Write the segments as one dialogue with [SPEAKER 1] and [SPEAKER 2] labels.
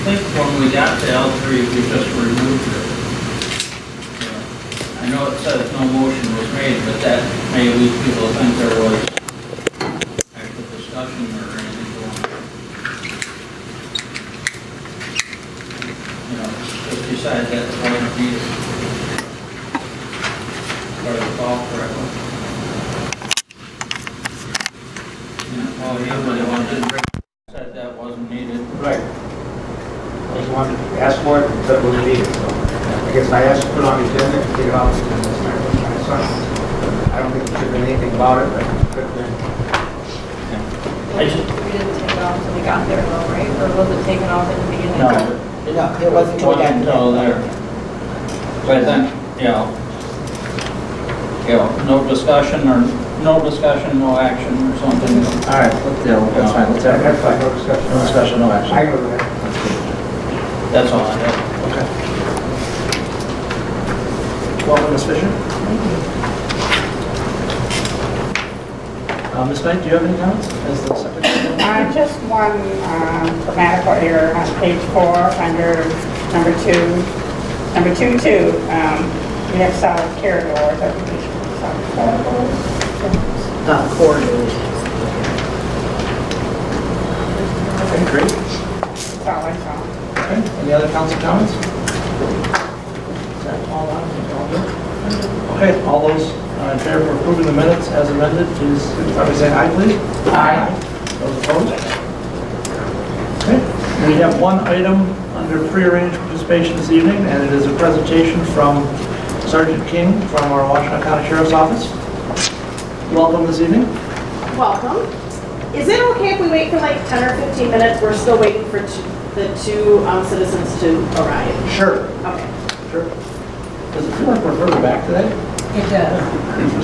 [SPEAKER 1] think when we got to L3, we just removed it. I know it says no motion was made, but that may lead people to think there was actual discussion or anything going on. Just decide that the point of view. Or the call correctly. Oh, you really wanted to said that wasn't needed.
[SPEAKER 2] Right. I just wanted to ask for it, but it wasn't needed, so I guess I asked to put it on the agenda and take it off the agenda. I don't think there should have been anything about it, but it could have been.
[SPEAKER 3] We didn't take it off until we got there though, right? Or was it taken off at the beginning?
[SPEAKER 1] No,
[SPEAKER 4] No, it wasn't until we got
[SPEAKER 1] until there. But then, no discussion or no action or something.
[SPEAKER 4] All right, that's fine. Let's have
[SPEAKER 2] That's fine, no discussion.
[SPEAKER 4] no discussion, no action.
[SPEAKER 2] I go with that.
[SPEAKER 1] That's all I have.
[SPEAKER 4] Okay. Welcome, Ms. Fisher. Ms. Knight, do you have any comments as the secretary?
[SPEAKER 5] Just one grammatical error on page 4 under number 2.2. We have solid corridors. I think we should put solid corridors.
[SPEAKER 4] Corridors. Okay, great.
[SPEAKER 5] That's all I saw.
[SPEAKER 4] Okay, any other council comments? Is that all on? All good? Okay, all those in favor of approving the minutes as amended, please signify by saying aye, please. Aye. Those opposed? Okay, we have one item under prearranged participation this evening, and it is a presentation from Sergeant King from our Washington County Sheriff's Office. Welcome this evening.
[SPEAKER 6] Welcome. Is it okay if we wait for like 10 or 15 minutes? We're still waiting for the two citizens to arrive.
[SPEAKER 4] Sure.
[SPEAKER 6] Okay.
[SPEAKER 4] Sure. Does it feel like we're further back today?
[SPEAKER 3] It does.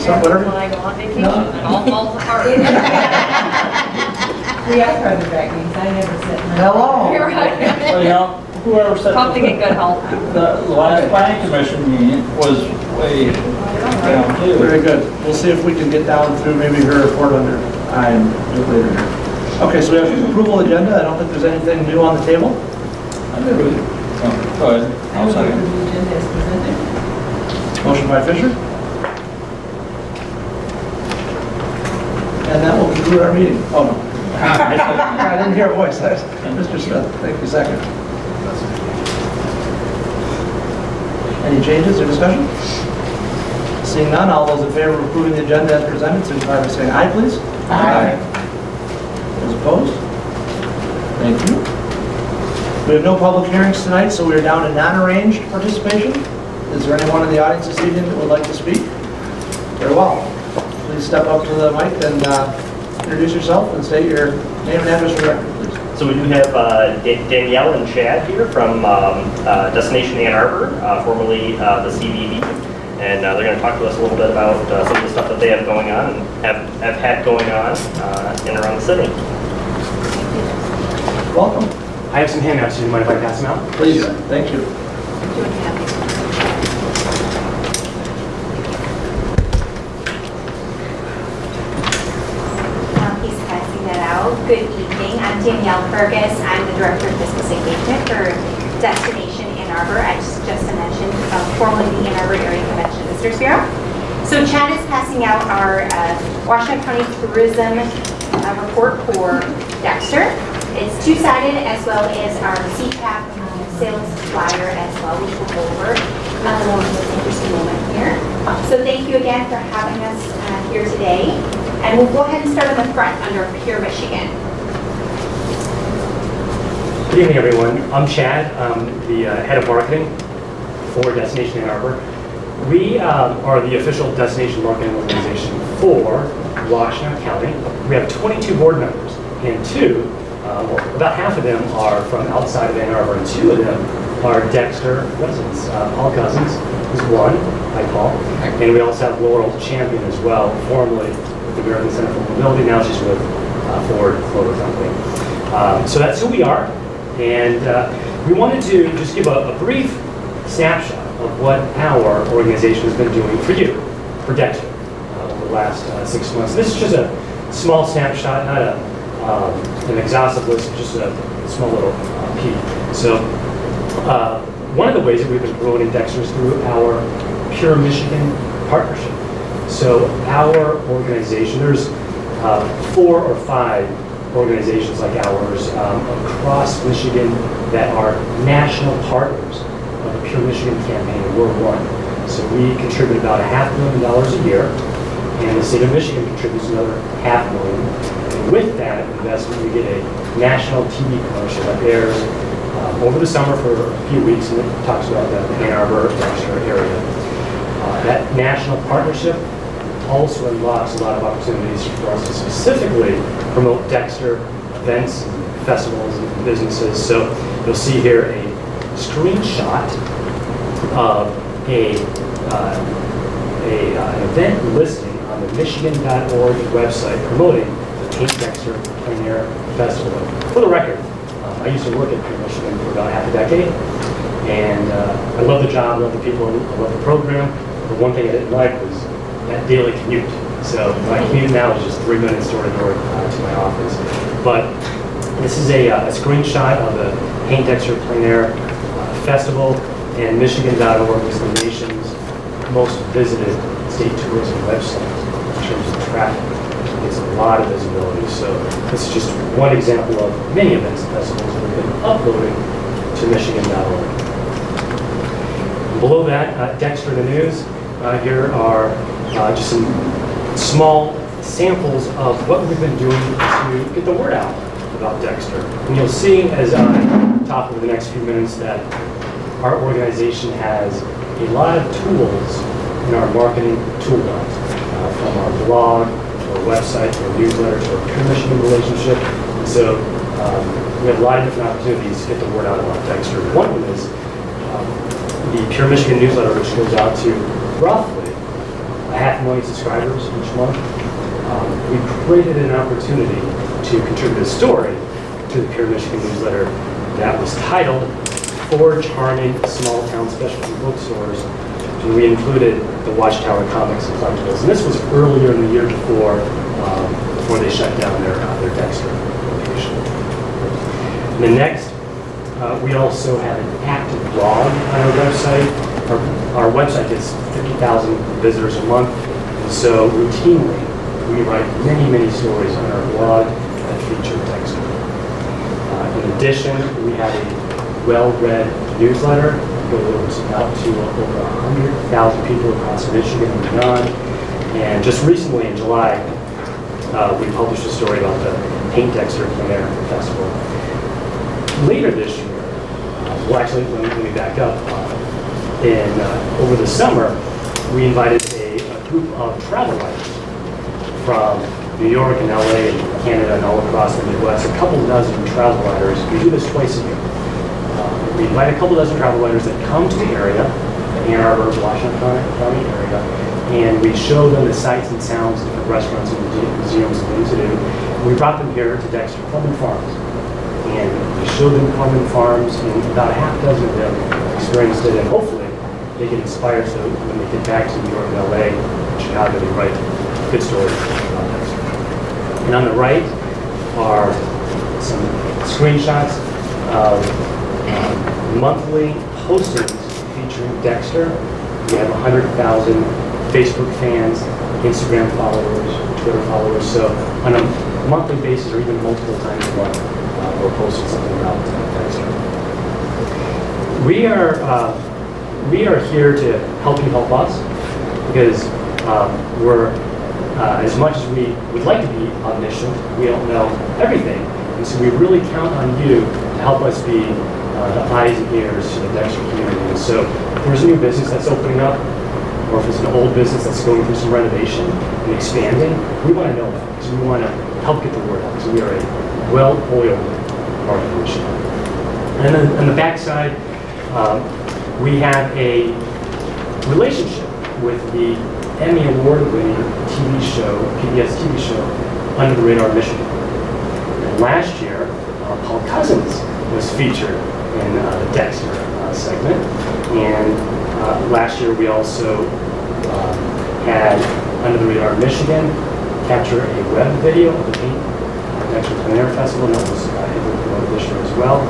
[SPEAKER 4] Some
[SPEAKER 3] When
[SPEAKER 4] whatever?
[SPEAKER 3] I go on vacation, it all falls apart.
[SPEAKER 7] We have private back meetings, I never sit in that.
[SPEAKER 4] Hello.
[SPEAKER 3] You're right.
[SPEAKER 1] Well, whoever said
[SPEAKER 3] Tough to get good help.
[SPEAKER 1] the last planning commission meeting was way down too.
[SPEAKER 4] Very good. We'll see if we can get down through maybe her report under I and do it later here. Okay, so we have approval agenda. I don't think there's anything new on the table.
[SPEAKER 1] I did read it. Oh, go ahead.
[SPEAKER 7] I
[SPEAKER 1] I'll
[SPEAKER 7] would
[SPEAKER 1] second.
[SPEAKER 7] approve the agenda as presented.
[SPEAKER 4] Motion by Fisher. And that will conclude our meeting. Oh, no. I didn't hear a voice. Mr. Smith, thank you, second. Any changes or discussion? Seeing none, all those in favor of approving the agenda as presented, signify by saying aye, please. Aye. Those opposed? Thank you. We have no public hearings tonight, so we are down to non-arranged participation. Is there anyone in the audience this evening that would like to speak? Very well. Please step up to the mic and introduce yourself and state your name and address for the record, please.
[SPEAKER 8] So we do have Danielle and Chad here from Destination Ann Arbor, formerly the CVB, and they're going to talk to us a little bit about some of the stuff that they have going on and have had going on in and around the city.
[SPEAKER 4] Welcome.
[SPEAKER 9] I have some handouts. Do you mind if I pass them out?
[SPEAKER 4] Please. Thank you.
[SPEAKER 10] He's passing that out. Good evening. I'm Danielle Fergus. I'm the Director of Business Engagement for Destination Ann Arbor. I just mentioned, formerly the Ann Arbor Area Convention Visitors Bureau. So Chad is passing out our Washington County Tourism report for Dexter. It's two-sided, as well as our CCAP sales flyer as well, which we'll go over in just a moment here. So thank you again for having us here today. And we'll go ahead and start on the front under Pure Michigan.
[SPEAKER 9] Good evening, everyone. I'm Chad. I'm the head of marketing for Destination Ann Arbor. We are the official destination marketing organization for Washington County. We have 22 board members, and about half of them are from outside of Ann Arbor, and 2 of them are Dexter residents. Paul Cousins is one, Paul, and we also have Laurel Champion as well, formerly with the American Center for Mobility. Now she's with Ford Motor Company. So that's who we are, and we wanted to just give a brief snapshot of what our organization has been doing for you, for Dexter, over the last 6 months. This is just a small snapshot, not an exhaustive list, just small little peek. So one of the ways that we've been promoting Dexter is through our Pure Michigan partnership. So our organization, there's 4 or 5 organizations like ours across Michigan that are national partners of the Pure Michigan campaign, and we're one. So we contribute about $500,000 a year, and the state of Michigan contributes another $500,000. And with that investment, we get a national TV commercial that airs over the summer for a few weeks, and it talks about the Ann Arbor, Dexter area. That national partnership also unlocks a lot of opportunities for us to specifically promote Dexter events, and festivals, and businesses. So you'll see here a screenshot of an event listing on the Michigan.org website promoting the Paint Dexter Plein Air Festival. For the record, I used to work at Pure Michigan for about half a decade, and I love the job, I love the people, I love the program. But one thing I didn't like was that daily commute. So my commute now is just 3 minutes door to door to my office. But this is a screenshot of the Paint Dexter Plein Air Festival, and Michigan.org is the nation's most visited state tourism website in terms of traffic. It's a lot of visibility. So this is just one example of many events and festivals that we've been uploading to Michigan.org. Below that, Dexter in the News. Here are just some small samples of what we've been doing to get the word out about Dexter. And you'll see as I talk over the next few minutes that our organization has a lot of tools in our marketing toolbox, from our blog, to our website, to our newsletter, to our Pure Michigan relationship. And so we have a lot of different opportunities to get the word out about Dexter. One of them is the Pure Michigan newsletter, which goes out to roughly 500,000 subscribers each month. We created an opportunity to contribute a story to the Pure Michigan newsletter that was titled 4 Charming Small Town Specialty Bookstores. And we included the Watchtower Comics and Collectibles. And this was earlier in the year before they shut down their Dexter location. And then next, we also have an active blog on our website. Our website gets 50,000 visitors a month, and so routinely we write many, many stories on our blog that feature Dexter. In addition, we have a well-read newsletter that goes out to over 100,000 people across Michigan and beyond. And just recently in July, we published a story about the Paint Dexter Plein Air Festival. Later this year, well actually, let me back up. Over the summer, we invited a group of travel writers from New York and LA and Canada and all across the Midwest, a couple dozen travel writers. We do this twice a year. We invite a couple dozen travel writers that come to the area, the Ann Arbor, Washington County area, and we show them the sights and sounds, different restaurants and museums and things to do. And we brought them here to Dexter Plum and Farms. And we showed them Plum and Farms, and about a half dozen of them experienced it, and hopefully they get inspired so when they get back to New York and LA and Chicago, they write good stories about Dexter. And on the right are some screenshots of monthly postings featuring Dexter. We have 100,000 Facebook fans, Instagram followers, Twitter followers. So on a monthly basis or even multiple times a month, we're posting something about Dexter. We are here to help you help us, because we're, as much as we would like to be omniscient, we don't know everything. And so we really count on you to help us be the eyes and ears to the Dexter community. And so if there's a new business that's opening up, or if it's an old business that's going through some renovation and expanding, we want to know that, because we want to help get the word out, because we are a well-oiled marketing machine. And then on the backside, we have a relationship with the Emmy Award-winning TV show, PBS TV show, Under the Radar Michigan. And last year, Paul Cousins was featured in the Dexter segment. And last year we also had Under the Radar Michigan capture a web video of the Paint Dexter Plein Air Festival, and that was heavily promoted this year as well.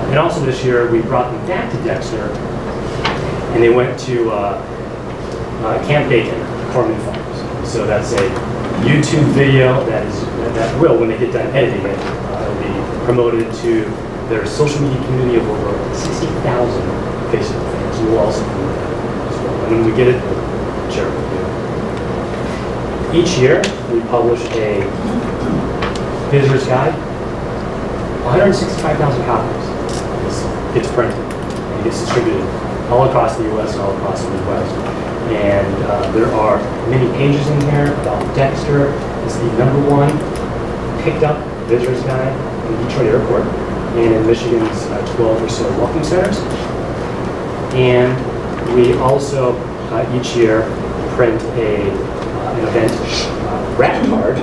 [SPEAKER 9] And also this year, we brought them back to Dexter, and they went to Camp Bacon, Corman Farms. So that's a YouTube video that will, when they get done editing it, it'll be promoted to their social media community of over 60,000 Facebook fans. We'll also promote that as well. And when we get it, we'll share it with you. Each year, we publish a visitor's guide. 165,000 copies gets printed and gets distributed all across the U.S. and all across the Midwest. And there are many pages in here about Dexter. It's the #1 picked up visitor's guide in Detroit Airport and in Michigan's 12 or so welcome centers. And we also each year print an event wrap card,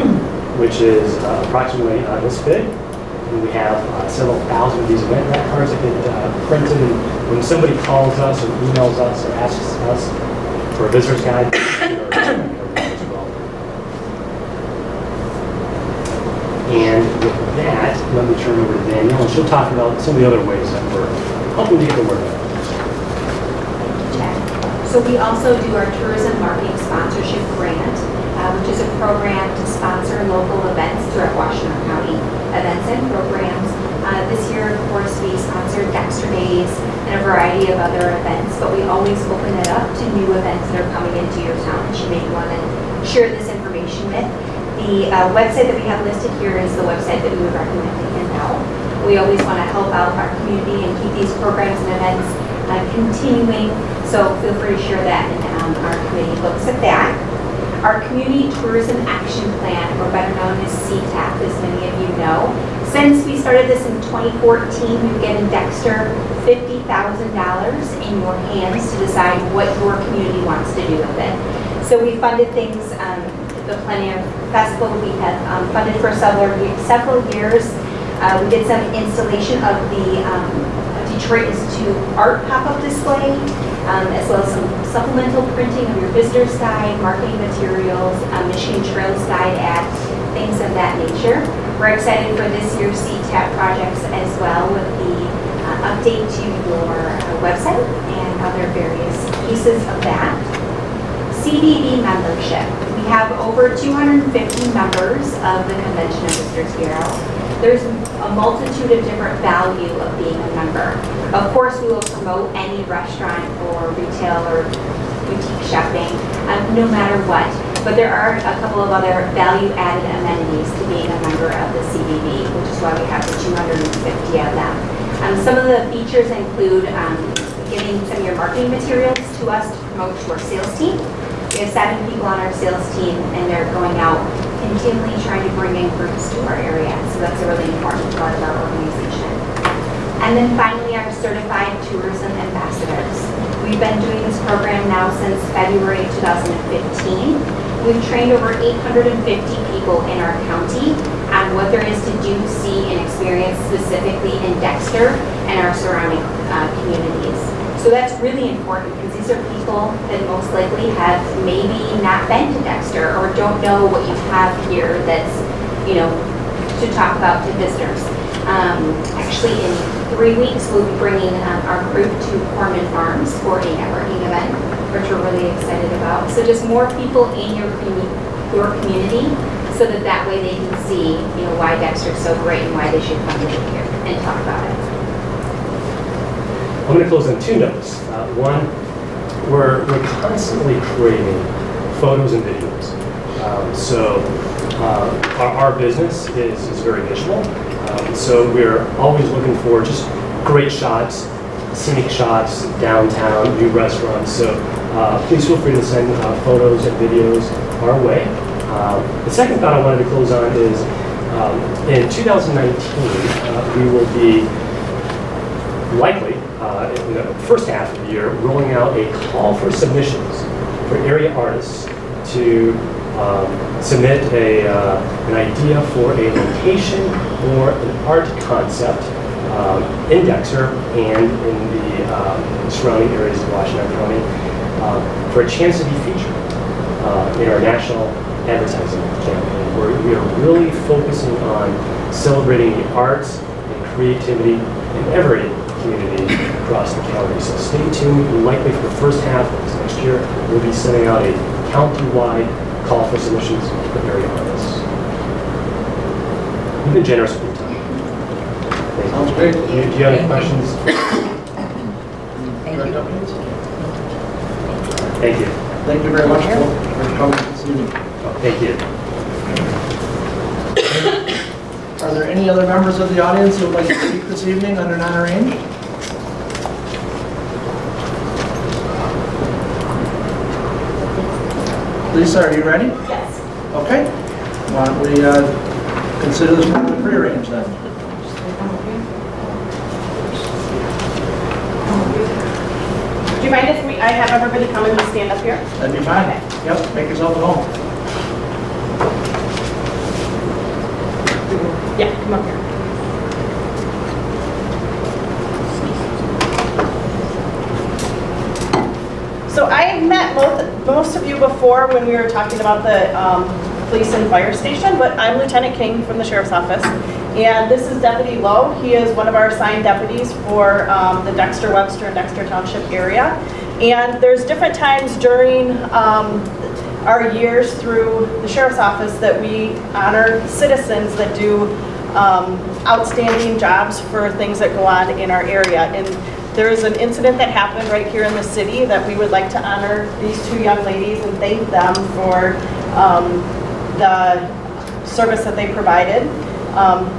[SPEAKER 9] which is approximately this big. And we have several thousand of these event wrap cards that get printed. And when somebody calls us or emails us or asks us for a visitor's guide, as well. And with that, let me turn over to Danielle, and she'll talk about some of the other ways that we're helping to get the word out.
[SPEAKER 10] So we also do our tourism marketing sponsorship grant, which is a program to sponsor local events throughout Washington County, events and programs. This year, of course, we sponsored Dexter Days and a variety of other events, but we always open it up to new events that are coming into your town that you may want to share this information with. The website that we have listed here is the website that we would recommend to hand out. We always want to help out our community and keep these programs and events continuing, so feel free to share that, and our committee looks at that. Our Community Tourism Action Plan, or better known as CTAP, as many of you know. Since we started this in 2014, we've given Dexter $50,000 in your hands to decide what your community wants to do with it. So we funded things, the Plenty of Festival, we have funded for several years. We did some installation of the Detroit Institute art pop-up display, as well as some supplemental printing of your visitor's guide, marketing materials, Michigan Trails guide ads, things of that nature. We're excited for this year's CTAP projects as well, with the update to your website and other various pieces of that. CVB membership. We have over 250 members of the Convention of Visitors Bureau. There's a multitude of different value of being a member. Of course, we will promote any restaurant or retail or boutique shopping, no matter what. But there are a couple of other value-added amenities to being a member of the CVB, which is why we have the 250 of them. Some of the features include giving some of your marketing materials to us to promote to our sales team. We have 7 people on our sales team, and they're going out continually trying to bring in groups to our area. So that's a really important part of our organization. And then finally, our certified tourism ambassadors. We've been doing this program now since February 2015. We've trained over 850 people in our county on what there is to do, see, and experience specifically in Dexter and our surrounding communities. So that's really important because these are people that most likely have maybe not been to Dexter or don't know what you have here that's, to talk about to visitors. Actually, in 3 weeks, we'll be bringing our group to Corman Farms for a networking event, which we're really excited about. So just more people in your community, so that way they can see, why Dexter's so great and why they should come to here and talk about it.
[SPEAKER 9] I'm going to close on 2 notes. One, we're constantly creating photos and videos. Our business is very visual. So we're always looking for just great shots, scenic shots, downtown, new restaurants. So please feel free to send photos and videos our way. The second thought I wanted to close on is in 2019, we will be likely, in the first half of the year, rolling out a call for submissions for area artists to submit an idea for a location or an art concept in Dexter and in the surrounding areas of Washington County for a chance to be featured in our national advertising campaign, where we are really focusing on celebrating the arts and creativity in every community across the county. So stay tuned. Likely for the first half of this next year, we'll be sending out a county-wide call for submissions for area artists. You've been generous with your time.
[SPEAKER 4] Sounds great.
[SPEAKER 9] Do you have any questions? Thank you.
[SPEAKER 4] Thank you very much for coming this evening.
[SPEAKER 9] Thank you.
[SPEAKER 4] Are there any other members of the audience who would like to speak this evening under non-arranged? Lisa, are you ready?
[SPEAKER 6] Yes.
[SPEAKER 4] Okay. Why don't we consider this one prearranged then?
[SPEAKER 6] Do you mind if I have everybody come and stand up here?
[SPEAKER 4] That'd be fine. Yep, make yourself at home.
[SPEAKER 6] Yeah, come up here. So I met most of you before when we were talking about the police and fire station, but I'm Lieutenant King from the Sheriff's Office. And this is Deputy Lowe. He is one of our assigned deputies for the Dexter, Webster, and Dexter Township area. And there's different times during our years through the Sheriff's Office that we honor citizens that do outstanding jobs for things that go on in our area. And there is an incident that happened right here in the city that we would like to honor these two young ladies and thank them for the service that they provided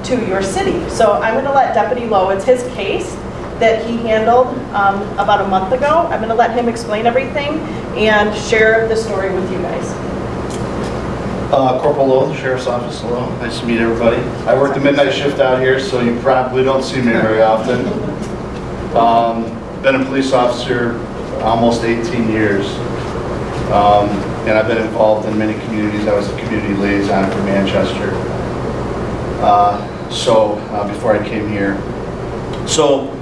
[SPEAKER 6] to your city. So I'm going to let Deputy Lowe, it's his case that he handled about a month ago. I'm going to let him explain everything and share the story with you guys.
[SPEAKER 11] Corporal Lowe, the Sheriff's Office. Hello, nice to meet everybody. I work the midnight shift out here, so you probably don't see me very often. Been a police officer almost 18 years, and I've been involved in many communities. I was a community liaison for Manchester, before I came here. So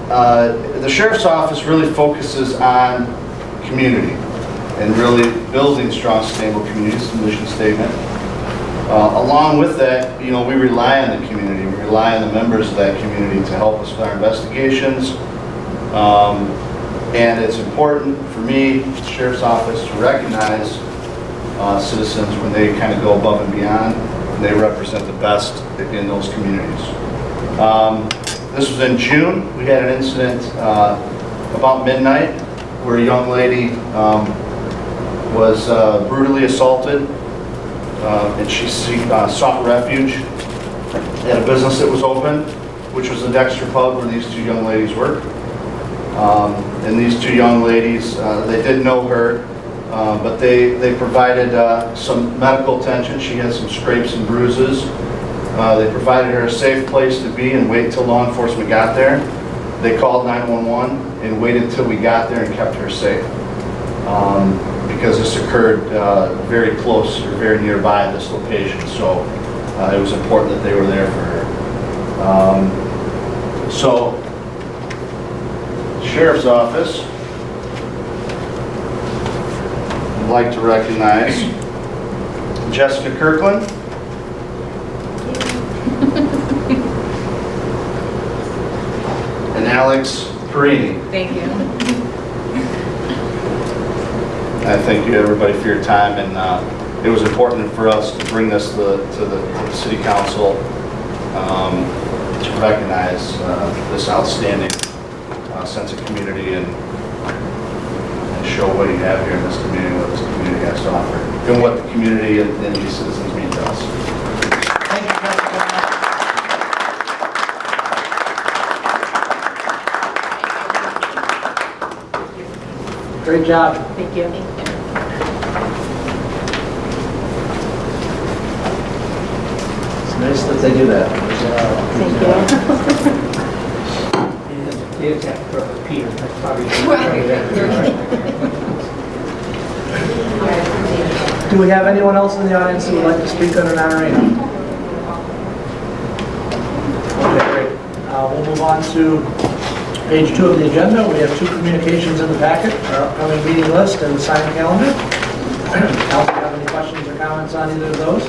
[SPEAKER 11] the Sheriff's Office really focuses on community and really building strong, sustainable communities, the mission statement. Along with that, we rely on the community. We rely on the members of that community to help us with our investigations. And it's important for me, the Sheriff's Office, to recognize citizens when they kind of go above and beyond, and they represent the best in those communities. This was in June. We had an incident about midnight where a young lady was brutally assaulted, and she sought refuge at a business that was open, which was the Dexter Pub where these two young ladies worked. And these two young ladies, they didn't know her, but they provided some medical attention. She had some scrapes and bruises. They provided her a safe place to be and wait until law enforcement got there. They called 911 and waited until we got there and kept her safe. Because this occurred very close or very nearby this location, so it was important that they were there for her. Sheriff's Office would like to recognize Jessica Kirkland, and Alex Perini.
[SPEAKER 7] Thank you.
[SPEAKER 11] I thank you, everybody, for your time, and it was important for us to bring this to the City Council to recognize this outstanding sense of community and show what you have here in this community, what this community has to offer, and what the community and these citizens mean to us.
[SPEAKER 4] Thank you, Jessica. Great job.
[SPEAKER 7] Thank you.
[SPEAKER 4] It's nice that they do that.
[SPEAKER 7] Thank you.
[SPEAKER 2] They just have to throw a Peter, that's probably.
[SPEAKER 4] Do we have anyone else in the audience who would like to speak under non-arranged? Okay, great. We'll move on to page 2 of the agenda. We have 2 communications in the packet, our upcoming meeting list and the signed calendar. Council, have any questions or comments on either of those?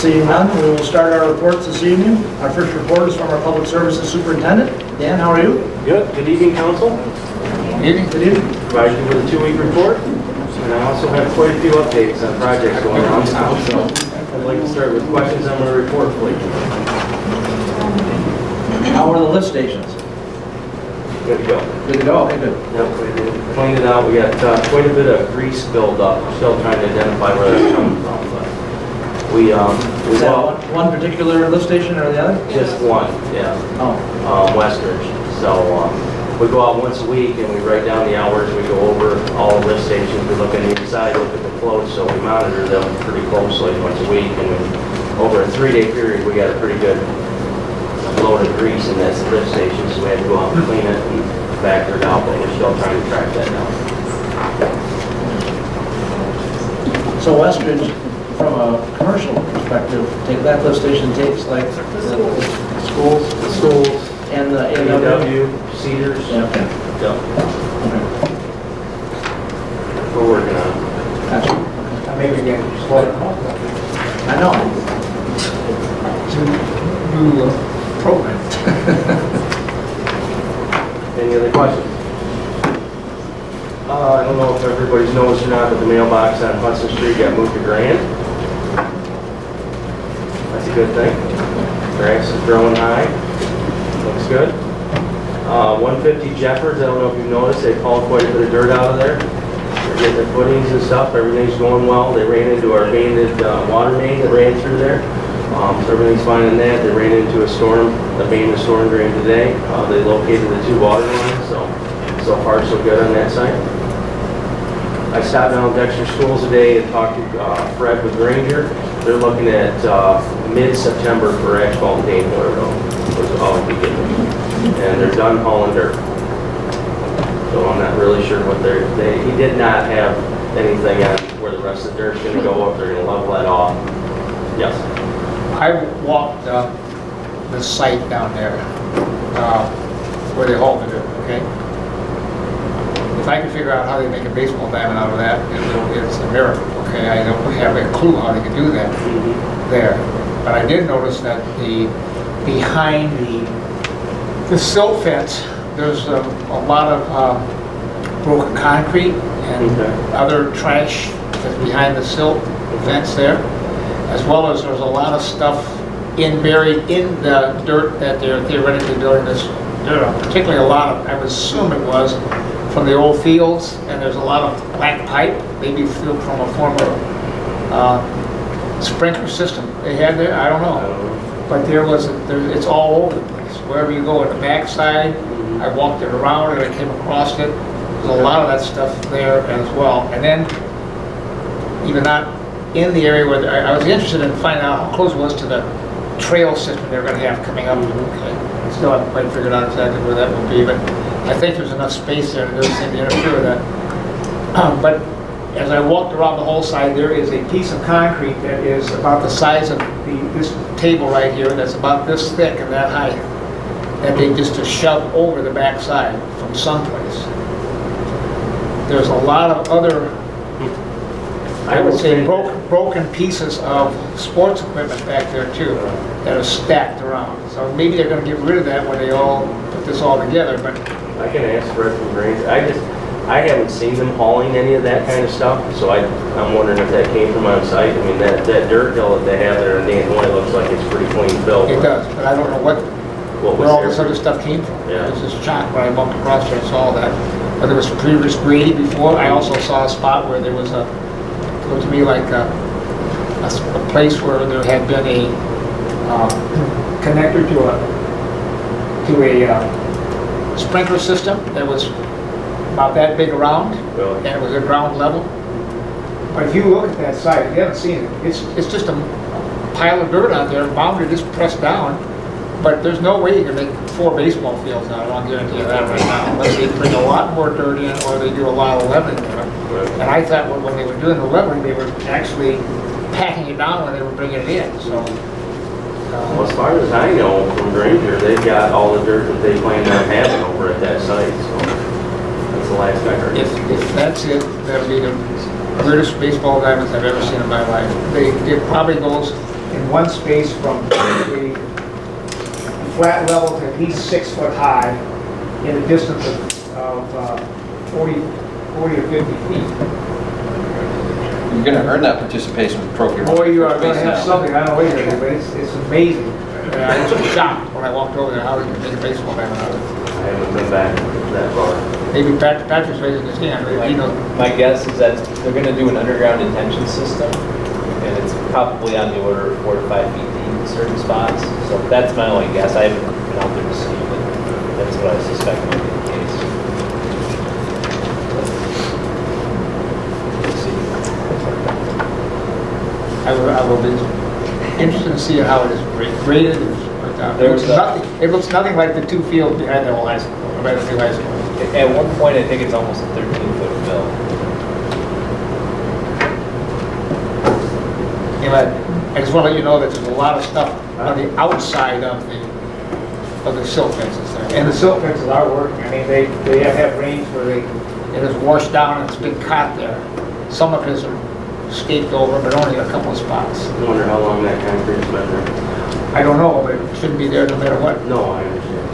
[SPEAKER 4] Seeing none, we will start our reports this evening. Our first report is from our Public Services Superintendent. Dan, how are you?
[SPEAKER 12] Good. Good evening, council.
[SPEAKER 4] Good evening.
[SPEAKER 12] Provide you with a 2-week report. And I also have quite a few updates on projects going on now, so I'd like to start with questions on my report, please.
[SPEAKER 4] How are the lift stations?
[SPEAKER 12] Good to go.
[SPEAKER 4] Good to go, okay, good.
[SPEAKER 12] Yep, we cleaned it out. We got quite a bit of grease buildup. We're still trying to identify where that's coming from, but we
[SPEAKER 4] Is that one particular lift station or the other?
[SPEAKER 12] just one, yeah.
[SPEAKER 4] Oh,
[SPEAKER 12] Westridge. So we go out once a week and we write down the hours, we go over all the lift stations, we look on the inside, look at the floats, so we monitor them pretty closely once a week. And over a 3-day period, we got a pretty good load of grease in that lift station, so we had to go out and clean it and factor it out, but we're still trying to track that down.
[SPEAKER 4] so Westridge, from a commercial perspective, that lift station takes like the schools
[SPEAKER 12] The schools,
[SPEAKER 4] and the
[SPEAKER 12] AW, Cedars,
[SPEAKER 4] Yeah, okay.
[SPEAKER 12] yeah,
[SPEAKER 4] Okay.
[SPEAKER 12] we're working on it.
[SPEAKER 4] Gotcha.
[SPEAKER 2] Maybe we can slow it down.
[SPEAKER 4] I know.
[SPEAKER 2] New program.
[SPEAKER 12] Any other questions? I don't know if everybody's noticed or not, but the mailbox on Hudson Street got moved to Grand. That's a good thing. Grass is growing high. Looks good. 150 Jeffords, I don't know if you've noticed, they hauled quite a bit of dirt out of there. They're getting their footings and stuff. Everything's going well. They ran into our abandoned water main that ran through there. So everything's fine in that. They ran into a abandoned storm drain today. They located the 2 water lines, so far so good on that side. I stopped down at Dexter Schools today and talked to Fred with Granger. They're looking at mid-September for asphalt and pavement work, was all we get. And they're done hauling dirt. So I'm not really sure what he did not have anything on where the rest of the dirt's gonna go up. They're gonna level that off. Yes.
[SPEAKER 2] I walked the site down there where they hauled it, okay? If I could figure out how they make a baseball diamond out of that, it's a miracle, okay? I don't have a clue how they could do that there. But I did notice that behind the silt fence, there's a lot of broken concrete and other trash that's behind the silt fence there, as well as there's a lot of stuff buried in the dirt that they're theoretically building this dirt on, particularly a lot of, I would assume it was from the old fields, and there's a lot of black pipe, maybe from a former sprinkler system they had there, I don't know. But it's all over the place. Wherever you go, in the backside, I walked it around and I came across it. There's a lot of that stuff there as well. And then, even not in the area where, I was interested in finding out how close it was to the trail system they're gonna have coming up. Okay. I still haven't quite figured out exactly where that will be, but I think there's enough space there, and it doesn't seem to interfere with that. But as I walked around the whole side, there is a piece of concrete that is about the size of this table right here, that's about this thick and that high, that they just shoved over the backside from someplace. There's a lot of other, I would say, broken pieces of sports equipment back there too, that are stacked around. So maybe they're going to get rid of that when they all put this all together, but
[SPEAKER 12] I can ask Fred from Granger. I haven't seen them hauling any of that kind of stuff, so I'm wondering if that came from on site. I mean, that dirt hill that they have there in Dan Hoy looks like it's pretty clean filled.
[SPEAKER 2] it does, but I don't know where all this other stuff came from.
[SPEAKER 12] Yeah.
[SPEAKER 2] I was just shocked when I walked across there and saw that. Whether it was previous grading before, I also saw a spot where there was it looked to me like a place where there had been a connector to a sprinkler system that was about that big around, and it was at ground level. But if you look at that site, if you haven't seen it, it's just a pile of dirt out there, boundary just pressed down. But there's no way you can make 4 baseball fields out of it, I'll guarantee you that right now, unless they bring a lot more dirt in or they do a lot of leveling to it. And I thought when they were doing the leveling, they were actually packing it down when they were bringing it in, so.
[SPEAKER 12] Well, as far as I know from Granger, they've got all the dirt that they plan on having over at that site, so that's the last I heard.
[SPEAKER 2] If that's it, that'll be the weirdest baseball diamonds I've ever seen in my life. It probably goes in one space from the flat level to at least 6 foot high in a distance of 40 or 50 feet.
[SPEAKER 13] You're gonna earn that participation trophy.
[SPEAKER 2] Boy, you are going to have something, I don't know what it is, but it's amazing. I was shocked when I walked over there, how they can make a baseball bat out of it.
[SPEAKER 12] I haven't been back that far.
[SPEAKER 2] Maybe Patrick's raising his hand, but he knows.
[SPEAKER 14] My guess is that they're going to do an underground detention system, and it's probably on the order of 4 to 5 feet deep in certain spots. So that's my only guess. I haven't been out there to see, but that's what I suspect might be the case. We'll see.
[SPEAKER 2] I will be interested to see how it is graded. It looks nothing like the 2 fields behind the old high school, behind the new high school.
[SPEAKER 14] At one point, I think it's almost a 13-foot fill.
[SPEAKER 2] Anyway, I just want to let you know that there's a lot of stuff on the outside of the silt fences there. And the silt fences are working. I mean, they have rains where it is washed down and it's been caught there. Some of it is escaped over, but only a couple of spots.
[SPEAKER 12] I wonder how long that concrete's been there.
[SPEAKER 2] I don't know, but it shouldn't be there no matter what.
[SPEAKER 12] No, I understand.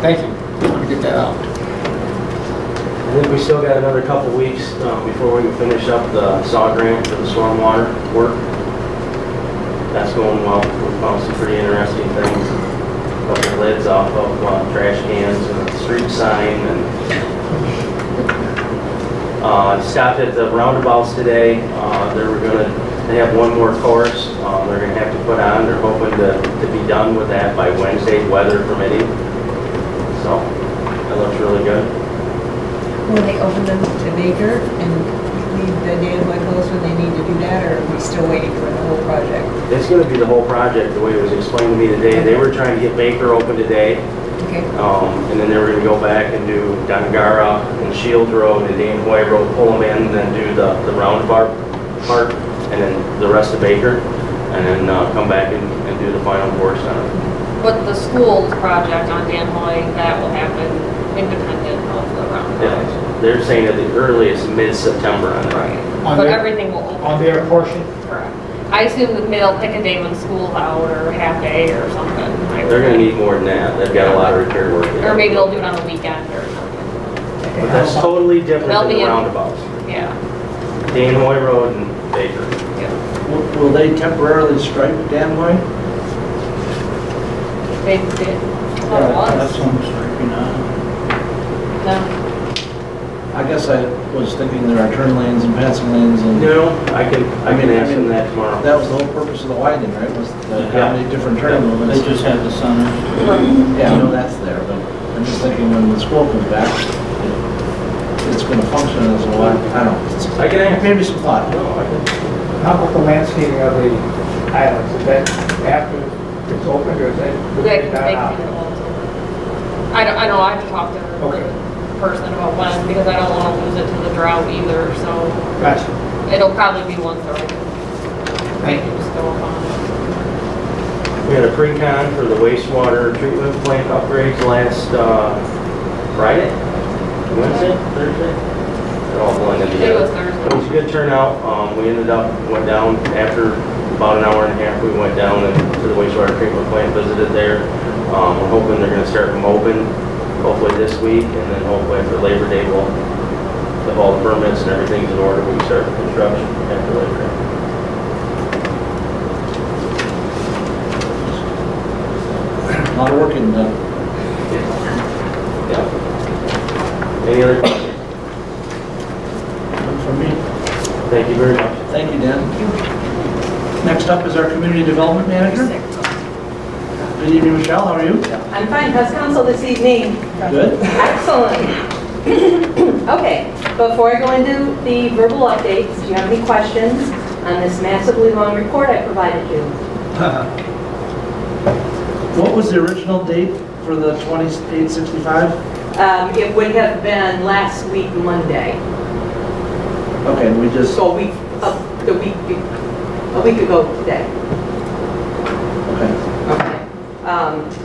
[SPEAKER 2] Thank you. Just want to get that out.
[SPEAKER 12] I think we still got another couple weeks before we can finish up the SAW grant for the stormwater work. That's going well. We found some pretty interesting things. Put the lids off of trash cans and a street sign. And stopped at the roundabouts today. They have one more course they're going to have to put on. They're hoping to be done with that by Wednesday, weather permitting. So that looks really good.
[SPEAKER 15] Will they open them to Baker and leave the Dan White closed when they need to do that, or are we still waiting for the whole project?
[SPEAKER 12] It's going to be the whole project, the way it was explained to me today. They were trying to get Baker open today.
[SPEAKER 15] Okay.
[SPEAKER 12] And then they were going to go back and do Dongara and Shields Road and Dan White Road, pull them in, and then do the roundabout part, and then the rest of Baker, and then come back and do the final course on it.
[SPEAKER 3] But the school's project on Dan Hoy, that will happen independent of the roundabout.
[SPEAKER 12] Yeah, they're saying at the earliest mid-September on it.
[SPEAKER 3] Right.
[SPEAKER 2] On
[SPEAKER 3] But
[SPEAKER 2] their-
[SPEAKER 3] everything will open.
[SPEAKER 2] On their portion?
[SPEAKER 3] Correct. I assume that they'll pick a day when school's out or half day or something.
[SPEAKER 12] They're going to need more than that. They've got a lot of repair work.
[SPEAKER 3] Or maybe they'll do it on a weekend or something.
[SPEAKER 12] But that's totally different
[SPEAKER 3] They'll
[SPEAKER 12] than
[SPEAKER 3] be
[SPEAKER 12] the
[SPEAKER 3] in-
[SPEAKER 12] roundabouts.
[SPEAKER 3] Yeah.
[SPEAKER 12] Dan Hoy Road and Baker.
[SPEAKER 4] Will they temporarily stripe Dan White?
[SPEAKER 3] They did.
[SPEAKER 1] That's what I'm striking on.
[SPEAKER 3] No.
[SPEAKER 4] I guess I was thinking there are turn lanes and passing lanes and...
[SPEAKER 12] No, I can ask them that tomorrow.
[SPEAKER 4] That was the whole purpose of the widening, right? Was to have many different turn
[SPEAKER 1] They
[SPEAKER 4] movements.
[SPEAKER 1] just have the center.
[SPEAKER 4] Yeah, I know that's there, but I'm just thinking when the school comes back, it's going to function as a wide, I don't know.
[SPEAKER 12] I can ask.
[SPEAKER 4] Maybe some thought.
[SPEAKER 12] No, I can.
[SPEAKER 2] How about the landscaping of the islands? Is that after it's open or is that?
[SPEAKER 3] They
[SPEAKER 2] not
[SPEAKER 3] can
[SPEAKER 2] out?
[SPEAKER 3] do it all. I know, I have to talk to
[SPEAKER 2] Okay.
[SPEAKER 3] the person about when, because I don't want to lose it to the drought either, so
[SPEAKER 2] Gotcha.
[SPEAKER 3] it'll probably be once or
[SPEAKER 2] Thank you.
[SPEAKER 3] just go up on it.
[SPEAKER 12] We had a pre-con for the wastewater treatment plant upgrades last Friday, Wednesday, Thursday? They're all blended
[SPEAKER 3] It
[SPEAKER 12] together.
[SPEAKER 3] was Thursday.
[SPEAKER 12] It was a good turnout. We went down after about an hour and a half, we went down to the wastewater treatment plant, visited there. We're hoping they're going to start them open hopefully this week, and then hopefully after Labor Day, we'll have all the permits and everything's in order, we can start the construction after Labor Day.
[SPEAKER 4] A lot of work getting done.
[SPEAKER 12] Yeah. Any other questions?
[SPEAKER 4] None from me.
[SPEAKER 12] Thank you very much.
[SPEAKER 4] Thank you, Dan. Next up is our Community Development Manager. Good evening, Michelle. How are you?
[SPEAKER 16] I'm fine. How's council this evening?
[SPEAKER 4] Good.
[SPEAKER 16] Excellent. Okay, before I go into the verbal updates, do you have any questions on this massively long report I provided you?
[SPEAKER 4] What was the original date for the 2865?
[SPEAKER 16] It would have been last week, Monday.
[SPEAKER 4] Okay, we just...
[SPEAKER 16] So a week ago today.
[SPEAKER 4] Okay.
[SPEAKER 16] Okay.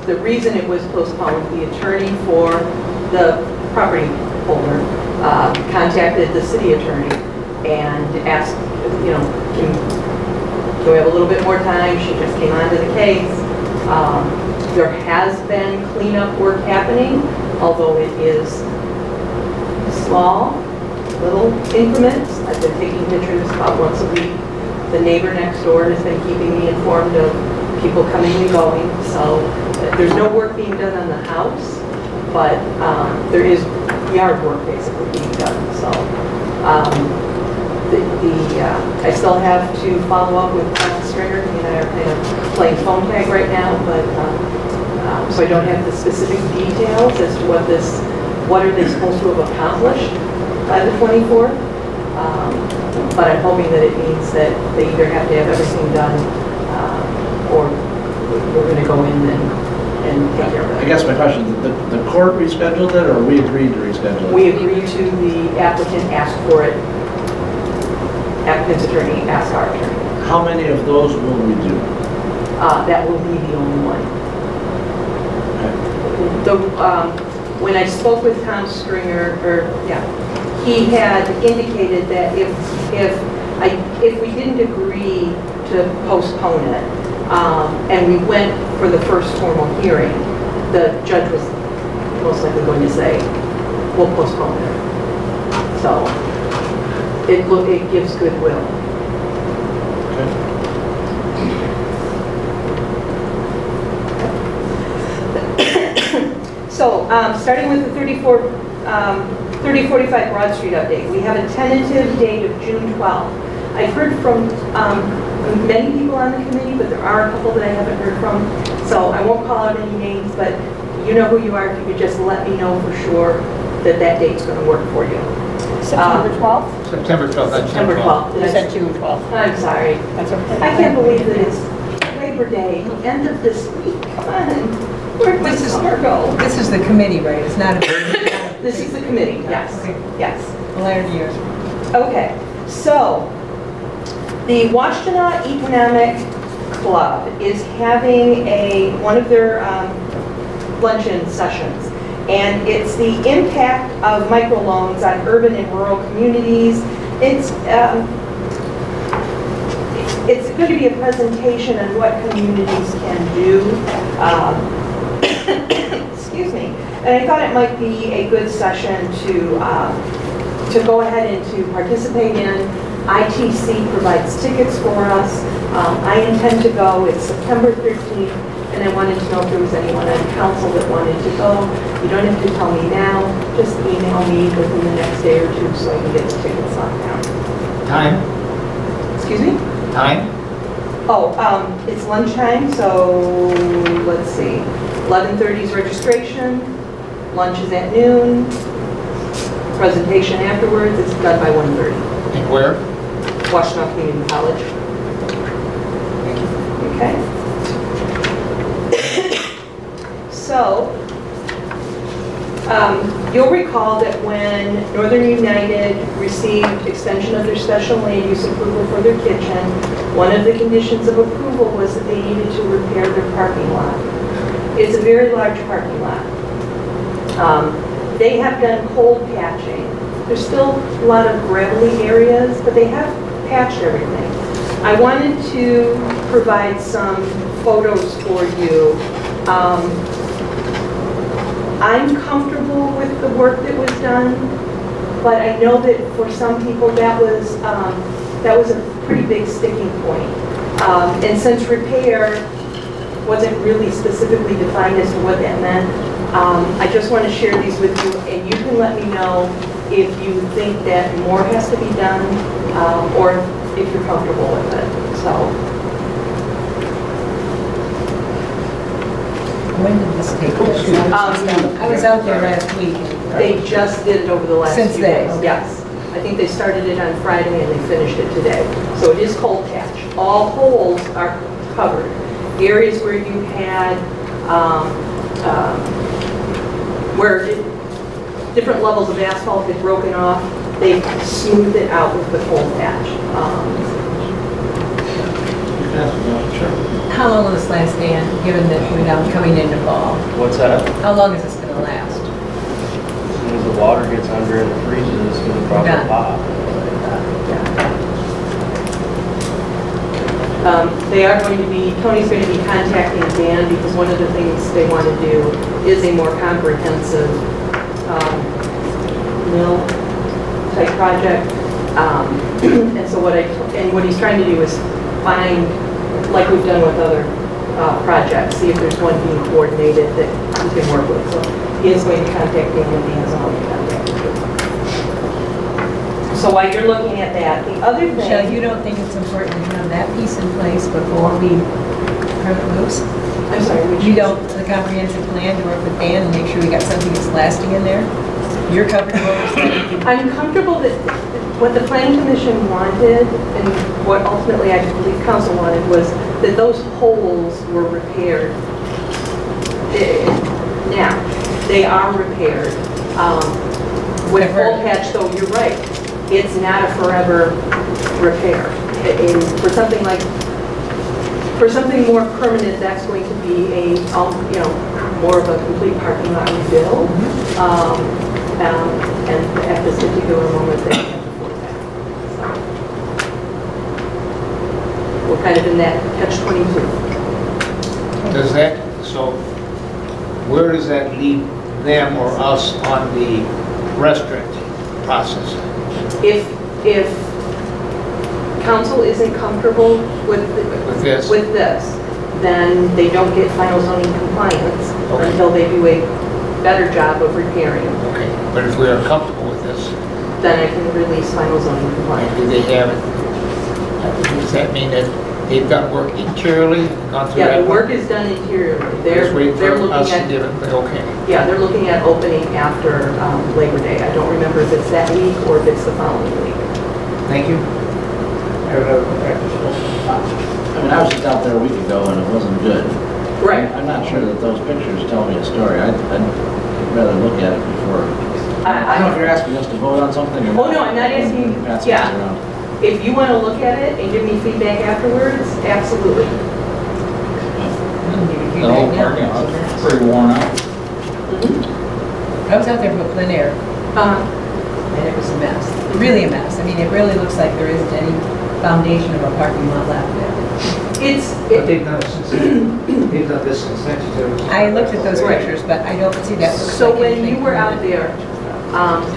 [SPEAKER 16] The reason it was postponed, the attorney for the property holder contacted the city attorney and asked, So we have a little bit more time. She just came onto the case. There has been cleanup work happening, although it is small, little increments. I've been taking pictures about once a week. The neighbor next door has been keeping me informed of people coming and going. So there's no work being done on the house, but there is yard work basically being done. So I still have to follow up with Stringer. He and I are kind of playing phone tag right now, but so I don't have the specific details as to what are they supposed to have accomplished by the 24th. But I'm hoping that it means that they either have to have everything done, or we're going to go in and take care of it.
[SPEAKER 4] I guess my question is, the court rescheduled it, or we agreed to reschedule it?
[SPEAKER 16] We agreed to the applicant ask for it. Applicant's attorney asked our attorney.
[SPEAKER 4] How many of those will we do?
[SPEAKER 16] That will be the only one. When I spoke with Tom Stringer, he had indicated that if we didn't agree to postpone it, and we went for the first formal hearing, the judge was most likely going to say, we'll postpone it. So it gives goodwill. So, starting with the 3045 Broad Street update, we have a tentative date of June 12th. I've heard from many people on the committee, but there are a couple that I haven't heard from. So I won't call out any names, but you know who you are. If you could just let me know for sure that that date's going to work for you.
[SPEAKER 5] September 12th?
[SPEAKER 2] September 12th.
[SPEAKER 16] September 12th.
[SPEAKER 5] You said June 12th.
[SPEAKER 16] I'm sorry.
[SPEAKER 5] That's okay.
[SPEAKER 16] I can't believe that it's Labor Day, the end of this week. Come on. Where'd my summer go?
[SPEAKER 15] This is the committee, right? It's not a...
[SPEAKER 16] This is the committee, yes.
[SPEAKER 15] Okay.
[SPEAKER 16] Yes.
[SPEAKER 15] Later years.
[SPEAKER 16] Okay, so the Washtenaw Economic Club is having one of their luncheon sessions, and it's the impact of microloans on urban and rural communities. It's going to be a presentation on what communities can do. Excuse me. And I thought it might be a good session to go ahead and to participate in. ITC provides tickets for us. I intend to go. It's September 13th, and I wanted to know if there was anyone on council that wanted to go. You don't have to tell me now. Just email me within the next day or two so I can get the tickets locked down.
[SPEAKER 2] Time?
[SPEAKER 16] Excuse me?
[SPEAKER 2] Time?
[SPEAKER 16] Oh, it's lunchtime, so let's see. 11:30 is registration. Lunch is at noon. Presentation afterwards. It's done by 1:30.
[SPEAKER 2] And where?
[SPEAKER 16] Washtenaw Community College. Okay. So, you'll recall that when Northern United received extension of their special land use approval for their kitchen, one of the conditions of approval was that they needed to repair their parking lot. It's a very large parking lot. They have done cold patching. There's still a lot of gravelly areas, but they have patched everything. I wanted to provide some photos for you. I'm comfortable with the work that was done, but I know that for some people that was a pretty big sticking point. And since repair wasn't really specifically defined as to what that meant, I just want to share these with you, and you can let me know if you think that more has to be done, or if you're comfortable with it. So.
[SPEAKER 15] When did this take place? I was out there last week.
[SPEAKER 16] They just did it over the last
[SPEAKER 15] Since
[SPEAKER 16] few
[SPEAKER 15] then,
[SPEAKER 16] days.
[SPEAKER 15] okay.
[SPEAKER 16] Yes. I think they started it on Friday and they finished it today. So it is cold patch. All holes are covered. Areas where you had, where different levels of asphalt had broken off, they smoothed it out with the cold patch.
[SPEAKER 15] How long will this last, Dan, given that we're now coming into fall?
[SPEAKER 12] What's that?
[SPEAKER 15] How long is this going to last?
[SPEAKER 12] As soon as the water gets under and it freezes, it's going to probably
[SPEAKER 15] Yeah.
[SPEAKER 12] pop.
[SPEAKER 16] They are going to be, Tony's going to be contacting Dan because one of the things they want to do is a more comprehensive mill type project. And so what he's trying to do is find, like we've done with other projects, see if there's one being coordinated that he can work with. So he is going to contact Dan and Dan is already contacted. So while you're looking at that, the other thing...
[SPEAKER 15] Michelle, you don't think it's important to have that piece in place before we turn it loose?
[SPEAKER 16] I'm sorry, which...
[SPEAKER 15] You don't, the comprehensive plan to work with Dan and make sure we got something that's lasting in there? You're comfortable with that?
[SPEAKER 16] I'm comfortable that what the planning commission wanted and what ultimately I believe council wanted was that those holes were repaired. Now, they are repaired. With full patch, though, you're right. It's not a forever repair. For something like, for something more permanent, that's going to be a, you know, more of a complete parking lot rebuild. And at this particular moment, they can't afford that. So we're kind of in that catch-22.
[SPEAKER 2] Does that, so where does that leave them or us on the restaurant process?
[SPEAKER 16] If council isn't comfortable with
[SPEAKER 2] this,
[SPEAKER 16] then they don't get final zoning compliance until they do a better job of repairing.
[SPEAKER 2] Okay, but if we are comfortable with this,
[SPEAKER 16] then I can release final zoning compliance.
[SPEAKER 2] do they have it? Does that mean that they've done work interiorly, gone through
[SPEAKER 16] Yeah,
[SPEAKER 2] that?
[SPEAKER 16] the work is done interiorly. They're looking at, yeah, they're looking at opening after Labor Day. I don't remember if it's that week or if it's the following week.
[SPEAKER 2] Thank you.
[SPEAKER 17] I mean, I was just out there a week ago and it wasn't good.
[SPEAKER 16] Right.
[SPEAKER 17] I'm not sure that those pictures tell me a story. I'd rather look at it before. I don't know if you're asking us to vote on something or not.
[SPEAKER 16] Oh, no, I'm not asking, yeah. If you want to look at it and give me feedback afterwards, absolutely.
[SPEAKER 1] The whole parking lot's pretty worn out.
[SPEAKER 15] I was out there for plein air. And it was a mess, really a mess. I mean, it really looks like there isn't any foundation of a parking lot left there.
[SPEAKER 2] But they've done this since 92.
[SPEAKER 15] I looked at those pictures, but I don't see that.
[SPEAKER 16] So when you were out there,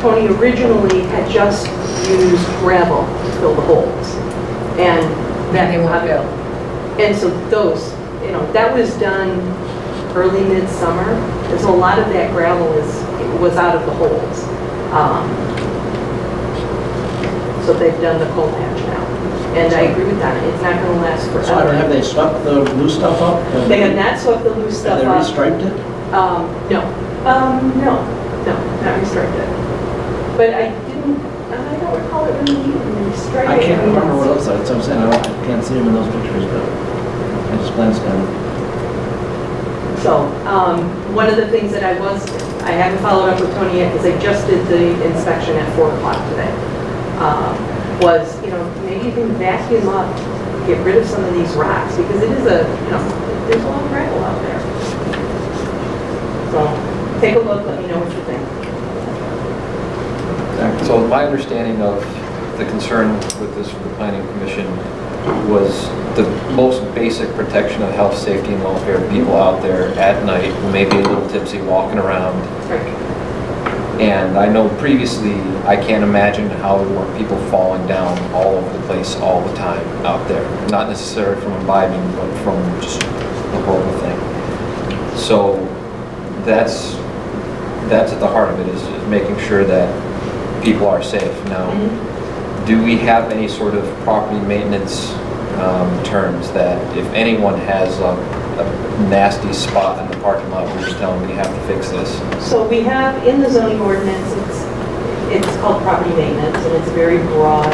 [SPEAKER 16] Tony originally had just used gravel to fill the holes. And that
[SPEAKER 15] they won't fill.
[SPEAKER 16] And so those, you know, that was done early midsummer. And so a lot of that gravel was out of the holes. So they've done the coal patch now. And I agree with that. It's not going to last forever.
[SPEAKER 17] So have they swept the loose stuff up?
[SPEAKER 16] They have not swept the loose stuff up.
[SPEAKER 17] Have they restriped it?
[SPEAKER 16] No. No, not restricted. But I don't recall it really being restricted.
[SPEAKER 17] I can't remember what it looks like. That's what I'm saying. I can't see them in those pictures, but I just glanced at it.
[SPEAKER 16] So, one of the things that I haven't followed up with Tony yet because I just did the inspection at 4 o'clock today, was, you know, maybe you can vacuum up, get rid of some of these rocks because it is a, you know, there's a lot of gravel out there. So, take a look, let me know what you think.
[SPEAKER 13] So my understanding of the concern with this from the Planning Commission was the most basic protection of health, safety, and welfare of people out there at night who may be a little tipsy walking around. And I know previously, I can't imagine how there weren't people falling down all over the place all the time out there. Not necessarily from imbibing, but from just the horrible thing. So that's at the heart of it, is making sure that people are safe. Now, do we have any sort of property maintenance terms that if anyone has a nasty spot in the parking lot, we just tell them we have to fix this?
[SPEAKER 16] So we have in the zoning ordinance, it's called property maintenance, and it's a very broad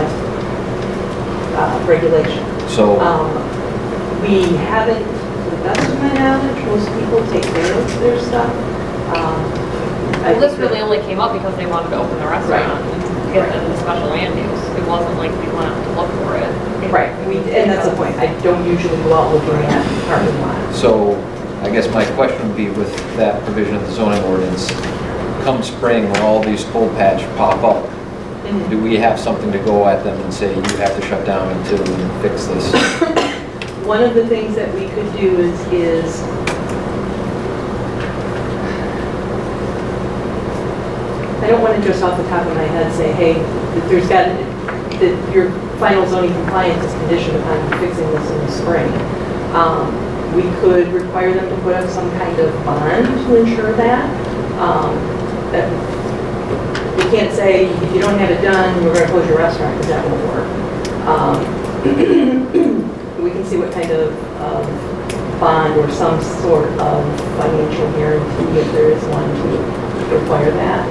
[SPEAKER 16] regulation.
[SPEAKER 13] So
[SPEAKER 16] we haven't, to the best of my knowledge, most people take care of their stuff.
[SPEAKER 3] Well, this really only came up because they wanted to open the restaurant and get the special land use. It wasn't like we went out to look for it.
[SPEAKER 16] Right, and that's the point. I don't usually go out looking at parking lots.
[SPEAKER 13] So I guess my question would be, with that provision of the zoning ordinance, come spring when all these cold patch pop up, do we have something to go at them and say, you have to shut down until we fix this?
[SPEAKER 16] One of the things that we could do is I don't want to just off the top of my head say, hey, that your final zoning compliance is conditioned upon fixing this in the spring. We could require them to put up some kind of bond to ensure that. We can't say, if you don't have it done, we're going to close your restaurant, because that won't work. We can see what kind of bond or some sort of financial guarantee, if there is one, to require that.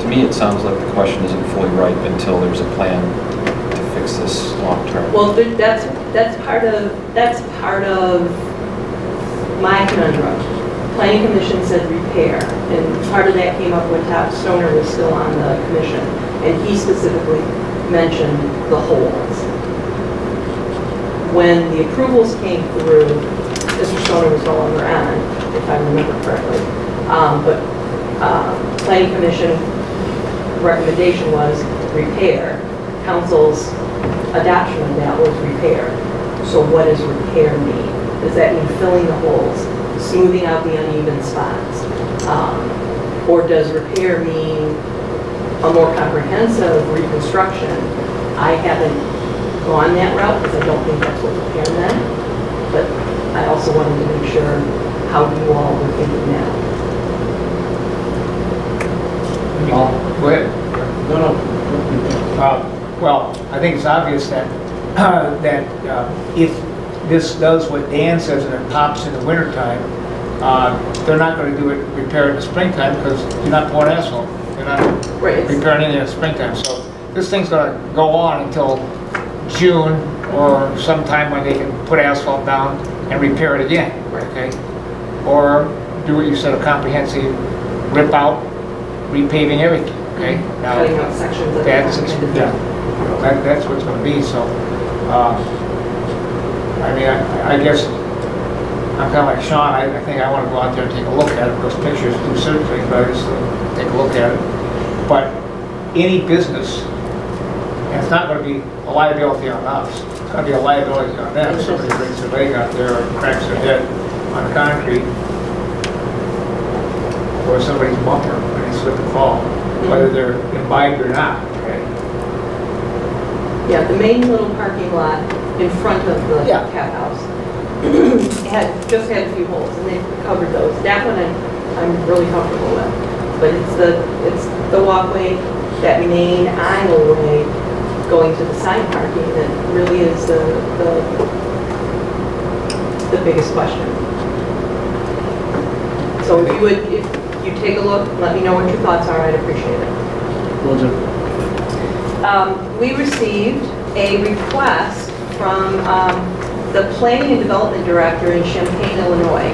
[SPEAKER 13] To me, it sounds like the question isn't fully ripe until there's a plan to fix this long term.
[SPEAKER 16] Well, that's part of my conundrum. Planning Commission said repair, and part of that came up when Todd Stoner was still on the commission, and he specifically mentioned the holes. When the approvals came through, Mr. Stoner was no longer on, if I remember correctly. Planning Commission recommendation was repair. Council's adoption of that was repair. So what does repair mean? Does that mean filling the holes, smoothing out the uneven spots? Or does repair mean a more comprehensive reconstruction? I haven't gone that route because I don't think that's what repair meant, but I also wanted to make sure how you all were thinking now.
[SPEAKER 2] Go ahead.
[SPEAKER 17] No.
[SPEAKER 2] Well, I think it's obvious that if this does what Dan says and it pops in the wintertime, they're not going to do it, repair it in the springtime because you're not pouring asphalt. You're not repairing anything in the springtime. So this thing's going to go on until June or sometime when they can put asphalt down and repair it again, okay? Or do what you said, a comprehensive rip out, repaving everything, okay? Now,
[SPEAKER 16] cutting out sections of
[SPEAKER 2] that's what it's going to be. So, I mean, I guess I'm kind of like Sean. I think I want to go out there and take a look at it. Those pictures do certain things, but I just take a look at it. But any business, and it's not going to be a liability on us. It's going to be a liability on them. If somebody brings their leg out there or cracks their head on concrete, or somebody's bumper when they slip and fall, whether they're imbibed or not. Okay.
[SPEAKER 16] Yeah, the main little parking lot in front of the cat house just had a few holes, and they covered those. That one I'm really comfortable with, but it's the walkway, that main aisleway going to the side parking that really is the biggest question. So if you take a look, let me know what your thoughts are. I'd appreciate it.
[SPEAKER 17] Will do.
[SPEAKER 16] We received a request from the Planning and Development Director in Champaign, Illinois.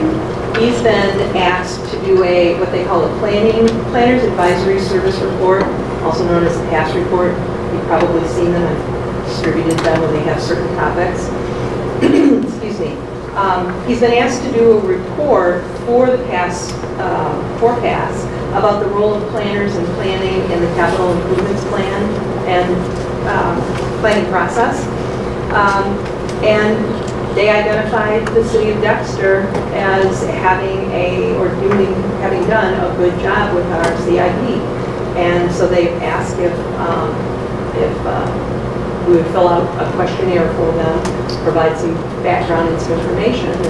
[SPEAKER 16] He's been asked to do what they call a Planner's Advisory Service Report, also known as the PASS report. You've probably seen them. I've distributed them when they have certain topics. Excuse me. He's been asked to do a report for the PASS about the role of planners in planning and the capital improvements plan and planning process. And they identified the city of Dexter as having done a good job with our CIP. And so they asked if we would fill out a questionnaire for them, provide some background and some information, and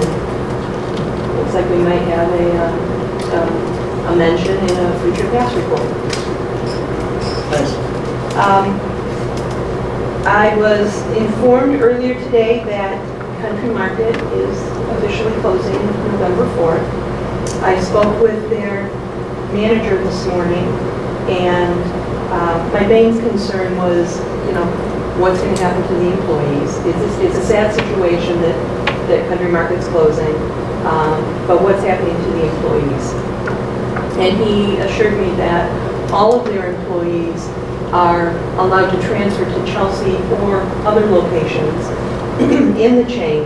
[SPEAKER 16] looks like we might have a mention in a future PASS report.
[SPEAKER 17] Thanks.
[SPEAKER 16] I was informed earlier today that Country Market is officially closing November 4th. I spoke with their manager this morning, and my main concern was, what's going to happen to the employees. It's a sad situation that Country Market's closing, but what's happening to the employees? And he assured me that all of their employees are allowed to transfer to Chelsea or other locations in the chain,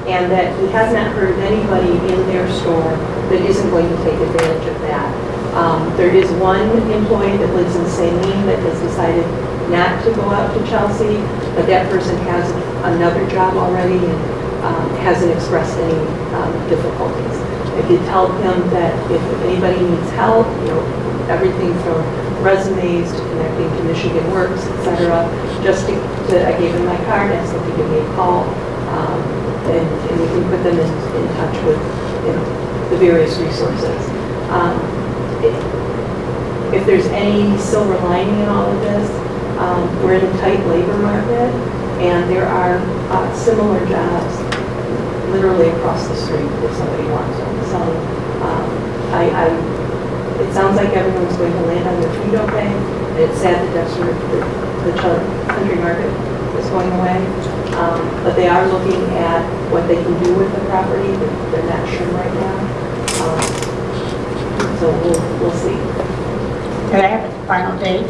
[SPEAKER 16] and that he has not heard of anybody in their store that isn't going to take advantage of that. There is one employee that lives in Saline that has decided not to go out to Chelsea, but that person has another job already, and hasn't expressed any difficulties. I did tell him that if anybody needs help, everything from resumes to connecting to Michigan Works, etc., I gave him my card, asked him to give me a call, and we can put them in touch with the various resources. If there's any silver lining in all of this, we're in a tight labor market, and there are similar jobs literally across the street if somebody wants them. So it sounds like everyone's going to land on their feet okay. It's sad that Dexter, the country market is going away, but they are looking at what they can do with the property. They're not sure right now, so we'll see.
[SPEAKER 5] Do they have a final date?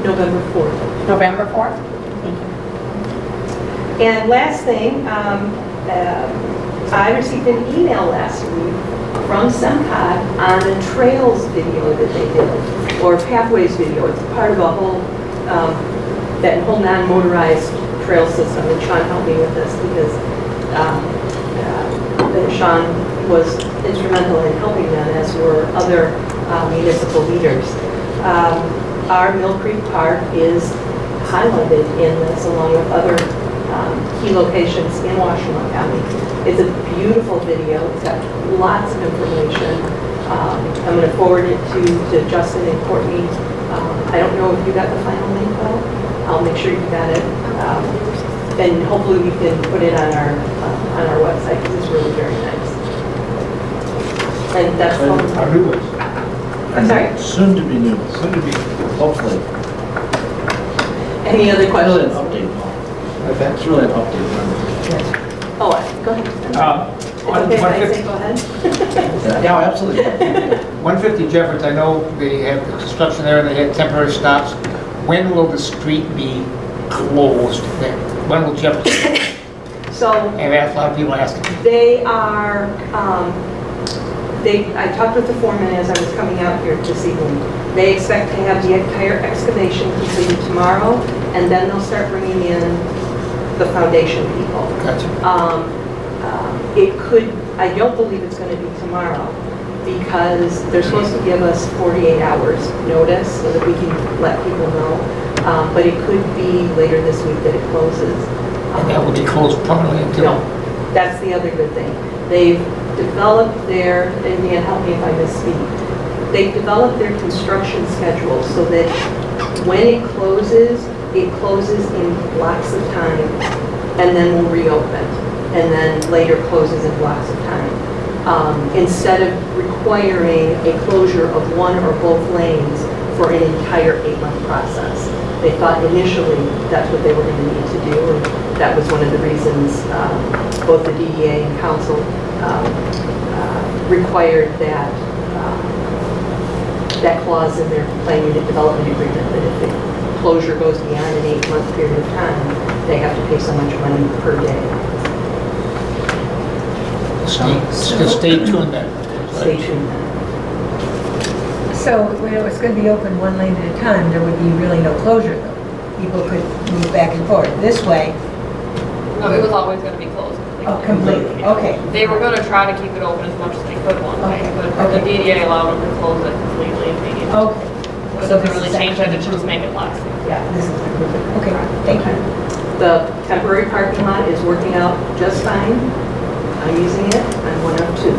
[SPEAKER 16] November 4th.
[SPEAKER 5] November 4th? Thank you.
[SPEAKER 16] And last thing, I received an email last week from SEMCOG on a trails video that they did, or pathways video. It's part of a whole, that whole non-motorized trail system, and Sean helped me with this because Sean was instrumental in helping them, as were other municipal leaders. Our Mill Creek Park is highlighted in this along with other key locations in Washington County. It's a beautiful video. It's got lots of information. I'm going to forward it to Justin and Courtney. I don't know if you got the final link though. I'll make sure you got it. And hopefully we can put it on our website because it's really very nice. And that's all.
[SPEAKER 2] Our new ones.
[SPEAKER 16] I'm sorry?
[SPEAKER 17] Soon to be new. Soon to be, hopefully.
[SPEAKER 16] Any other questions?
[SPEAKER 17] Really an update. It's really an update.
[SPEAKER 16] Oh, go ahead. It's okay if I say go ahead?
[SPEAKER 17] Yeah, absolutely.
[SPEAKER 2] 150 Jeffords, I know they have the construction there and they had temporary stops. When will the street be closed then? When will Jeffords?
[SPEAKER 16] So.
[SPEAKER 2] And that's a lot of people asking.
[SPEAKER 16] They are, I talked with the foreman as I was coming out here this evening. They expect to have the entire excavation completed tomorrow, and then they'll start bringing in the foundation people.
[SPEAKER 2] Gotcha.
[SPEAKER 16] It could, I don't believe it's going to be tomorrow, because they're supposed to give us 48 hours notice so that we can let people know. But it could be later this week that it closes.
[SPEAKER 2] And that will be closed permanently until?
[SPEAKER 16] No, that's the other good thing. They've developed their, and Dan, help me if I misspeak, they've developed their construction schedule so that when it closes in blocks of time, and then will reopen, and then later closes in blocks of time. Instead of requiring a closure of one or both lanes for an entire 8-month process. They thought initially that's what they were going to need to do, and that was one of the reasons both the DDA and council required that clause in their plan unit development agreement, that if the closure goes beyond an 8-month period of time, they have to pay so much money per day.
[SPEAKER 2] Stay tuned then.
[SPEAKER 16] Stay tuned.
[SPEAKER 15] So when it was going to be open one lane at a time, there would be really no closure though. People could move back and forth. This way.
[SPEAKER 3] No, it was always going to be closed.
[SPEAKER 15] Oh, completely. Okay.
[SPEAKER 3] They were going to try to keep it open as much as they could one way, but the DDA allowed them to close it completely if they needed to.
[SPEAKER 15] Okay.
[SPEAKER 3] It doesn't really change it, it just make it last.
[SPEAKER 15] Yeah, this is okay. Thank you.
[SPEAKER 16] The temporary parking lot is working out just fine. I'm using it. I'm one of two.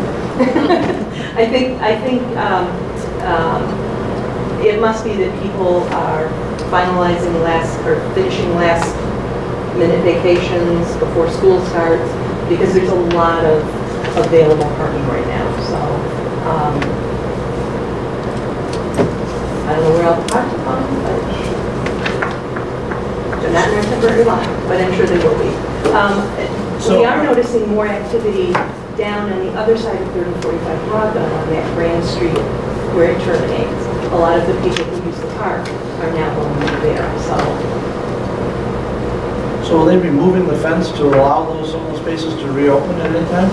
[SPEAKER 16] I think it must be that people are finalizing finishing last minute vacations before school starts, because there's a lot of available parking right now. So I don't know where else to park the car, but they're not in our temporary lot, but I'm sure they will be. We are noticing more activity down on the other side of 3045 Broadbent on that Grand Street where it terminates. A lot of the people who use the park are now going over there.
[SPEAKER 4] So will they be moving the fence to allow some of those spaces to reopen at any time?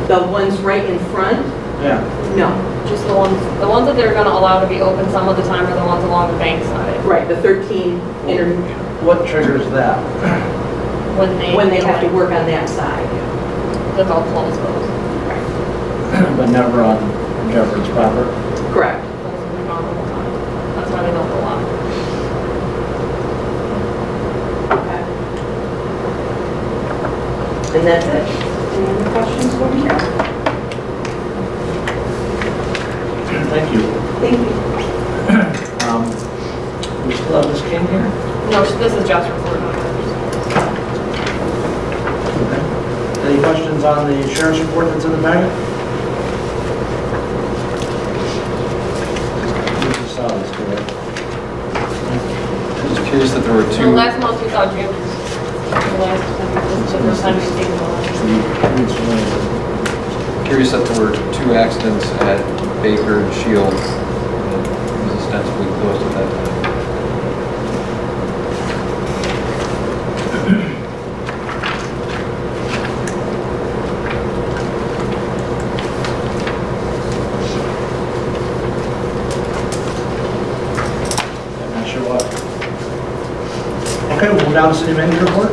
[SPEAKER 16] The ones right in front?
[SPEAKER 4] Yeah.
[SPEAKER 16] No.
[SPEAKER 3] Just the ones that they're going to allow to be open some of the time are the ones along the bank side.
[SPEAKER 16] Right, the 13
[SPEAKER 4] What triggers that?
[SPEAKER 3] When they
[SPEAKER 16] have to work on that side.
[SPEAKER 3] That's all closed roads.
[SPEAKER 17] But never on Jefferson's proper.
[SPEAKER 6] Correct.
[SPEAKER 3] Those have been gone the whole time. That's why they don't go on.
[SPEAKER 6] Okay. And that's it. Any other questions for me?
[SPEAKER 17] Thank you.
[SPEAKER 6] Thank you.
[SPEAKER 17] We still have Ms. King here?
[SPEAKER 3] No, this is just recorded.
[SPEAKER 4] Okay. Any questions on the sheriff's report that's in the packet?
[SPEAKER 17] We just saw this today.
[SPEAKER 13] Just curious that there were
[SPEAKER 3] So
[SPEAKER 13] two,
[SPEAKER 3] last month we saw June. The last time, this is the first time we've seen them.
[SPEAKER 13] curious that there were two accidents at Baker and Shield. It was ostensibly closed at that time.
[SPEAKER 4] I'm not sure what. Okay, we'll move down to city manager report.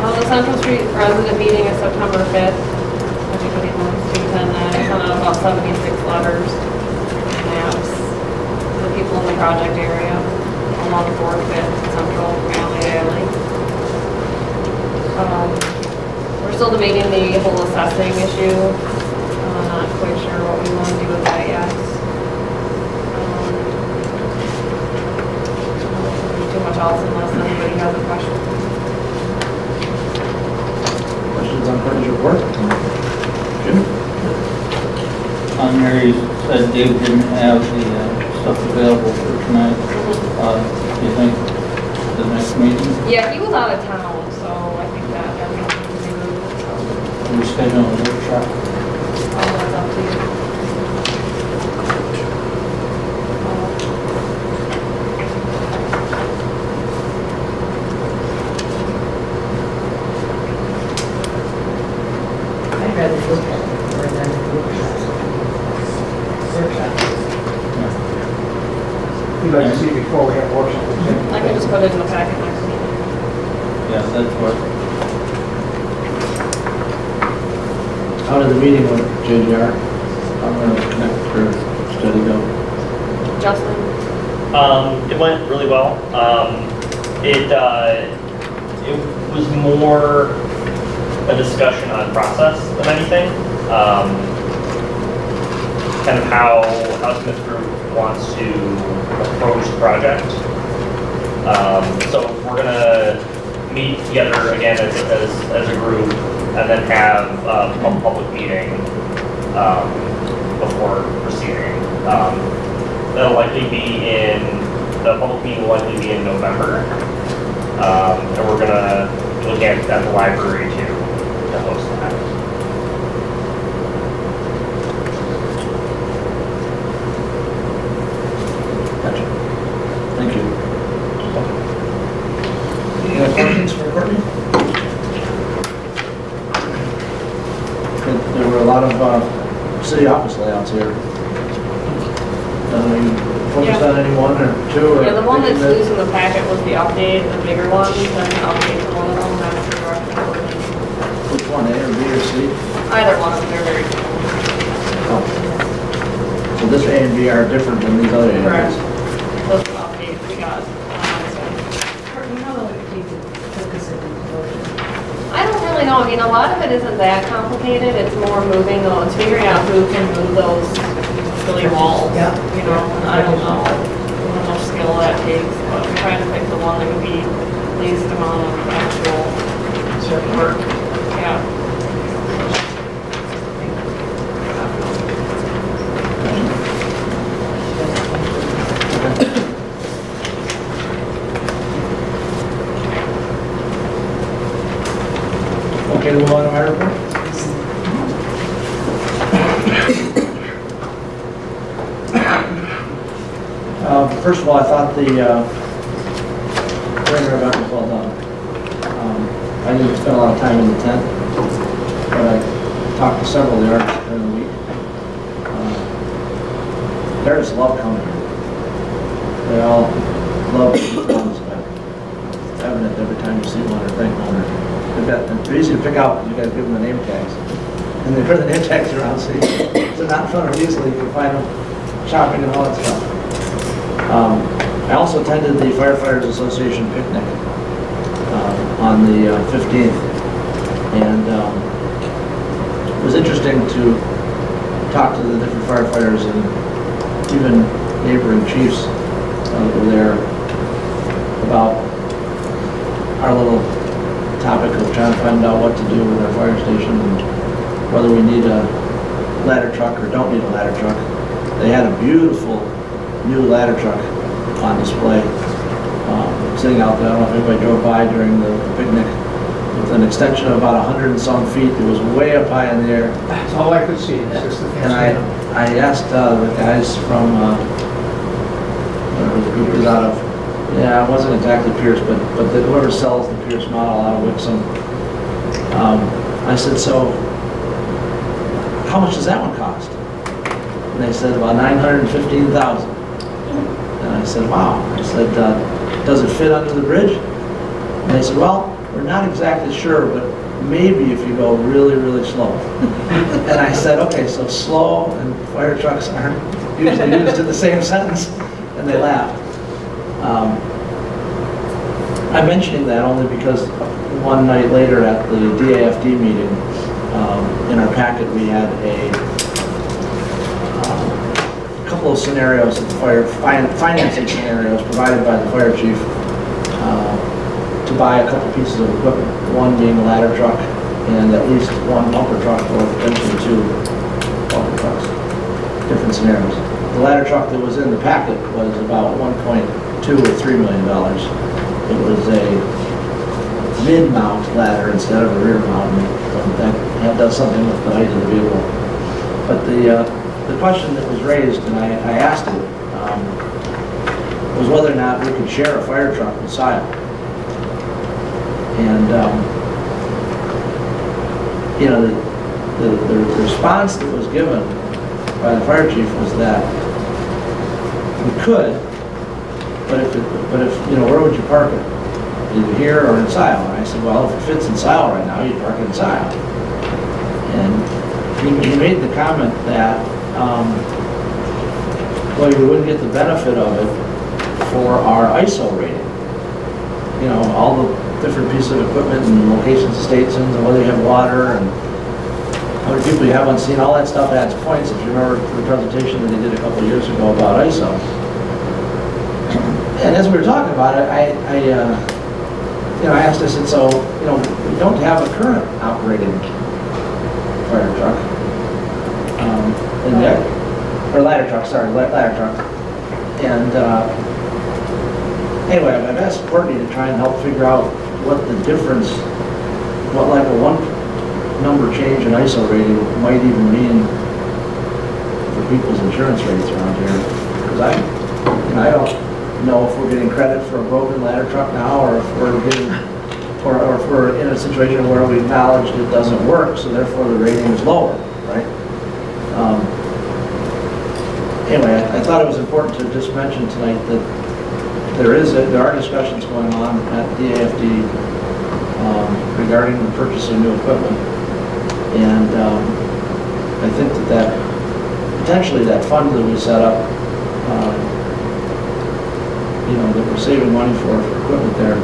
[SPEAKER 3] The Central Street resident meeting is September 5th. Everybody wants to attend that. I sent out about 76 letters, maps, to the people in the project area along 4th, 5th, Central, Alley. We're still debating the whole assessing issue. Not quite sure what we want to do with that yet. Too much else unless anybody has a question.
[SPEAKER 4] Questions on Courtney's report? Jim?
[SPEAKER 1] On there, you said Dave didn't have the stuff available for tonight. Do you think the next meeting,
[SPEAKER 3] Yeah, he was out of town, so I think that everything can be moved, so
[SPEAKER 1] we schedule a workshop?
[SPEAKER 3] that's up to you.
[SPEAKER 15] I'd rather look at it more than workshop.
[SPEAKER 2] We'd like to see it before we have workshop.
[SPEAKER 3] I can just put it in the packet next meeting.
[SPEAKER 1] Yeah, that's what,
[SPEAKER 17] How did the meeting with JGR? I'm going to connect or study go.
[SPEAKER 3] Justin?
[SPEAKER 8] It went really well. It was more a discussion on process than anything. Kind of how Smith Group wants to approach the project. So we're gonna meet together again as a group and then have a public meeting before proceeding. That'll likely be the public meeting will likely be in November. And we're gonna look at the library too, to host that.
[SPEAKER 4] Gotcha. Thank you. Any other questions for Courtney? There were a lot of city office layouts here. You focused on any one or two? Or
[SPEAKER 3] Yeah, the one that's
[SPEAKER 4] anything
[SPEAKER 3] loose in the packet was the update, the bigger one, then the update to one of them, that's the direction.
[SPEAKER 4] Which one, A or B or C?
[SPEAKER 3] Either one of them, they're very similar.
[SPEAKER 4] Oh. So this A and B are different than these other A and
[SPEAKER 3] Correct.
[SPEAKER 4] Bs?
[SPEAKER 3] Those are the updates we got.
[SPEAKER 15] Courtney, how long would it take to put this into motion?
[SPEAKER 3] I don't really know, I mean, a lot of it isn't that complicated, it's more moving those, figuring out who can move those silly walls.
[SPEAKER 15] Yeah.
[SPEAKER 3] You know, and I don't know how much skill that takes, but I'm trying to pick the one that would be least amount of actual work. Yeah.
[SPEAKER 4] Okay, to move on to my report? First of all, I thought the perimeter event was well done. I didn't spend a lot of time in the tent, but I talked to several of the artists during the week. They just love coming here. They all love being on this event. Having evident every time you see one or think one. They're easy to pick out because you guys give them the name tags. And they put the name tags around so they're not in front of you easily. You can find them shopping and all that stuff. I also attended the Firefighters Association picnic on the 15th. And it was interesting to talk to the different firefighters and even neighboring chiefs that were there about our little topic of trying to find out what to do with our fire station and whether we need a ladder truck or don't need a ladder truck. They had a beautiful new ladder truck on display sitting out there. I don't know if anybody drove by during the picnic, with an extension of about 100 and some feet. It was way up high in the air.
[SPEAKER 2] That's all I could see.
[SPEAKER 4] And I asked the guys from whatever the group is out of, yeah, it wasn't exactly Pierce, but whoever sells the Pierce model out of Wixom. I said, so how much does that one cost? And they said about $915,000. And I said, wow. I said, does it fit under the bridge? And they said, well, we're not exactly sure, but maybe if you go really, really slow. And I said, okay, so slow and fire trucks aren't usually used in the same sentence. And they laughed. I'm mentioning that only because one night later at the DAFD meeting, in our packet we had a couple of scenarios of the financing scenarios provided by the fire chief to buy a couple pieces of equipment, one being a ladder truck and at least one bumper truck or potentially two bumper trucks, different scenarios. The ladder truck that was in the packet was about $1.2 or $3 million. It was a mid-mount ladder instead of a rear mount, and that does something with the height of the vehicle. But the question that was raised, and I asked it, was whether or not we could share a fire truck with Sile. And you know, the response that was given by the fire chief was that we could, but if you know, where would you park it? Either here or in Sile. And I said, well, if it fits in Sile right now, you'd park it in Sile. And he made the comment that, well, you wouldn't get the benefit of it for our ISO rating. You know, all the different pieces of equipment and locations of stations and whether you have water and how many people you have on scene, all that stuff adds points. If you remember the presentation that they did a couple of years ago about ISO. And as we were talking about it, I asked, I said, so, you know, we don't have a current operating fire truck. Or ladder truck, sorry, ladder truck. And anyway, I've asked Courtney to try and help figure out what the difference, what like a one number change in ISO rating might even mean for people's insurance rates around here. Because I don't know if we're getting credit for a broken ladder truck now, or if we're getting, or if we're in a situation where we acknowledge it doesn't work, so therefore the rating is lower, right? Anyway, I thought it was important to just mention tonight that there are discussions going on at DAFD regarding the purchase of new equipment, and I think that potentially that fund that we set up, you know, that we're saving money for equipment there,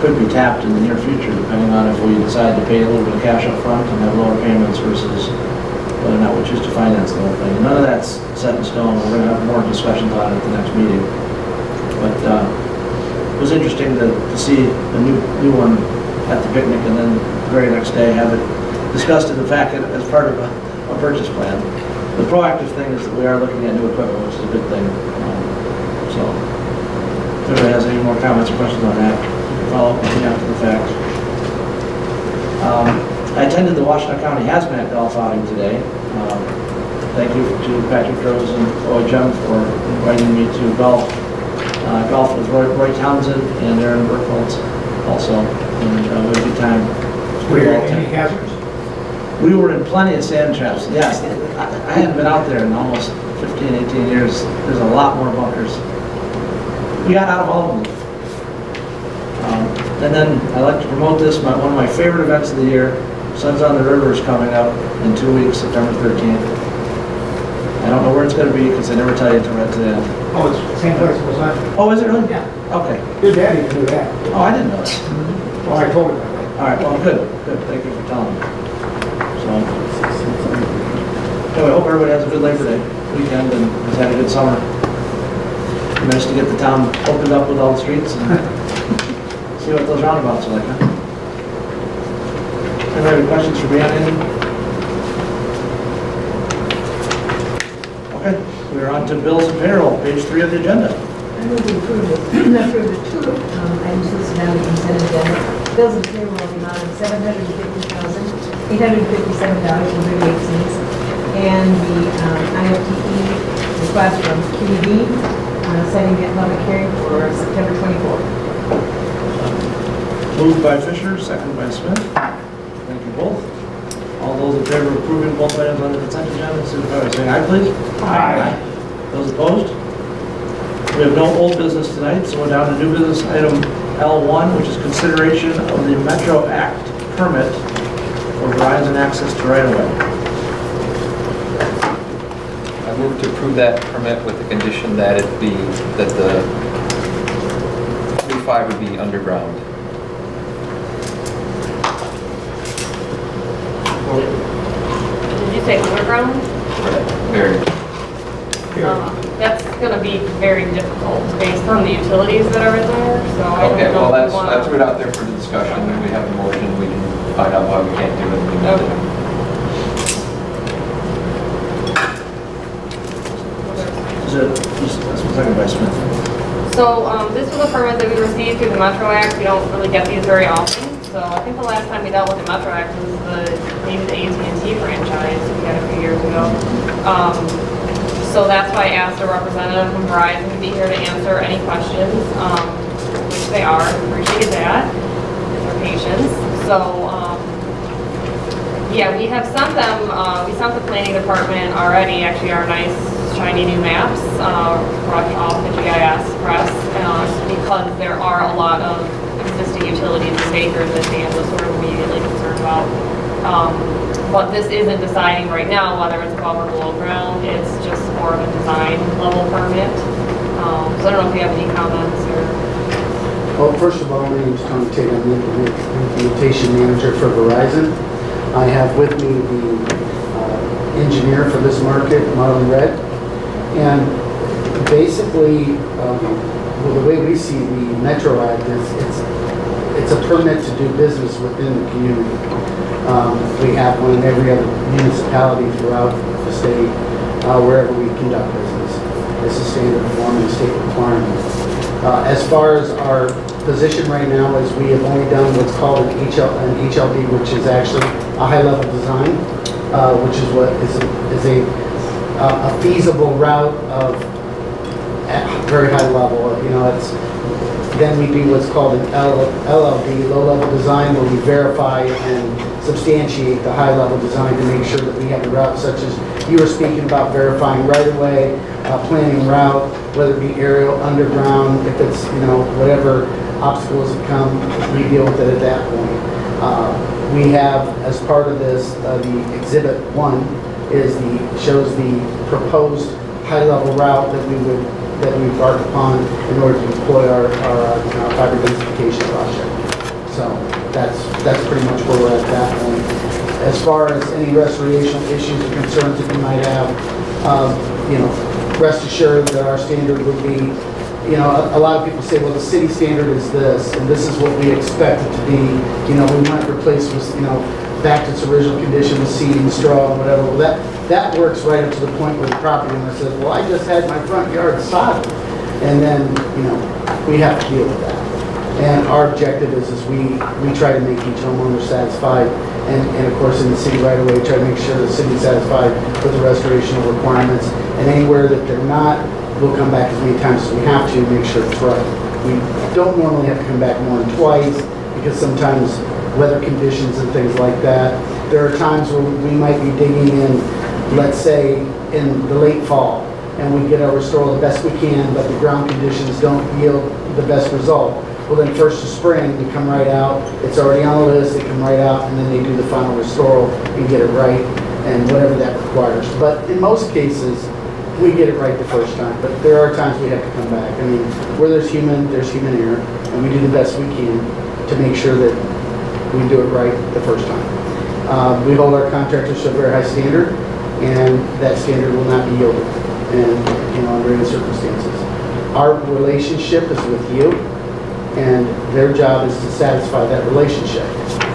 [SPEAKER 4] could be tapped in the near future, depending on if we decide to pay a little bit of cash up front and have lower payments versus whether or not we choose to finance the whole thing. And none of that's set in stone. We're going to have more discussions on it at the next meeting. But it was interesting to see a new one at the picnic, and then the very next day have it discussed in the packet as part of a purchase plan. The proactive thing is that we are looking at new equipment, which is a good thing. So if anybody has any more comments or questions on that, you can follow up with me after the fact. I attended the Washington County Hazmat Golf outing today. Thank you to Patrick Rose and OHM for inviting me to golf with Roy Townsend and Aaron Burkholz also, and we had a good time.
[SPEAKER 2] Were there any hazards?
[SPEAKER 4] We were in plenty of sand traps, yes. I hadn't been out there in almost 15, 18 years. There's a lot more bunkers. We got out of all of them. And then I like to promote this, one of my favorite events of the year, Sons on the River is coming up in 2 weeks, September 13th. I don't know where it's going to be because they never tell you until right to the end.
[SPEAKER 2] Oh, it's the same place it was last.
[SPEAKER 4] Oh, is it really?
[SPEAKER 2] Yeah.
[SPEAKER 4] Okay.
[SPEAKER 2] Your daddy knew that.
[SPEAKER 4] Oh, I didn't know that.
[SPEAKER 2] Well, I told him that.
[SPEAKER 4] All right, well, good. Thank you for telling me. So, anyway, I hope everybody has a good Labor Day weekend and has had a good summer. Nice to get the town opened up with all the streets and see what those roundabouts are like, huh? Anybody have any questions for me on anything? Okay, we're on to bills and payroll, page 3 of the agenda.
[SPEAKER 15] I move to approve the two items listed on the consent agenda. Bills and payroll in the amount of $750,857.38, and the IFTE request from QED, setting that public hearing for September 24th.
[SPEAKER 4] Moved by Fisher, seconded by Smith. Thank you both. All those in favor of approving both items on the consent agenda, signify by saying aye, please. Aye. Those opposed? We have no old business tonight, so we're down to new business item L1, which is consideration of the Metro Act permit for Verizon access to right-of-way.
[SPEAKER 13] I move to approve that permit with the condition that the 45 would be underground.
[SPEAKER 3] Did you say underground?
[SPEAKER 13] Very.
[SPEAKER 3] That's gonna be very difficult based on the utilities that are in there, so I don't know.
[SPEAKER 13] Okay, well,
[SPEAKER 3] if we
[SPEAKER 13] let's
[SPEAKER 3] wanna-
[SPEAKER 13] throw it out there for the discussion. If we have a motion, we can find out why we can't do it. and we can do
[SPEAKER 3] Okay.
[SPEAKER 13] it.
[SPEAKER 4] Is it, seconded by Smith.
[SPEAKER 3] So, this was a permit that we received through the Metro Act. We don't really get these very often. So I think the last time we dealt with the Metro Act was maybe the AT&T franchise we had a few years ago. So that's why I asked a representative from Verizon to be here to answer any questions, which they are. Appreciate that, for patience. So, yeah, we have sent them, we sent the planning department already, actually our nice shiny new maps, fresh off the GIS press, because there are a lot of existing utilities and acres that Dan was sort of immediately concerned about. But this isn't deciding right now whether it's above or below ground, it's just more of a design level permit. So I don't know if you have any comments or...
[SPEAKER 18] Well, first of all, my name is Tony Tate. I'm the implementation manager for Verizon. I have with me the engineer for this market, Marlon Red. And basically, the way we see the Metro Act is it's a permit to do business within the community. We have one in every other municipality throughout the state, wherever we conduct business. It's a standard form and state requirement. As far as our position right now is we have only done what's called an HLD, which is actually a high-level design, which is what is a feasible route of at very high level. You know, then we do what's called an LLD, low-level design, where we verify and substantiate the high-level design to make sure that we have the route, such as you were speaking about verifying right-of-way, planning route, whether it be aerial, underground, if it's, whatever obstacles that come, we deal with it at that point. We have, as part of this, the Exhibit 1 shows the proposed high-level route that we embark upon in order to deploy our fiber densification project. So that's pretty much where we're at that point. As far as any restoration issues or concerns that you might have, rest assured that our standard would be, a lot of people say, well, the city standard is this, and this is what we expect it to be. We want it replaced with, back to its original condition with seed and straw and whatever. Well, that works right up to the point where the property owner says, well, I just had my front yard sodded. And then, we have to deal with that. And our objective is we try to make each homeowner satisfied. And of course, in the city right away, try to make sure the city's satisfied with the restoration requirements. And anywhere that they're not, we'll come back as many times as we have to make sure it's right. We don't normally have to come back more than twice because sometimes weather conditions and things like that. There are times where we might be digging in, let's say, in the late fall, and we get our restoral the best we can, but the ground conditions don't yield the best result. Well, then first of spring, they come right out, it's already on the list, they come right out, and then they do the final restoral and get it right, and whatever that requires. But in most cases, we get it right the first time, but there are times we have to come back. I mean, where there's human error, and we do the best we can to make sure that we do it right the first time. We hold our contractors to a very high standard, and that standard will not be yielded, and, under any circumstances. Our relationship is with you, and their job is to satisfy that relationship.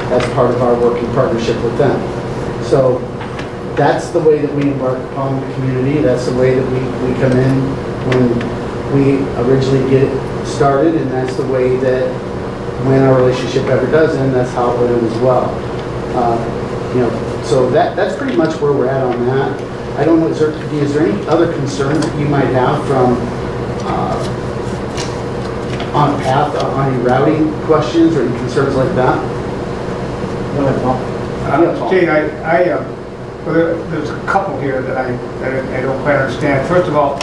[SPEAKER 18] That's part of our working partnership with them. So that's the way that we embark upon the community. That's the way that we come in when we originally get started, and that's the way that when our relationship ever does end, that's how it will end as well. So that's pretty much where we're at on that. I don't know, is there any other concerns that you might have from on path, on any routing questions or any concerns like that? Go ahead, Paul.
[SPEAKER 2] Jay, there's a couple here that I don't quite understand. First of all,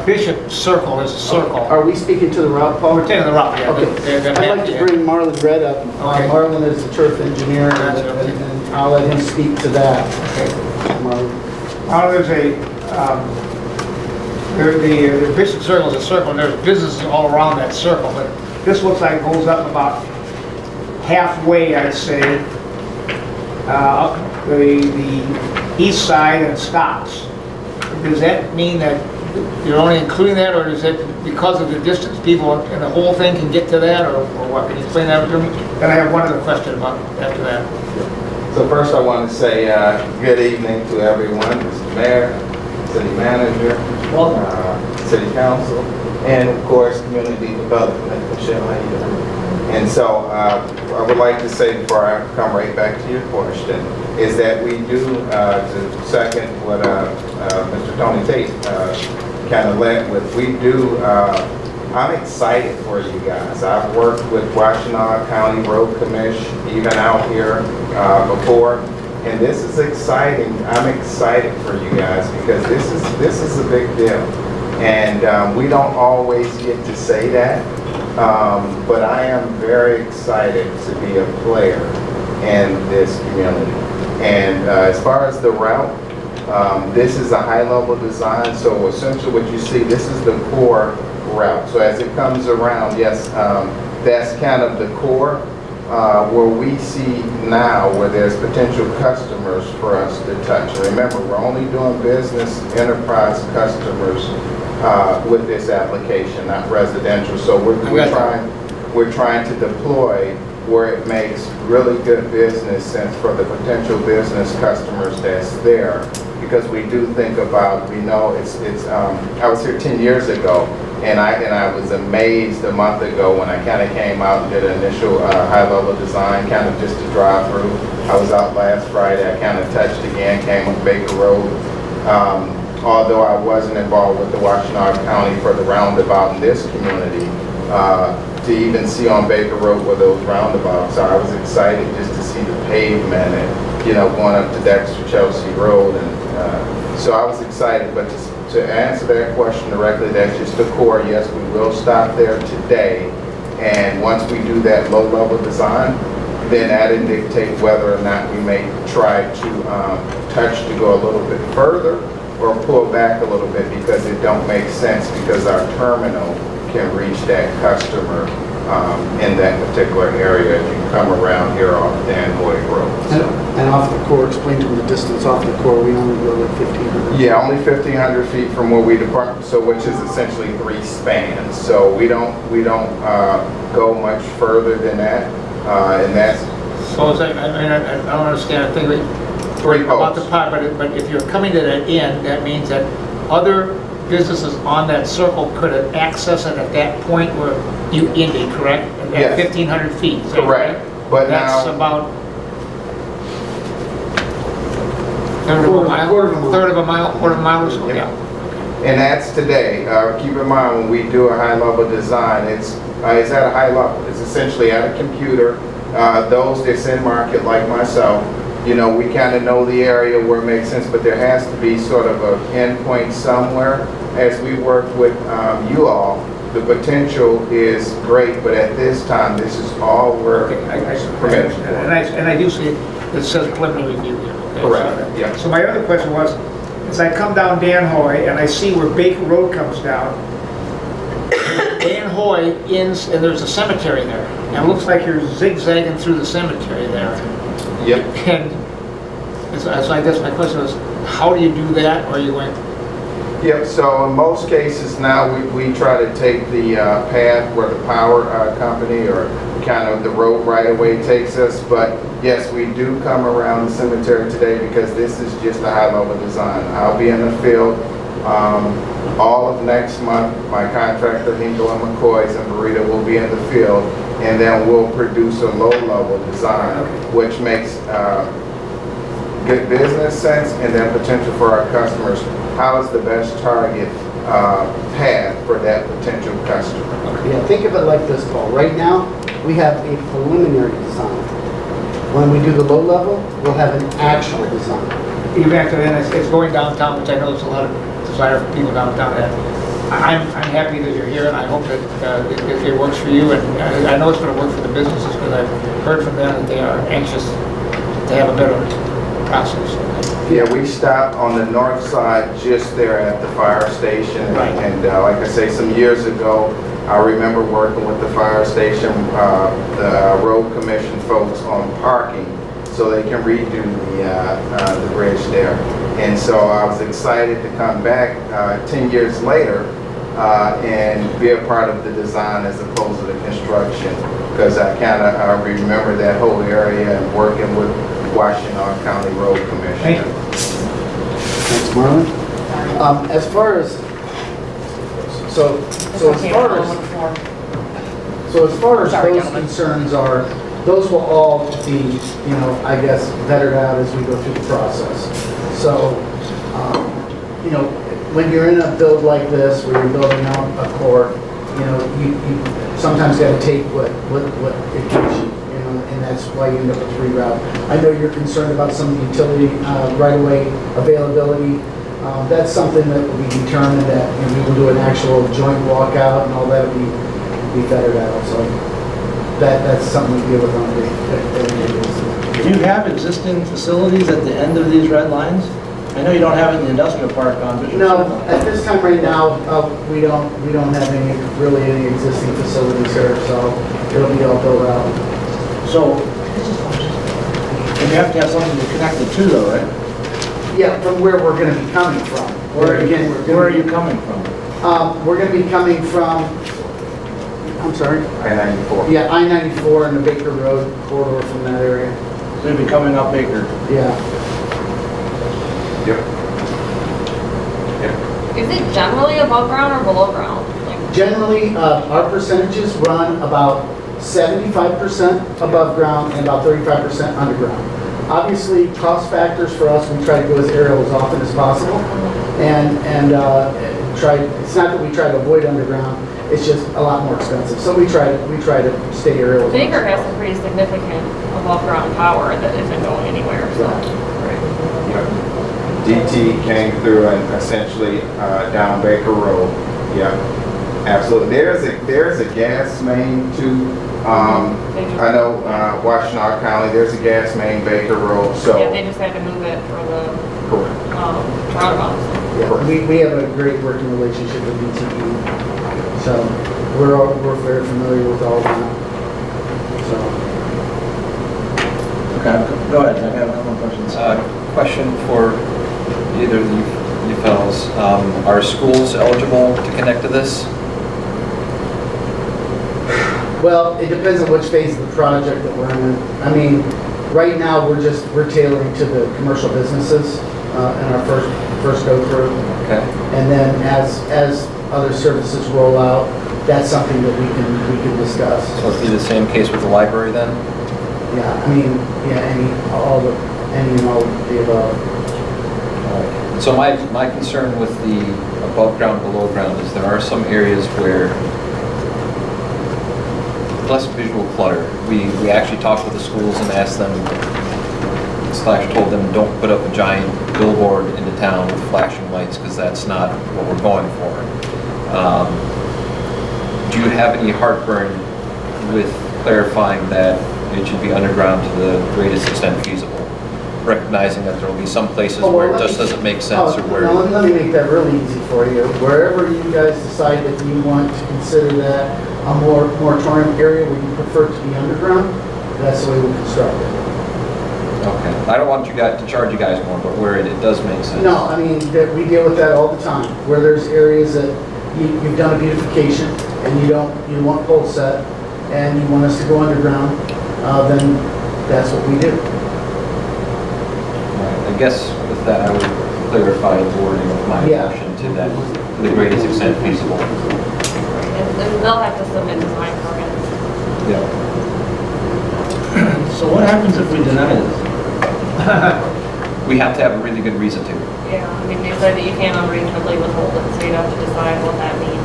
[SPEAKER 2] Bishop Circle is a circle.
[SPEAKER 18] Are we speaking to the route, Paul?
[SPEAKER 2] We're taking the route, yeah.
[SPEAKER 18] Okay. I'd like to bring Marlon Red up. Marlon is the turf engineer, and I'll let him speak to that.
[SPEAKER 2] Okay.
[SPEAKER 18] Marlon.
[SPEAKER 2] There's the Bishop Circle is a circle, and there's businesses all around that circle, but this looks like it goes up about halfway, I'd say, up the east side and stops. Does that mean that you're only including that, or is it because of the distance people in the whole thing can get to that, or what? Can you explain that to me? Then I have one other question about after that.
[SPEAKER 19] So first I want to say good evening to everyone, Mr. Mayor, City Manager, City Council, and of course Community Development. Michelle, how you doing? And so I would like to say before I come right back to your question, is that we do, to second what Mr. Tony Tate kind of led with, we do, I'm excited for you guys. I've worked with Washtenaw County Road Commission, even out here before, and this is exciting. I'm excited for you guys because this is a big deal. And we don't always get to say that, but I am very excited to be a player in this community. And as far as the route, this is a high-level design, so essentially what you see, this is the core route. So as it comes around, yes, that's kind of the core where we see now where there's potential customers for us to touch. And remember, we're only doing business enterprise customers with this application, not residential. So we're trying to deploy where it makes really good business sense for the potential business customers that's there. Because we do think about, we know I was here 10 years ago, and I was amazed a month ago when I kind of came out and did an initial high-level design, kind of just to drive through. I was out last Friday, I kind of touched again, came on Baker Road. Although I wasn't involved with the Washtenaw County for the roundabout in this community, to even see on Baker Road where those roundabouts are, I was excited just to see the pavement and, going up to Dexter Chelsea Road. And so I was excited, but to answer that question directly, that's just the core. Yes, we will stop there today. And once we do that low-level design, then that'll dictate whether or not we may try to touch to go a little bit further or pull back a little bit because it don't make sense because our terminal can reach that customer in that particular area as you come around here off Dan Hoy Road.
[SPEAKER 18] And off the core, explain to them the distance off the core, we only go like 1,500.
[SPEAKER 19] Yeah, only 1,500 feet from where we depart, so which is essentially 3 spans. So we don't go much further than that, and that's.
[SPEAKER 2] So is that, I don't understand. I think about the part, but if you're coming to that end, that means that other businesses on that circle could access it at that point where you ended, correct? At 1,500 feet.
[SPEAKER 19] Correct. But
[SPEAKER 2] that's
[SPEAKER 19] now,
[SPEAKER 2] about quarter of a mile or so. Yeah.
[SPEAKER 19] And that's today. Keep in mind when we do a high-level design, it's at a high level. It's essentially at a computer. Those that's in market like myself, we kind of know the area where it makes sense, but there has to be sort of an endpoint somewhere. As we work with you all, the potential is great, but at this time, this is all we're permitted for.
[SPEAKER 2] And I do see it says preliminary review here. Okay,
[SPEAKER 19] Correct, yeah.
[SPEAKER 2] So my other question was, as I come down Dan Hoy and I see where Baker Road comes down, Dan Hoy ends, and there's a cemetery there. And it looks like you're zigzagging through the cemetery there.
[SPEAKER 19] Yep.
[SPEAKER 2] And so I guess my question was, how do you do that? Or are you going,
[SPEAKER 19] Yep, so in most cases now, we try to take the path where the power company or kind of the road right-of-way takes us, but yes, we do come around the cemetery today because this is just a high-level design. I'll be in the field all of next month. My contractor, Hinkle and McCoy's and Burrito will be in the field, and then we'll produce a low-level design, which makes good business sense and then potential for our customers. How is the best target path for that potential customer?
[SPEAKER 18] Yeah, think of it like this, Paul. Right now, we have a preliminary design. When we do the low level, we'll have an actual design.
[SPEAKER 2] even after then, it's going downtown, which I know there's a lot of desire for people downtown that. I'm happy that you're here, and I hope that it works for you, and I know it's going to work for the businesses, because I've heard from them that they are anxious to have a better process.
[SPEAKER 19] Yeah, we stopped on the north side just there at the fire station.
[SPEAKER 2] Right.
[SPEAKER 19] And like I say, some years ago, I remember working with the fire station, the road commission folks on parking so they can redo the bridge there. And so I was excited to come back 10 years later and be a part of the design as opposed to the construction, because I kind of remember that whole area and working with Washington County Road Commission.
[SPEAKER 18] Thanks, Marlon. As far as, so as far as those concerns are, those will all be, I guess, vetted out as we go through the process. So, when you're in a build like this, where you're building out a court, you sometimes got to take what it gives you. And that's why you end up with reroute. I know you're concerned about some of the utility right-of-way availability. That's something that will be determined that we will do an actual joint walkout and all that will be vetted out. So that's something we deal with on a daily basis.
[SPEAKER 4] Do you have existing facilities at the end of these red lines? I know you don't have it in the industrial park on Bishop.
[SPEAKER 18] No, at this time right now, we don't have any existing facilities here, so it'll be all built out.
[SPEAKER 4] So, and you have to have something to connect it to though, right?
[SPEAKER 18] Yeah, from where we're going to be coming from.
[SPEAKER 4] Where are you coming from?
[SPEAKER 18] We're going to be coming from, I'm sorry?
[SPEAKER 19] I-94.
[SPEAKER 18] Yeah, I-94 and the Baker Road corridor from that area.
[SPEAKER 4] So you'll be coming up Baker?
[SPEAKER 18] Yeah.
[SPEAKER 19] Yep.
[SPEAKER 3] Is it generally above ground or below ground?
[SPEAKER 18] Generally, our percentages run about 75% above ground and about 35% underground. Obviously, cost factors for us, we try to go as aerial as often as possible, and it's not that we try to avoid underground, it's just a lot more expensive. So we try to stay aerial.
[SPEAKER 3] Baker has some pretty significant above ground power that isn't going anywhere, so.
[SPEAKER 19] DT came through and essentially down Baker Road. Yeah, absolutely. There's a gas main too. I know Washington County, there's a gas main Baker Road. So
[SPEAKER 3] yeah, they just had to move it for the roundabouts.
[SPEAKER 18] Yeah, we have a great working relationship with DTE, so we're very familiar with all of that. So.
[SPEAKER 4] Okay, go ahead. I have a couple of questions.
[SPEAKER 13] Question for either of you fellows. Are schools eligible to connect to this?
[SPEAKER 18] Well, it depends on which phase of the project that we're in. I mean, right now we're tailoring to the commercial businesses in our first go through.
[SPEAKER 13] Okay.
[SPEAKER 18] And then as other services roll out, that's something that we can discuss.
[SPEAKER 13] So it'd be the same case with the library then?
[SPEAKER 18] Yeah, I mean, yeah, any and all of the above.
[SPEAKER 13] So my concern with the above ground, below ground is there are some areas where less visual clutter. We actually talked with the schools and asked them, / told them don't put up a giant billboard into town with flashing lights because that's not what we're going for. do you have any heartburn with clarifying that it should be underground to the greatest extent feasible? Recognizing that there will be some places where it just doesn't make sense or where...
[SPEAKER 18] Let me make that really easy for you. Wherever you guys decide that you want to consider that a moratorium area where you prefer it to be underground, that's the way we construct it.
[SPEAKER 13] Okay. I don't want you guys to charge you guys more, but where it does make sense.
[SPEAKER 18] No, I mean, we deal with that all the time. Where there's areas that you've done a beautification and you want pole set and you want us to go underground, then that's what we do.
[SPEAKER 13] I guess with that, I would clarify the wording of my motion to that, to the greatest extent feasible.
[SPEAKER 3] And they'll have to submit design permits.
[SPEAKER 13] Yeah.
[SPEAKER 17] So what happens if we deny this?
[SPEAKER 13] We have to have a really good reason to.
[SPEAKER 3] Yeah, I mean, they said that you can't unreasonably withhold it, so you'd have to decide what that means.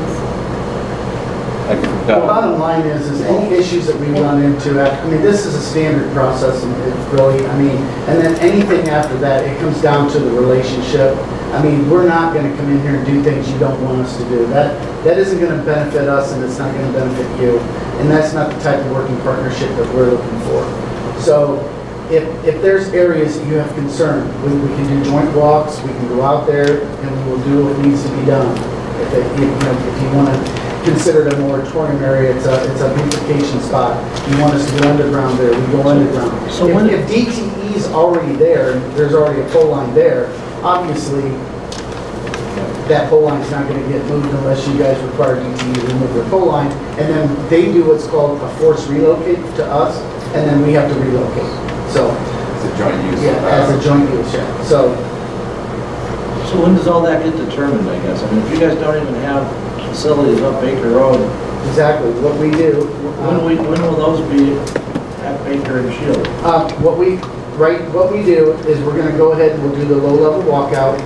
[SPEAKER 18] The bottom line is any issues that we run into, I mean, this is a standard process, and it's really, I mean, and then anything after that, it comes down to the relationship. I mean, we're not gonna come in here and do things you don't want us to do. That isn't gonna benefit us, and it's not gonna benefit you, and that's not the type of working partnership that we're looking for. So, if there's areas that you have concern, we can do joint walks, we can go out there, and we will do what needs to be done. If you wanna consider it a moratorium area, it's a beautification spot. You want us to go underground there, we go underground.
[SPEAKER 17] So
[SPEAKER 18] if DTE is already there, and there's already a pole line there, obviously, that pole line is not gonna get moved unless you guys require DTE to remove their pole line, and then they do what's called a forced relocate to us, and then we have to relocate. So,
[SPEAKER 11] It's a joint use.
[SPEAKER 18] yeah, as a joint use, yeah. So
[SPEAKER 17] when does all that get determined, I guess? I mean, if you guys don't even have facilities up Baker Road,
[SPEAKER 18] exactly, what we do.
[SPEAKER 17] when will those be at Baker and Shield?
[SPEAKER 18] What we do is we're gonna go ahead and we'll do the low-level walkout,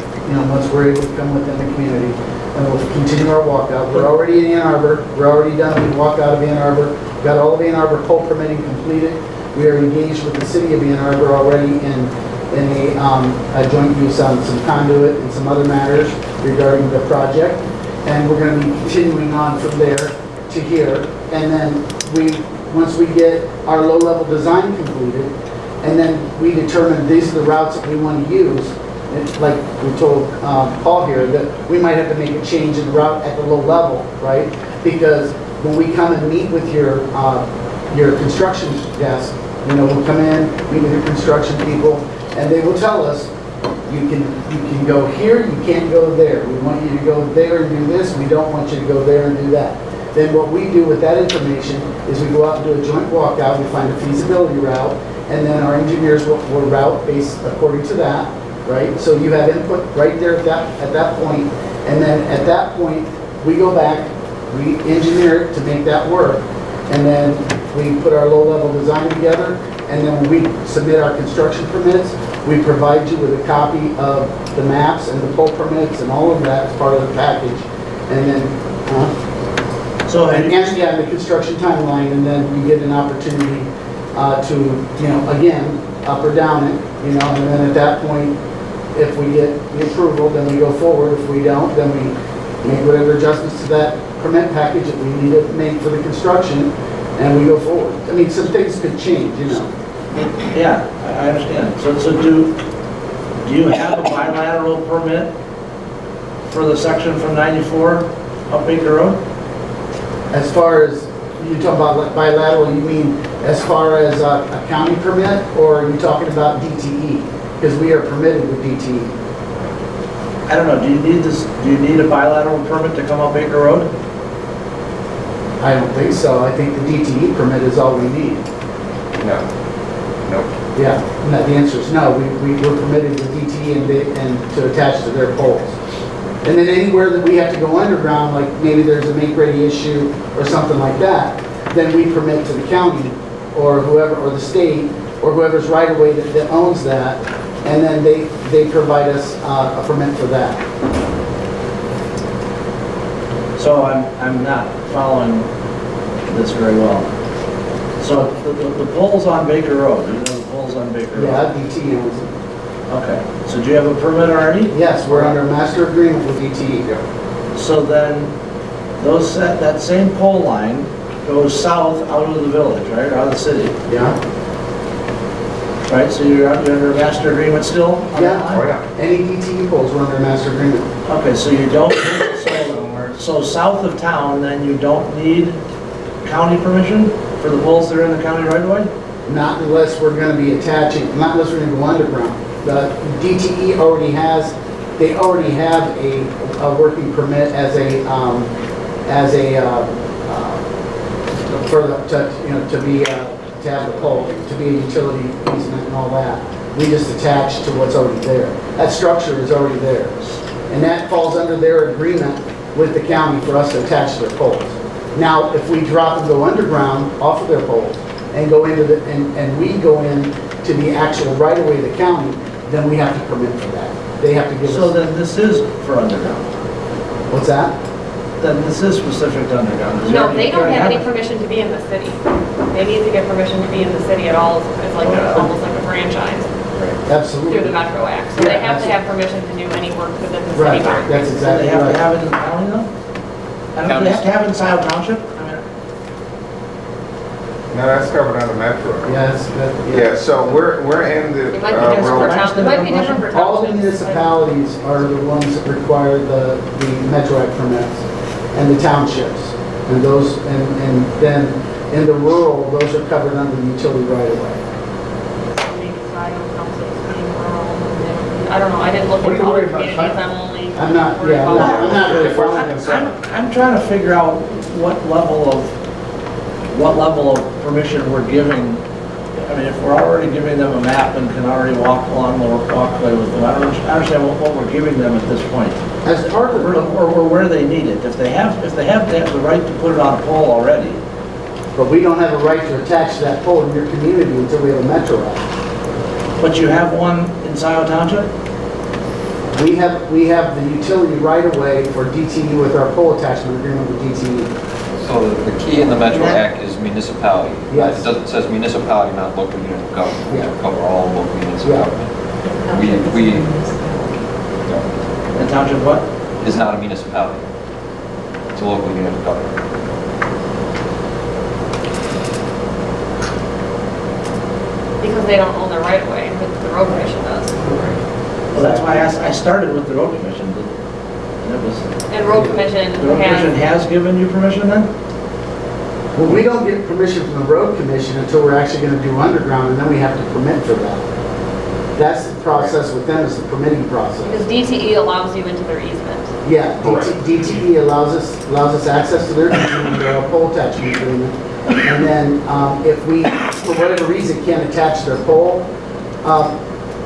[SPEAKER 18] once we're able to come within the community, and we'll continue our walkout. We're already in Ann Arbor, we're already done, we walked out of Ann Arbor, got all of Ann Arbor pole permitting completed. We are engaged with the city of Ann Arbor already in a joint use on some conduit and some other matters regarding the project. And we're gonna be continuing on from there to here. And then once we get our low-level design completed, and then we determine these are the routes that we want to use, and like we told Paul here, that we might have to make a change in the route at the low level, right? Because when we come and meet with your construction desk, we'll come in, meet with your construction people, and they will tell us, you can go here, you can't go there. We want you to go there and do this, we don't want you to go there and do that. Then what we do with that information is we go out and do a joint walkout, we find a feasibility route, and then our engineers will route based according to that, right? So you have input right there at that point, and then at that point, we go back, we engineer it to make that work, and then we put our low-level design together, and then when we submit our construction permits, we provide you with a copy of the maps and the pole permits and all of that as part of the package. And then, and the construction timeline, and then you get an opportunity to, again, up or down it, and then at that point, if we get the approval, then we go forward. If we don't, then we make whatever adjustments to that permit package that we need to make for the construction, and we go forward. I mean, some things could change,
[SPEAKER 17] Yeah, I understand. So do you have a bilateral permit for the section from 94 up Baker Road?
[SPEAKER 18] As far as, you talk about bilateral, you mean as far as a county permit, or are you talking about DTE? Because we are permitted with DTE.
[SPEAKER 17] I don't know, do you need a bilateral permit to come up Baker Road?
[SPEAKER 18] I don't think so. I think the DTE permit is all we need.
[SPEAKER 11] No. Nope.
[SPEAKER 18] Yeah, no, the answer is no. We're permitted with DTE and to attach to their poles. And then anywhere that we have to go underground, like maybe there's a make-ready issue or something like that, then we permit to the county or whoever, or the state, or whoever's right-of-way that owns that, and then they provide us a permit for that.
[SPEAKER 17] So I'm not following this very well. So the poles on Baker Road, you know the poles on Baker Road?
[SPEAKER 18] Yeah, DTE owns it.
[SPEAKER 17] Okay, so do you have a permit already?
[SPEAKER 18] Yes, we're under a master agreement with DTE.
[SPEAKER 17] So then, that same pole line goes south out of the village, right, out of the city.
[SPEAKER 18] Yeah.
[SPEAKER 17] Right, so you're under a master agreement still? on that
[SPEAKER 18] Yeah.
[SPEAKER 17] line?
[SPEAKER 19] Oh, yeah.
[SPEAKER 18] Any DTE poles were under master agreement.
[SPEAKER 17] Okay, so you don't, so south of town, then you don't need county permission for the poles that are in the county right away?
[SPEAKER 18] Not unless we're gonna be attaching, not unless we're gonna go underground. The DTE already has, they already have a working permit for the, to be, to have the pole, to be a utility easement and all that. We just attach to what's already there. That structure is already there. And that falls under their agreement with the county for us to attach to their poles. Now, if we drop and go underground off of their poles and go into the, and we go in to the actual right-of-way of the county, then we have to permit for that. They have to give us.
[SPEAKER 17] So then this is for underground?
[SPEAKER 18] What's that?
[SPEAKER 17] Then this is specific to underground? Is
[SPEAKER 3] No,
[SPEAKER 17] there-
[SPEAKER 3] they don't
[SPEAKER 17] already
[SPEAKER 3] have any
[SPEAKER 17] it?
[SPEAKER 3] permission to be in the city. They need to get permission to be in the city at all. It's like, almost like a franchise
[SPEAKER 18] Absolutely.
[SPEAKER 3] through the Metro Act. So they have to have permission to do any work within the
[SPEAKER 18] Right,
[SPEAKER 3] city boundaries.
[SPEAKER 18] that's
[SPEAKER 17] Do
[SPEAKER 18] exactly
[SPEAKER 17] they have
[SPEAKER 18] right.
[SPEAKER 17] to have it in the county though? And do they have to have it in Scioto Township? I mean,
[SPEAKER 19] No, that's covered under Metro.
[SPEAKER 18] Yes.
[SPEAKER 19] Yeah, so we're in the
[SPEAKER 3] It might be different for
[SPEAKER 19] road.
[SPEAKER 3] town, it might be different for
[SPEAKER 18] All the
[SPEAKER 3] townships.
[SPEAKER 18] municipalities are the ones that require the Metro Act permits, and the townships. And those, and then in the rural, those are covered under the utility right of way.
[SPEAKER 3] Maybe Scioto Council's being rural, and I don't know, I didn't look
[SPEAKER 2] What are
[SPEAKER 3] into
[SPEAKER 2] you
[SPEAKER 3] all the
[SPEAKER 2] worried about,
[SPEAKER 3] communities, I'm only.
[SPEAKER 18] I'm not,
[SPEAKER 3] worried
[SPEAKER 18] yeah,
[SPEAKER 3] about-
[SPEAKER 18] I'm not really following.
[SPEAKER 17] I'm trying to figure out what level of permission we're giving. I mean, if we're already giving them a map and can already walk along the walkway with them, I don't understand what we're giving them at this point.
[SPEAKER 18] As part of,
[SPEAKER 17] Or where they need it. If they have the right to put it on a pole already.
[SPEAKER 18] but we don't have a right to attach to that pole in your community until we have a Metro Act.
[SPEAKER 17] But you have one in Scioto Township?
[SPEAKER 18] We have the utility right of way for DTE with our pole attachment agreement with DTE.
[SPEAKER 13] So the key in the Metro Act is municipality.
[SPEAKER 18] Yes.
[SPEAKER 13] It says municipality, not local unit of government, which
[SPEAKER 18] Yeah.
[SPEAKER 13] will cover all local units of
[SPEAKER 18] Yeah.
[SPEAKER 13] government. We,
[SPEAKER 17] The township what?
[SPEAKER 13] is not a municipality. It's a local unit of government.
[SPEAKER 3] Because they don't own the right of way, but the road commission does.
[SPEAKER 17] Well, that's why I started with the road commission. And it was.
[SPEAKER 3] And road commission
[SPEAKER 17] The road commission
[SPEAKER 3] has,
[SPEAKER 17] has given you permission then?
[SPEAKER 18] Well, we don't get permission from the road commission until we're actually gonna do underground, and then we have to permit for that. That's the process with them, is the permitting process.
[SPEAKER 3] because DTE allows you into their easement.
[SPEAKER 18] Yeah, DTE allows us access to their easement under our pole attachment agreement. And then, if we, for whatever reason, can't attach their pole,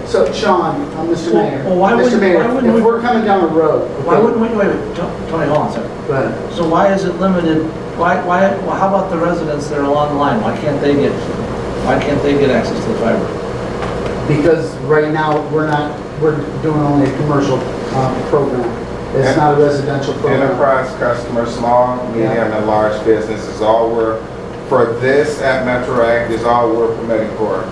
[SPEAKER 18] so Sean, Mr. Mayor,
[SPEAKER 17] well, why
[SPEAKER 18] Mr.
[SPEAKER 17] wouldn't-
[SPEAKER 18] Mayor,
[SPEAKER 17] why wouldn't
[SPEAKER 18] if
[SPEAKER 17] we-
[SPEAKER 18] we're coming down a road.
[SPEAKER 17] Why
[SPEAKER 18] okay,
[SPEAKER 17] wouldn't we, wait, Tony, hold on a second.
[SPEAKER 18] Go ahead.
[SPEAKER 17] So why is it limited, well, how about the residents that are along the line? Why can't they get access to the fiber?
[SPEAKER 18] Because right now, we're doing only a commercial program. It's not a residential program.
[SPEAKER 19] Enterprise customers, small, medium, and large businesses, all we're, for this at Metro Act is all we're permitting for.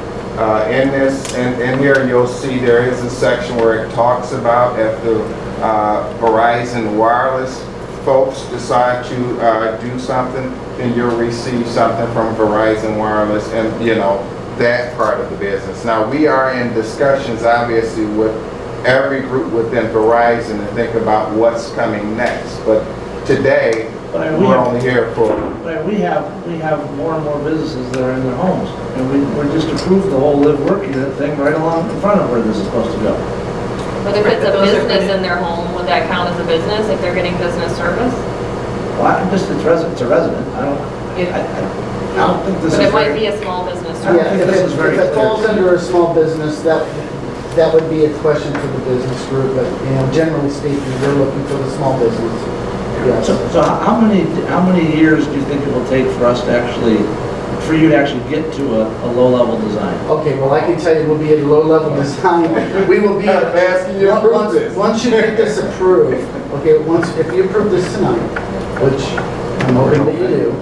[SPEAKER 19] In here, you'll see there is a section where it talks about if the Verizon Wireless folks decide to do something, then you'll receive something from Verizon Wireless and, that part of the business. Now, we are in discussions, obviously, with every group within Verizon to think about what's coming next. But today, we're only here for...
[SPEAKER 17] But we have more and more businesses that are in their homes. And we just approved the whole live-work unit thing right along in front of where this is supposed to go.
[SPEAKER 3] But if it's a business in their home, would that count as a business if they're getting business service?
[SPEAKER 17] Well, it's a resident. I don't think this is
[SPEAKER 3] But it might
[SPEAKER 17] very...
[SPEAKER 3] be a small business
[SPEAKER 17] I don't
[SPEAKER 18] Yeah,
[SPEAKER 17] think
[SPEAKER 3] service.
[SPEAKER 17] this is very
[SPEAKER 18] if it
[SPEAKER 17] clear.
[SPEAKER 18] falls under a small business, that would be a question for the business group, but, generally speaking, they're looking for the small business. Yes.
[SPEAKER 17] So how many years do you think it will take for you to actually get to a low-level design?
[SPEAKER 18] Okay, well, I can tell you, we'll be at a low-level design. We will be, once you get this approved, okay, if you approve this tonight, which I'm hoping that you do,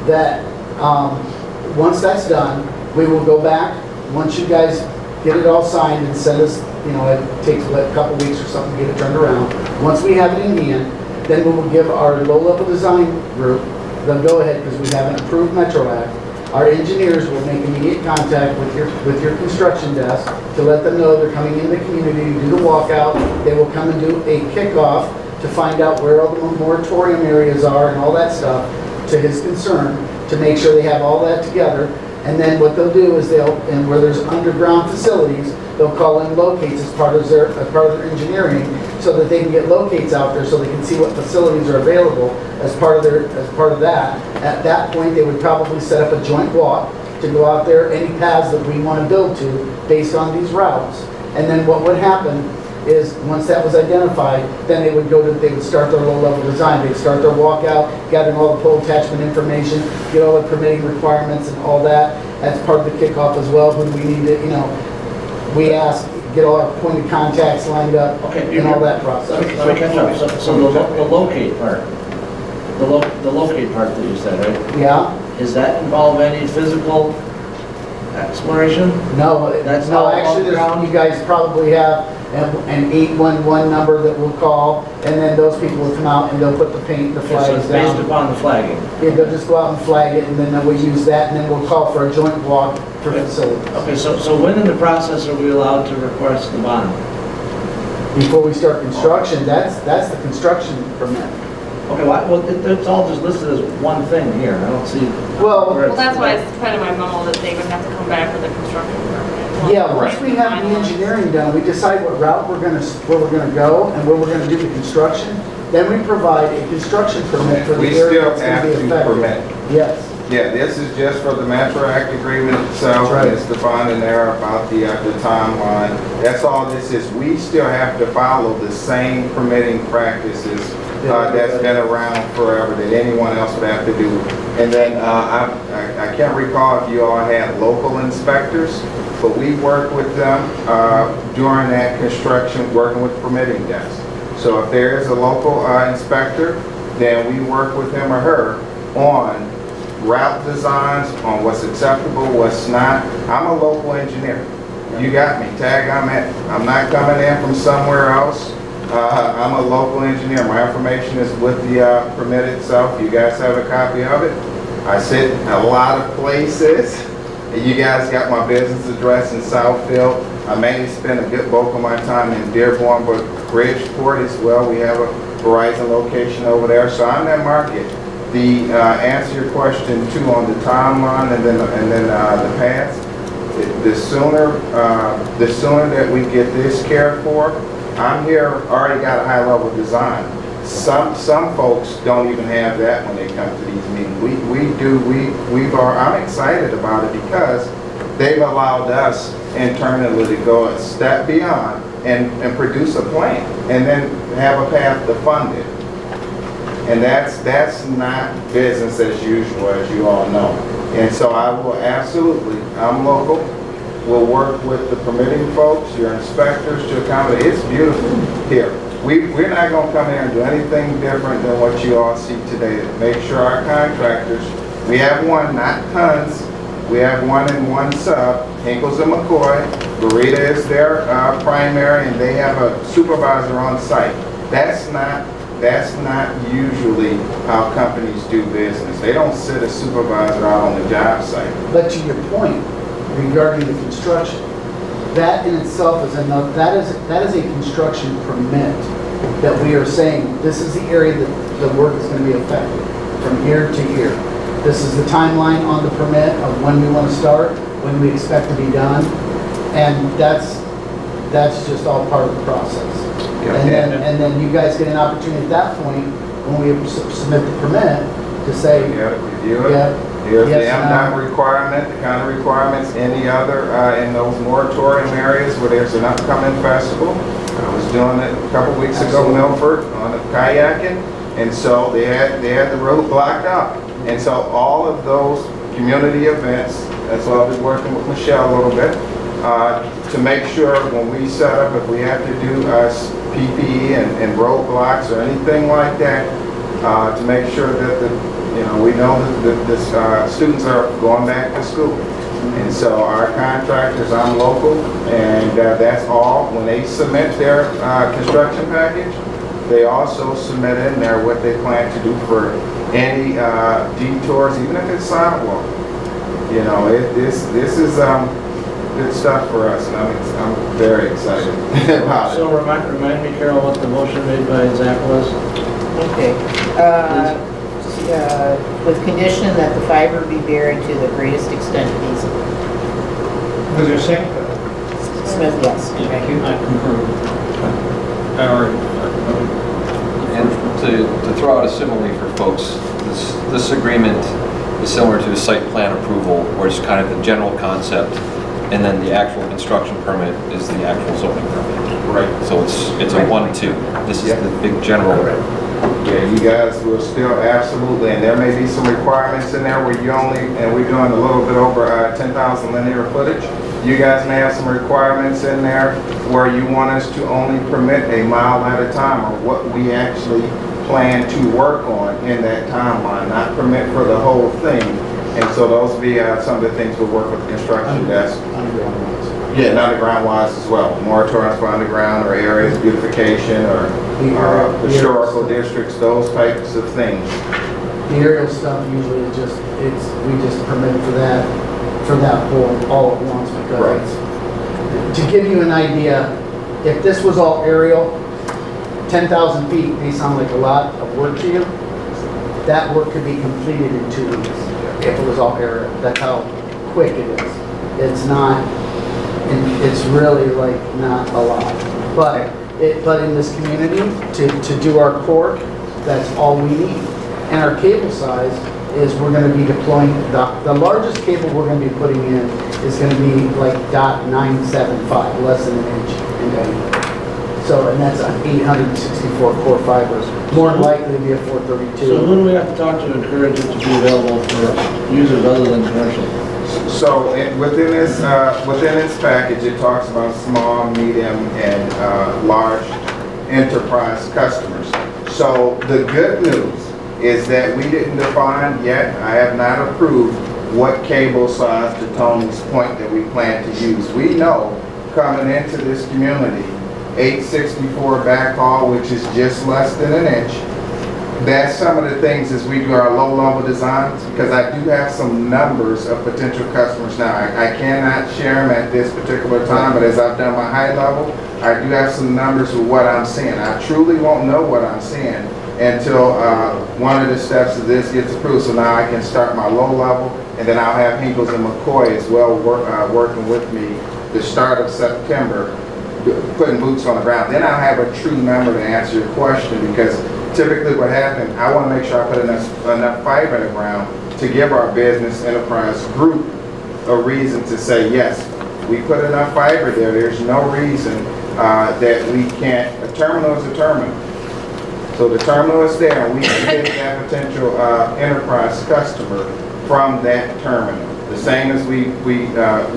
[SPEAKER 18] that, once that's done, we will go back, once you guys get it all signed and send us, it takes a couple weeks or something to get it turned around. Once we have it in hand, Then we will give our low-level design group the go-ahead, because we have an approved Metro Act. Our engineers will make immediate contact with your construction desk to let them know they're coming into the community to do the walkout. They will come and do a kickoff to find out where all the moratorium areas are and all that stuff, to his concern, to make sure they have all that together. And then what they'll do is and where there's underground facilities, they'll call in locates as part of their engineering, so that they can get locates out there so they can see what facilities are available as part of that. At that point, they would probably set up a joint walk to go out there, any paths that we want to build to based on these routes. And then what would happen is, once that was identified, then they would start their low-level design. They'd start their walkout, gathering all the pole attachment information, get all the permitting requirements and all that. That's part of the kickoff as well, when we need to, we ask, get all our point of contacts lined up, and all that process.
[SPEAKER 17] Let me catch up. So the locate part, the locate part that you said, right?
[SPEAKER 18] Yeah?
[SPEAKER 17] Does that involve any physical exploration?
[SPEAKER 18] No,
[SPEAKER 17] That's
[SPEAKER 18] no,
[SPEAKER 17] all
[SPEAKER 18] actually,
[SPEAKER 17] underground?
[SPEAKER 18] you guys probably have an 811 number that we'll call, and then those people will come out and they'll put the paint, the
[SPEAKER 17] So
[SPEAKER 18] flags
[SPEAKER 17] it's
[SPEAKER 18] down.
[SPEAKER 17] based upon the flagging?
[SPEAKER 18] Yeah, they'll just go out and flag it, and then we'll use that, and then we'll call for a joint walk for facilities.
[SPEAKER 17] Okay, so when in the process are we allowed to request the bond?
[SPEAKER 18] Before we start construction, that's the construction permit.
[SPEAKER 17] Okay, well, it's all just listed as one thing here, I don't see.
[SPEAKER 18] Well,
[SPEAKER 3] Well, that's why it's kind of my memo that they would have to come back with a construction permit.
[SPEAKER 18] yeah, once we have the engineering done, we decide what route where we're gonna go and where we're gonna do the construction, then we provide a construction permit for the
[SPEAKER 19] We
[SPEAKER 18] area
[SPEAKER 19] still
[SPEAKER 18] that's gonna
[SPEAKER 19] have
[SPEAKER 18] be
[SPEAKER 19] to
[SPEAKER 18] affected.
[SPEAKER 19] permit.
[SPEAKER 18] Yes.
[SPEAKER 19] Yeah, this is just for the Metro Act agreement itself.
[SPEAKER 18] That's right.
[SPEAKER 19] It's the bond in there about the timeline. That's all this is. We still have to follow the same permitting practices that's been around forever that anyone else would have to do. And then I can't recall if you all had local inspectors, but we work with them during that construction, working with permitting desks. So if there is a local inspector, then we work with him or her on route designs, on what's acceptable, what's not. I'm a local engineer. You got me, tag I'm at. I'm not coming in from somewhere else. I'm a local engineer. My information is with the permit itself. You guys have a copy of it. I sit in a lot of places. You guys got my business address in Southfield. I mainly spend a good bulk of my time in Dearborn, but Bridgeport as well. We have a Verizon location over there. So I'm that market. The answer your question too on the timeline and then the paths. The sooner that we get this cared for, I'm here already got a high level design. Some folks don't even have that when they come to these meetings. I'm excited about it because they've allowed us internally to go a step beyond and produce a plan and then have a path to fund it. And that's not business as usual, as you all know. And so I will absolutely, I'm local, we'll work with the permitting folks, your inspectors to accommodate. It's beautiful here. We're not going to come here and do anything different than what you all see today. Make sure our contractors, we have one, not tons, we have one and one sub, Hinkles and McCoy. Burita is their primary, and they have a supervisor on site. That's not usually how companies do business. They don't sit a supervisor out on the job site.
[SPEAKER 18] But to your point regarding the construction, that in itself is enough. That is a construction permit that we are saying this is the area that the work is going to be affected from year to year. This is the timeline on the permit of when we want to start, when we expect to be done, and that's just all part of the process. And then you guys get an opportunity at that point when we submit the permit to say,
[SPEAKER 19] review it. Here's the MDOT requirement, the kind of requirements, any other in those moratorium areas where there's an upcoming festival. I was doing it a couple weeks ago in Milford on a kayaking, and so they had the road blocked up. And so all of those community events, that's why I'll be working with Michelle a little bit, to make sure when we set up, if we have to do PPE and roadblocks or anything like that, to make sure that we know that the students are going back to school. And so our contractors, I'm local, and that's all. When they submit their construction package, they also submit in there what they plan to do for any detours, even if it's sidewalk. You know, this is good stuff for us, and I'm very excited about it.
[SPEAKER 17] So remind me, Carol, what the motion made by Zach was?
[SPEAKER 7] Okay. With condition that the fiber be buried to the greatest extent feasible.
[SPEAKER 2] Was there a second?
[SPEAKER 7] Smith, yes. Thank you.
[SPEAKER 1] I concur.
[SPEAKER 13] And to throw out a simile for folks, this agreement is similar to a site plan approval, where it's kind of the general concept, and then the actual construction permit is the actual zoning permit.
[SPEAKER 19] Right.
[SPEAKER 13] So it's a 1-2. This is the big general.
[SPEAKER 19] Yeah, you guys will still absolutely, and there may be some requirements in there where you only, and we're doing a little bit over 10,000 linear footage. You guys may have some requirements in there where you want us to only permit a mile at a time, or what we actually plan to work on in that timeline, not permit for the whole thing. And so those will be some of the things we'll work with the construction desk. Yeah, and underground wise as well. Moratoriums for underground or areas, beautification or historical districts, those types of things.
[SPEAKER 18] The aerial stuff usually is just, we just permit for that whole, all at once, because it's, to give you an idea, if this was all aerial, 10,000 feet may sound like a lot of work to you. That work could be completed in 2 weeks if it was all aerial. That's how quick it is. It's not, and it's really like not a lot. But in this community, to do our core, that's all we need. And our cable size is, we're going to be deploying, the largest cable we're going to be putting in is going to be like .975, less than an inch in diameter. So, and that's an 864 core fibers, more than likely to be a 432.
[SPEAKER 17] So who do we have to talk to encourage it to be available for users other than commercial?
[SPEAKER 19] So within this package, it talks about small, medium, and large enterprise customers. So the good news is that we didn't define yet, I have not approved what cable size, to Tony's point, that we plan to use. We know coming into this community, 864 backhaul, which is just less than an inch. That's some of the things as we do our low-level designs, because I do have some numbers of potential customers now. I cannot share them at this particular time, but as I've done my high level, I do have some numbers of what I'm seeing. I truly won't know what I'm seeing until one of the steps of this gets approved. So now I can start my low level, and then I'll have Hinkles and McCoy as well working with me the start of September, putting boots on the ground. Then I'll have a true number to answer your question, because typically what happened, I want to make sure I put enough fiber in the ground to give our business enterprise group a reason to say, yes, we put enough fiber there. There's no reason that we can't. A terminal is a terminal. So the terminal is there, and we can get that potential enterprise customer from that terminal, the same as we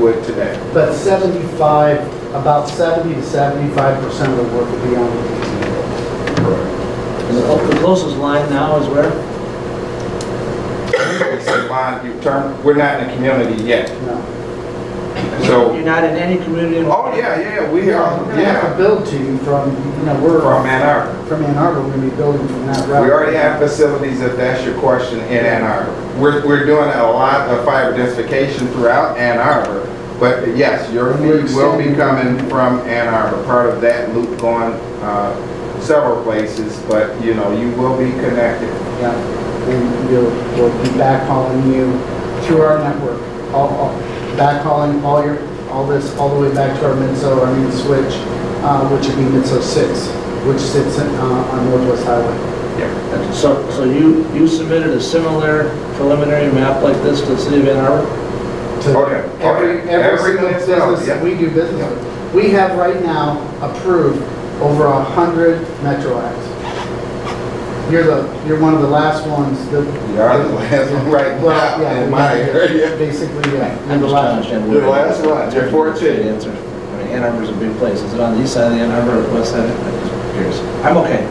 [SPEAKER 19] would today.
[SPEAKER 18] But about 70 to 75% of the work will be on the PTO.
[SPEAKER 19] Correct.
[SPEAKER 17] And the closest line now is where?
[SPEAKER 19] We're not in the community yet.
[SPEAKER 18] No.
[SPEAKER 19] So
[SPEAKER 17] You're not in any community?
[SPEAKER 19] oh yeah, we are.
[SPEAKER 18] We're gonna have to build to you from, we're
[SPEAKER 19] From Ann Arbor.
[SPEAKER 18] From Ann Arbor, we're gonna be building from that route.
[SPEAKER 19] We already have facilities, if that's your question, in Ann Arbor. We're doing a lot of fiber densification throughout Ann Arbor, but yes, your feed will be coming from Ann Arbor, part of that loop going several places, but you will be connected.
[SPEAKER 18] Yeah, and we'll be backhauling you through our network, backhauling all the way back to our main switch, which would be Midso 6, which sits on Northwest Highway.
[SPEAKER 19] Yeah.
[SPEAKER 17] So you submitted a similar preliminary map like this to the city of Ann Arbor?
[SPEAKER 18] Every single business that we do business with. We have right now approved over 100 Metro Acts. You're one of the last ones.
[SPEAKER 19] You are the last one right now in my area.
[SPEAKER 18] Basically, yeah.
[SPEAKER 17] I'm just trying to understand.
[SPEAKER 19] You're the last one. You're 14.
[SPEAKER 17] Answer. I mean, Ann Arbor's a big place. Is it on the east side of the Ann Arbor or the west side? I'm just curious. I'm okay.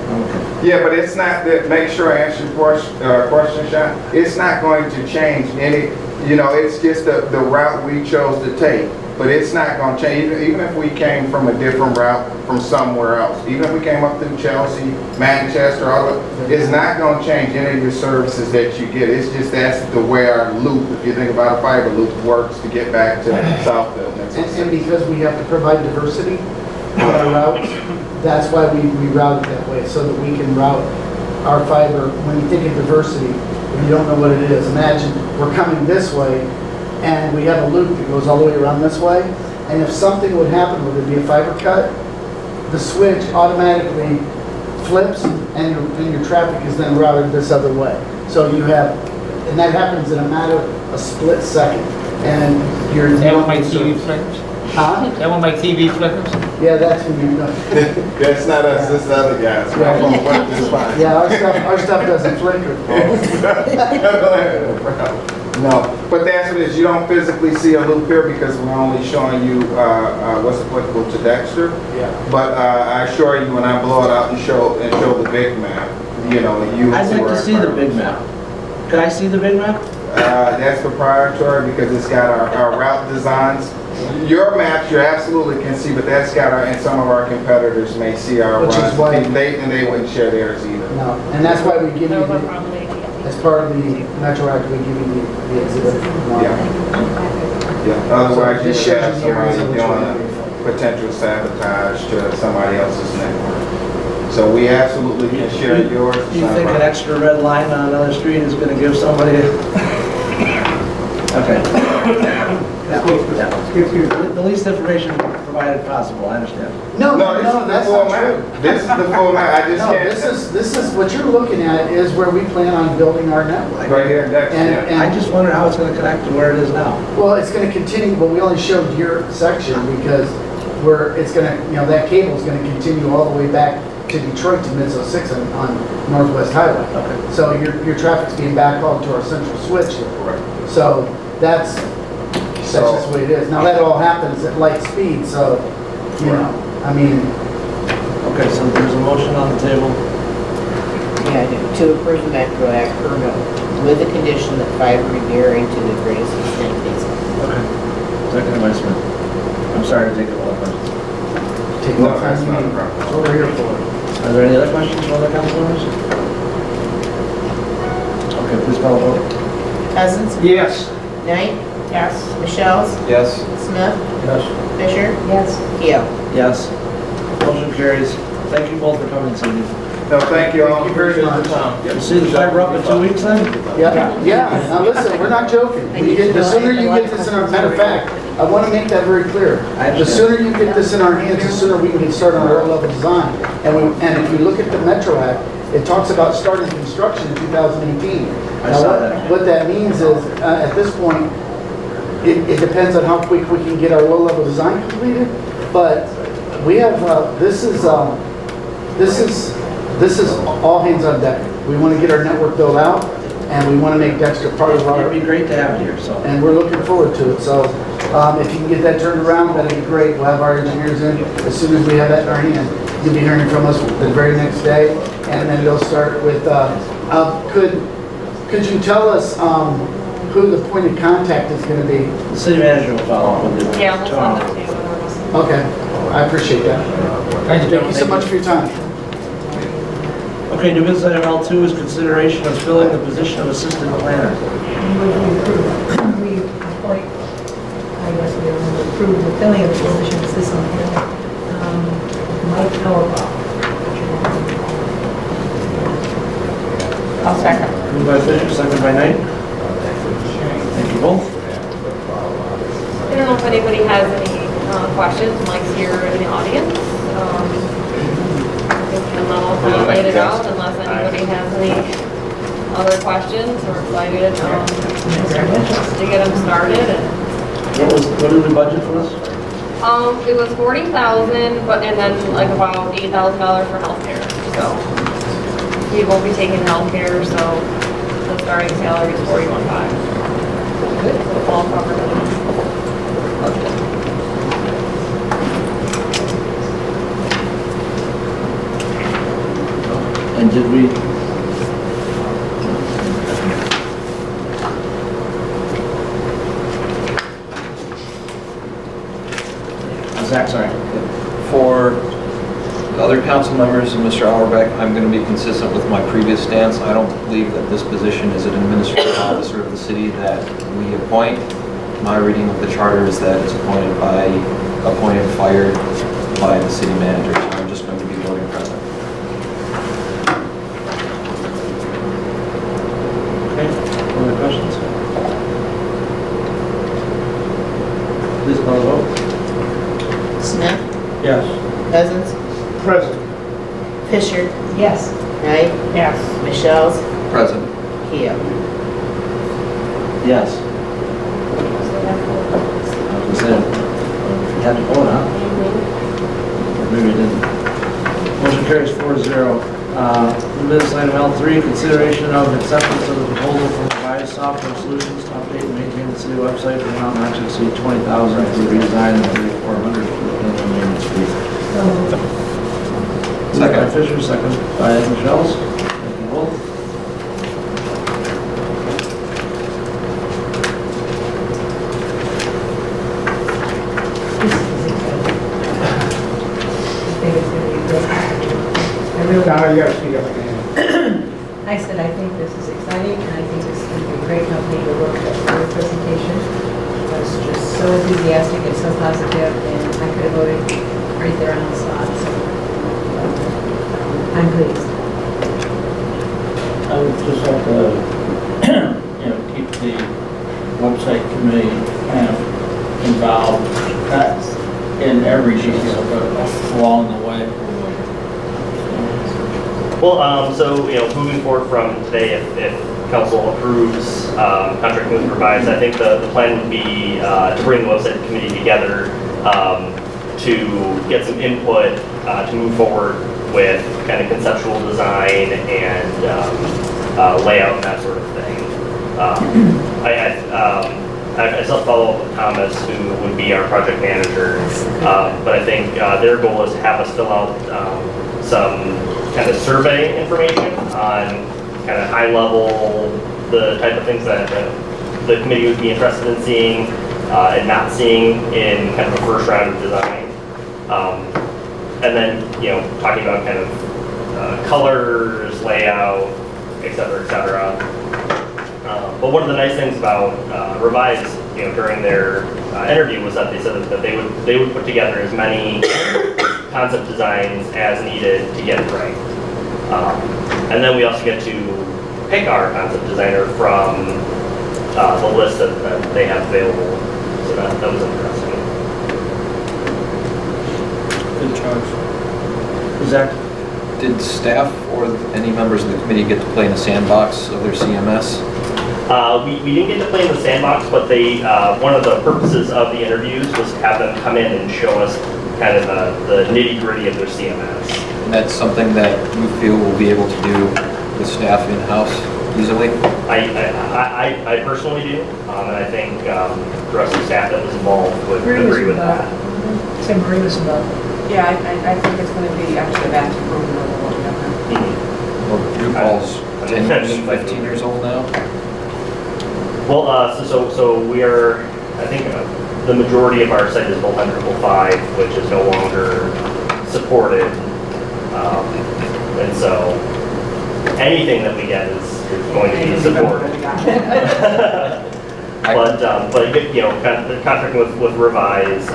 [SPEAKER 19] Yeah, but it's not that. Make sure I answer your question, Sean. It's not going to change any. It's just the route we chose to take. but it's not gonna change, even if we came from a different route from somewhere else, even if we came up through Chelsea, Manchester, all of, it's not gonna change any of your services that you get. It's just that's the way our loop, if you think about a fiber loop, works to get back to Southfield.
[SPEAKER 18] And because we have to provide diversity on our routes, that's why we route it that way, so that we can route our fiber. When you think of diversity, if you don't know what it is, imagine we're coming this way, and we have a loop that goes all the way around this way, and if something would happen, would there be a fiber cut, the switch automatically flips, and your traffic is then routed this other way. So you have, and that happens in a matter of a split second. And you're...
[SPEAKER 2] That one my TV flickers?
[SPEAKER 18] Huh?
[SPEAKER 2] That one my TV flickers?
[SPEAKER 18] Yeah, that's when you know.
[SPEAKER 19] That's not us, that's the other guys.
[SPEAKER 18] Yeah.
[SPEAKER 19] We're gonna work this fine.
[SPEAKER 18] Yeah, our stuff doesn't flicker.
[SPEAKER 19] No, but that's what it is. You don't physically see a loop here because we're only showing you what's applicable to Dexter.
[SPEAKER 17] Yeah.
[SPEAKER 19] But I assure you, when I blow it out and show the big map, you know, you will
[SPEAKER 17] I'd like to see the big map. Could I see the big map?
[SPEAKER 19] That's proprietary because it's got our route designs. Your maps you absolutely can see, but that's got our, and some of our competitors may see our
[SPEAKER 18] Which is
[SPEAKER 19] runs.
[SPEAKER 18] why-
[SPEAKER 19] They wouldn't share theirs either.
[SPEAKER 18] No, and that's why we give you,
[SPEAKER 3] Those are
[SPEAKER 18] the-
[SPEAKER 3] probably,
[SPEAKER 18] as part of the Metro Act, we give you the exhibit.
[SPEAKER 19] Yeah, otherwise you
[SPEAKER 18] This
[SPEAKER 19] would
[SPEAKER 18] shows
[SPEAKER 19] have
[SPEAKER 18] the
[SPEAKER 19] somebody
[SPEAKER 18] areas in which
[SPEAKER 19] doing
[SPEAKER 18] we're
[SPEAKER 19] a potential sabotage to somebody else's network. So we absolutely can share yours.
[SPEAKER 17] Do you think an extra red line on another street is gonna give somebody Okay. The least information provided possible, I understand.
[SPEAKER 18] No,
[SPEAKER 19] this is the
[SPEAKER 18] that's
[SPEAKER 19] full
[SPEAKER 18] not
[SPEAKER 19] map.
[SPEAKER 18] true.
[SPEAKER 19] This is the full map. I just
[SPEAKER 18] No,
[SPEAKER 19] can't.
[SPEAKER 18] this is, what you're looking at is where we plan on building our network.
[SPEAKER 19] Right here in Dexter,
[SPEAKER 18] And-
[SPEAKER 19] yeah.
[SPEAKER 17] I just wonder how it's gonna connect to where it is now.
[SPEAKER 18] Well, it's gonna continue, but we only showed your section because it's gonna, that cable's gonna continue all the way back to Detroit to Mid-06 on Northwest Highway.
[SPEAKER 17] Okay.
[SPEAKER 18] So your traffic's being backhauled to our central switch here.
[SPEAKER 19] Correct.
[SPEAKER 18] So that's just the way it is. Now, that all happens at light speed, so, I mean,
[SPEAKER 17] Okay, so there's a motion on the table.
[SPEAKER 7] Yeah, I do. To approve the Metro Act permit with the condition that fiber be buried to the greatest extent feasible.
[SPEAKER 17] Okay. Second by Smith. I'm sorry to take a lot of questions.
[SPEAKER 18] take
[SPEAKER 19] No,
[SPEAKER 18] what
[SPEAKER 19] that's
[SPEAKER 18] time
[SPEAKER 19] not
[SPEAKER 18] you
[SPEAKER 19] a
[SPEAKER 18] need.
[SPEAKER 19] problem.
[SPEAKER 18] That's what we're here for.
[SPEAKER 17] Are there any other questions from other council members? Okay, please call the vote.
[SPEAKER 7] Cousins?
[SPEAKER 2] Yes.
[SPEAKER 7] Knight?
[SPEAKER 5] Yes.
[SPEAKER 7] Michelle's?
[SPEAKER 13] Yes.
[SPEAKER 7] Smith?
[SPEAKER 17] Yes.
[SPEAKER 7] Fisher? Yes. Keel?
[SPEAKER 17] Yes. Motion carries. Thank you both for coming this evening.
[SPEAKER 19] No, thank you all.
[SPEAKER 18] Thank you very much.
[SPEAKER 17] You see the fiber up in 2 weeks then?
[SPEAKER 18] Yeah, now listen, we're not joking. The sooner you get this in our, matter of fact, I want to make that very clear. The sooner you get this in our hands, the sooner we can get started on our level design. And if you look at the Metro Act, it talks about starting construction in 2018.
[SPEAKER 17] I
[SPEAKER 18] Now,
[SPEAKER 17] saw that.
[SPEAKER 18] what that means is, at this point, it depends on how quick we can get our low-level design completed, but we have, this is all hands on deck. We want to get our network built out, and we want to make Dexter part of our...
[SPEAKER 17] It'd be great to have it here, so.
[SPEAKER 18] And we're looking forward to it, so if you can get that turned around, that'd be great. We'll have our engineers in as soon as we have that in our hand. You'll be hearing from us the very next day, and then they'll start with, could you tell us who the point of contact is going to be?
[SPEAKER 17] The city manager will follow up with you.
[SPEAKER 3] yeah, we'll send it to you.
[SPEAKER 18] Okay, I appreciate that.
[SPEAKER 2] Thank you,
[SPEAKER 18] Thank you so much for your time.
[SPEAKER 17] Okay, new business item L2 is consideration of filling the position of assistant planner.
[SPEAKER 15] We appoint, I guess we will approve the filling of the position of assistant planner, Mike Arbor.
[SPEAKER 5] I'll second.
[SPEAKER 17] Moved by Fisher, second by Knight. Thank you both.
[SPEAKER 3] I don't know if anybody has any questions. Mike's here in the audience. And then I'll kind of laid it out unless anybody has any other questions. We're excited to get them started. And,
[SPEAKER 17] What did we budget for this?
[SPEAKER 3] it was $40,000, and then like about $8,000 for healthcare. So he won't be taking healthcare, so the starting salary is $41,500. So all covered.
[SPEAKER 17] And did we?
[SPEAKER 4] Zach, sorry.
[SPEAKER 13] For the other council members and Mr. Auerbach, I'm going to be consistent with my previous stance. I don't believe that this position is an administrative officer of the city that we appoint. My reading of the charter is that it's appointed, fired by the city manager. So I'm just going to be voting present.
[SPEAKER 4] Okay, other questions? Please call the vote.
[SPEAKER 7] Smith,
[SPEAKER 1] Yes.
[SPEAKER 7] Cousins,
[SPEAKER 2] Present.
[SPEAKER 7] Fisher,
[SPEAKER 15] Yes.
[SPEAKER 7] Wright,
[SPEAKER 5] Yes.
[SPEAKER 7] Michelle's,
[SPEAKER 13] Present.
[SPEAKER 7] Keo.
[SPEAKER 4] Yes. I was gonna say, you had to vote, huh? Or maybe you didn't. Motion carries 4-0. New business item L3, consideration of acceptance of the proposal from Revised Software Solutions to update and maintain the city website for the amount not to exceed $20,000 for the redesign and $3,400 for the annual maintenance fee. Second by Fisher, second by Michelle's. Thank you both.
[SPEAKER 2] Donna, you gotta speak up again.
[SPEAKER 15] I said, I think this is exciting, and I think this is going to be a great company to work with. Your presentation was just so enthusiastic and so positive, and I could have voted right there on the spot, so I'm pleased.
[SPEAKER 1] I would just like to, keep the website committee kind of involved, not in every detail, but along the way.
[SPEAKER 8] Well, so, moving forward from today, if council approves contracting with Revise, I think the plan would be to bring the website committee together to get some input to move forward with kind of conceptual design and layout and that sort of thing. I still follow up with Thomas, who would be our project manager, but I think their goal is to have us fill out some kind of survey information on kind of high level, the type of things that the committee would be interested in seeing and not seeing in kind of a first round of design. And then, talking about kind of colors, layout, et cetera, but one of the nice things about Revise, during their interview was that they said that they would put together as many concept designs as needed to get it right. And then we also get to pick our concept designer from the list that they have available. So that was interesting.
[SPEAKER 1] Good choice.
[SPEAKER 4] Zach?
[SPEAKER 13] Did staff or any members of the committee get to play in the sandbox of their CMS?
[SPEAKER 8] We didn't get to play in the sandbox, but they one of the purposes of the interviews was to have them come in and show us kind of the nitty-gritty of their CMS.
[SPEAKER 13] And that's something that you feel will be able to do with staff in-house easily?
[SPEAKER 8] I personally do, and I think the rest of the staff that was involved would agree with that.
[SPEAKER 15] Tim agrees about it.
[SPEAKER 3] Yeah, I think it's going to be actually a vast improvement over what we've done.
[SPEAKER 13] Well, Drew Paul's 10 years, 15 years old now?
[SPEAKER 8] Well, so we are, I think the majority of our site is built on 5, which is no longer supported. And so anything that we get is going to be supported. But contracting with Revise,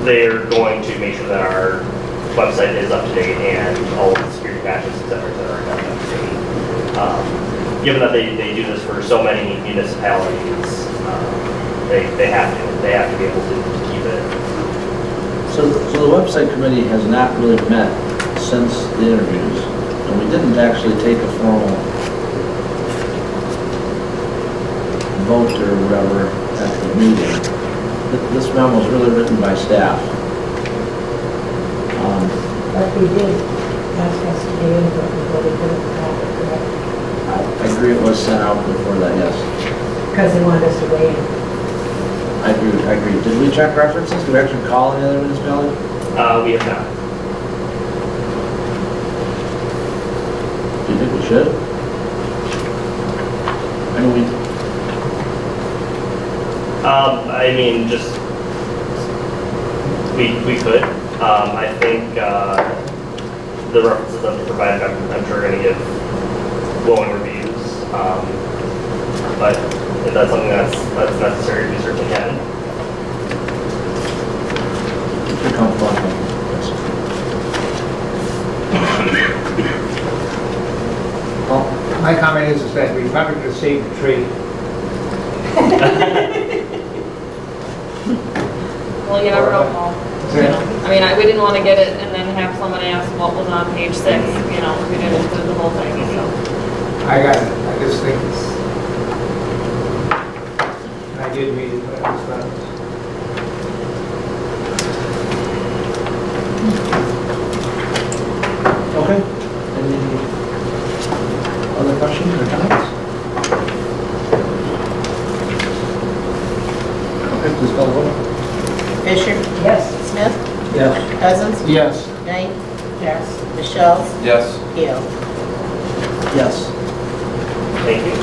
[SPEAKER 8] they're going to make sure that our website is up to date and all of the security patches, et cetera, are up to date. Given that they do this for so many municipalities, they have to be able to keep it.
[SPEAKER 4] So the website committee has not really met since the interviews, and we didn't actually take a formal vote or whatever at the meeting. This memo was really written by staff.
[SPEAKER 15] But we did ask us to get input before they put it in the packet, correct?
[SPEAKER 4] I agree it was sent out before that, yes.
[SPEAKER 15] Because they wanted us to weigh in.
[SPEAKER 4] I agree. Did we check references? Did we actually call any other municipalities?
[SPEAKER 8] We have not.
[SPEAKER 4] Do you think we should?
[SPEAKER 8] We could. I think the references that they provided, I'm sure are going to give glowing reviews. But if that's something that's necessary, we certainly can.
[SPEAKER 17] If you're comfortable.
[SPEAKER 2] My comment is that we probably could have saved the tree.
[SPEAKER 3] Well, you never know, Paul. You know, I mean, we didn't want to get it and then have somebody ask what was on page 6, you know, we didn't include the whole thing, so.
[SPEAKER 2] I got it, I just think it's, and I did read it, but I was not.
[SPEAKER 17] Okay. Any other questions or comments? Okay, please call the roll.
[SPEAKER 7] Fisher?
[SPEAKER 15] Yes.
[SPEAKER 7] Smith?
[SPEAKER 17] Yes.
[SPEAKER 7] Cousins?
[SPEAKER 2] Yes.
[SPEAKER 7] Knight? Yes. Michelle?
[SPEAKER 13] Yes.
[SPEAKER 7] Hill?
[SPEAKER 17] Yes.
[SPEAKER 8] Thank you.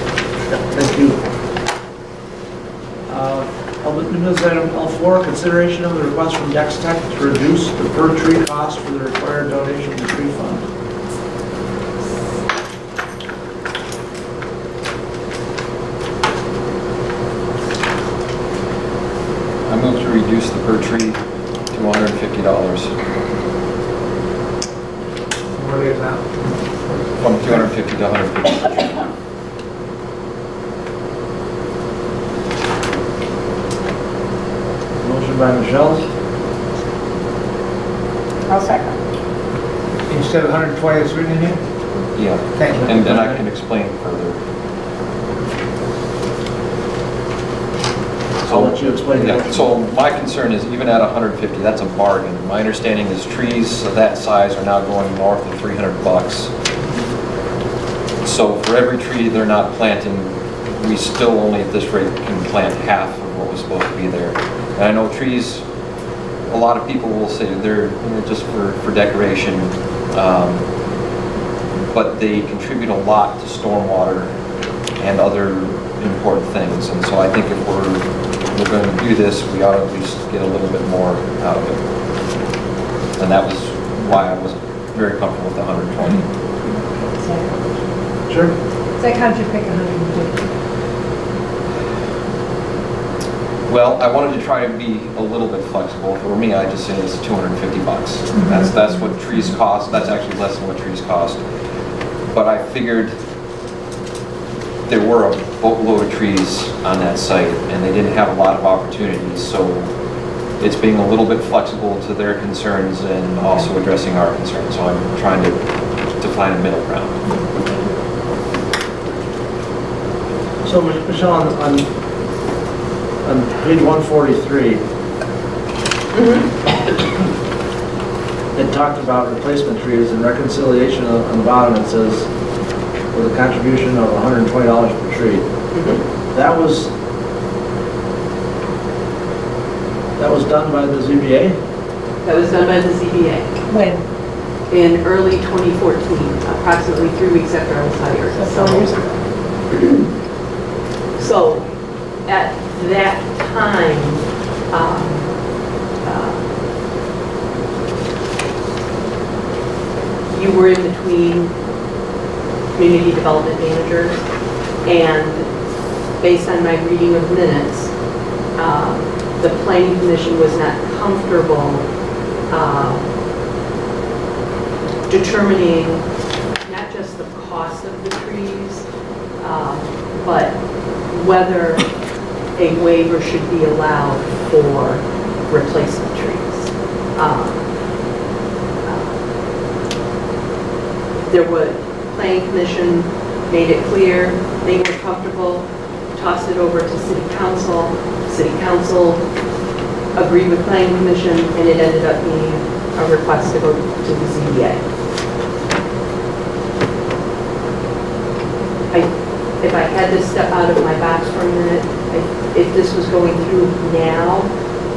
[SPEAKER 17] Thank you. Public new business item L4, consideration of the request from Dexter to reduce the per tree cost for the required donation to tree fund.
[SPEAKER 13] I move to reduce the per tree to $150.
[SPEAKER 2] What is that?
[SPEAKER 13] From $250 to $150.
[SPEAKER 17] Motion by Michelle.
[SPEAKER 5] I'll second.
[SPEAKER 2] Instead of 120 that's written in here?
[SPEAKER 13] Yeah.
[SPEAKER 2] Thank you.
[SPEAKER 13] And then I can explain further.
[SPEAKER 17] I'll let you explain
[SPEAKER 13] Yeah,
[SPEAKER 17] that.
[SPEAKER 13] so my concern is even at 150, that's a bargain. My understanding is trees of that size are now going north of $300. So for every tree they're not planting, we still only at this rate can plant half of what was supposed to be there. And I know trees, a lot of people will say they're just for decoration, but they contribute a lot to stormwater and other important things. And so I think if we're going to do this, we ought to at least get a little bit more out of it. And that was why I was very comfortable with the 120.
[SPEAKER 17] Sure.
[SPEAKER 15] So how'd you pick 150?
[SPEAKER 13] Well, I wanted to try to be a little bit flexible. For me, I just say it's $250. That's what trees cost. That's actually less than what trees cost. But I figured there were a boatload of trees on that site, and they didn't have a lot of opportunities. So it's being a little bit flexible to their concerns and also addressing our concerns. So I'm trying to find a middle ground.
[SPEAKER 17] So Michelle, on page 143, it talked about replacement trees and reconciliation on the bottom. It says with a contribution of $120 per tree. That was done by the ZBA?
[SPEAKER 15] That was done by the ZBA. When? In early 2014, approximately 3 weeks after I was hired. That's 4 years ago. So at that time, you were in between community development managers, and based on my reading of minutes, the planning commission was not comfortable determining not just the cost of the trees, but whether a waiver should be allowed for replacement trees. There was, planning commission made it clear they were comfortable, tossed it over to city council. City council agreed with planning commission, and it ended up being a request to go to the ZBA. If I had to step out of my box for a minute, if this was going through now,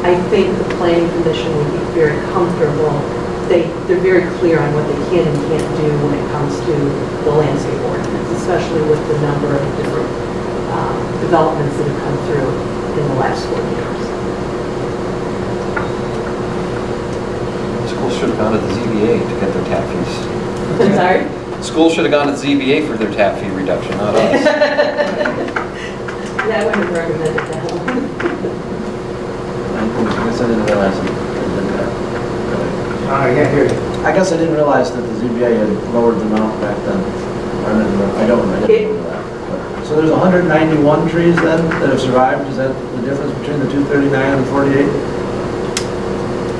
[SPEAKER 15] I think the planning commission would be very comfortable. They're very clear on what they can and can't do when it comes to the landscape ordinance, especially with the number of different developments that have come through in the last 4 years.
[SPEAKER 13] should have gone to the ZBA to get their tap fees.
[SPEAKER 15] I'm sorry?
[SPEAKER 13] Schools should have gone to ZBA for their tap fee reduction, not us.
[SPEAKER 15] Yeah, I wouldn't have recommended that one.
[SPEAKER 17] I guess I didn't realize it.
[SPEAKER 2] I can't hear you.
[SPEAKER 17] I guess I didn't realize that the ZBA had lowered the amount back then. I didn't know that. So there's 191 trees then that have survived? Is that the difference between the 239 and the 48?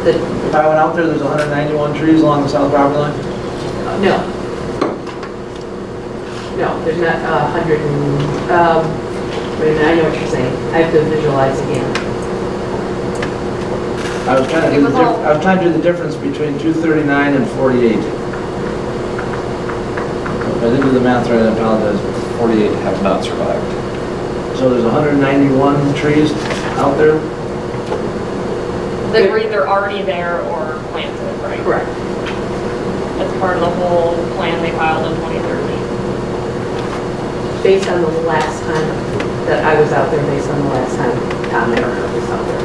[SPEAKER 17] If I went out there, there's 191 trees along the south property line?
[SPEAKER 15] No. No, there's not 100 and, wait a minute, I know what you're saying. I have to visualize again.
[SPEAKER 17] I was trying to do the difference between 239 and 48. If I didn't do the math right, I apologize.
[SPEAKER 13] 48 have not survived.
[SPEAKER 17] So there's 191 trees out there?
[SPEAKER 3] They were either already there or planted, right?
[SPEAKER 15] Correct.
[SPEAKER 3] That's part of the whole plan they filed in 2013.
[SPEAKER 15] Based on the last time that I was out there, based on the last time Tom Earhart was out there.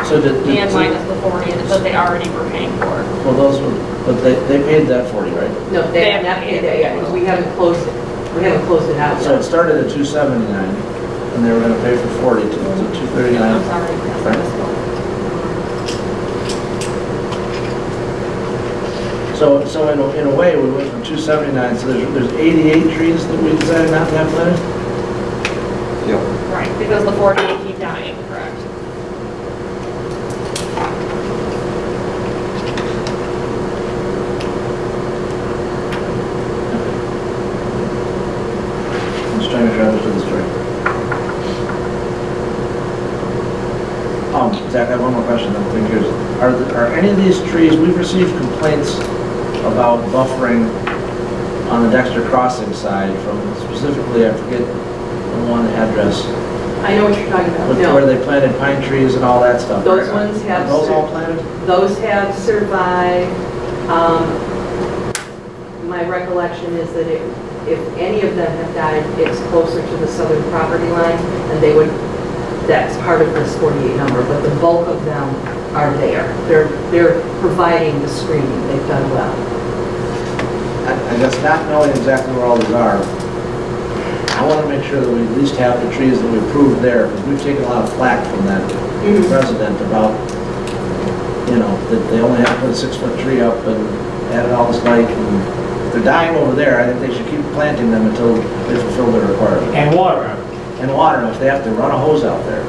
[SPEAKER 17] So
[SPEAKER 3] And minus the 40 that they already were paying for.
[SPEAKER 17] Well, those were, but they paid that 40, right?
[SPEAKER 15] No, they have not paid that yet, because we haven't closed it. We haven't closed it out
[SPEAKER 17] So
[SPEAKER 15] yet.
[SPEAKER 17] it started at 279, and they were gonna pay for 40, so 239.
[SPEAKER 3] I'm sorry, yes, I misspoke.
[SPEAKER 17] So in a way, we went from 279, so there's 88 trees that we decided not to have planted?
[SPEAKER 13] Yep.
[SPEAKER 3] Right, because the 48 keep dying, correct?
[SPEAKER 17] I'm just trying to make sure I understood the story. Zach, I have one more question, I'm thinking, are any of these trees, we've received complaints about buffering on the Dexter Crossing side from specifically, I forget the one address.
[SPEAKER 15] I know what you're talking about.
[SPEAKER 17] Where
[SPEAKER 15] No,
[SPEAKER 17] they planted pine trees and all that stuff.
[SPEAKER 15] those ones have.
[SPEAKER 17] Are those all planted?
[SPEAKER 15] Those have survived. My recollection is that if any of them have died, it's closer to the southern property line, and they would, that's part of this 48 number, but the bulk of them are there. They're providing the screening. They've done well.
[SPEAKER 17] I guess not knowing exactly where all these are, I want to make sure that we at least have the trees that we approved there, because we've taken a lot of flack from that resident about, that they only have to put a 6-foot tree up and added all this light, and if they're dying over there, I think they should keep planting them until they fulfill their requirement.
[SPEAKER 2] And water them.
[SPEAKER 17] And water them if they have to run a hose out there.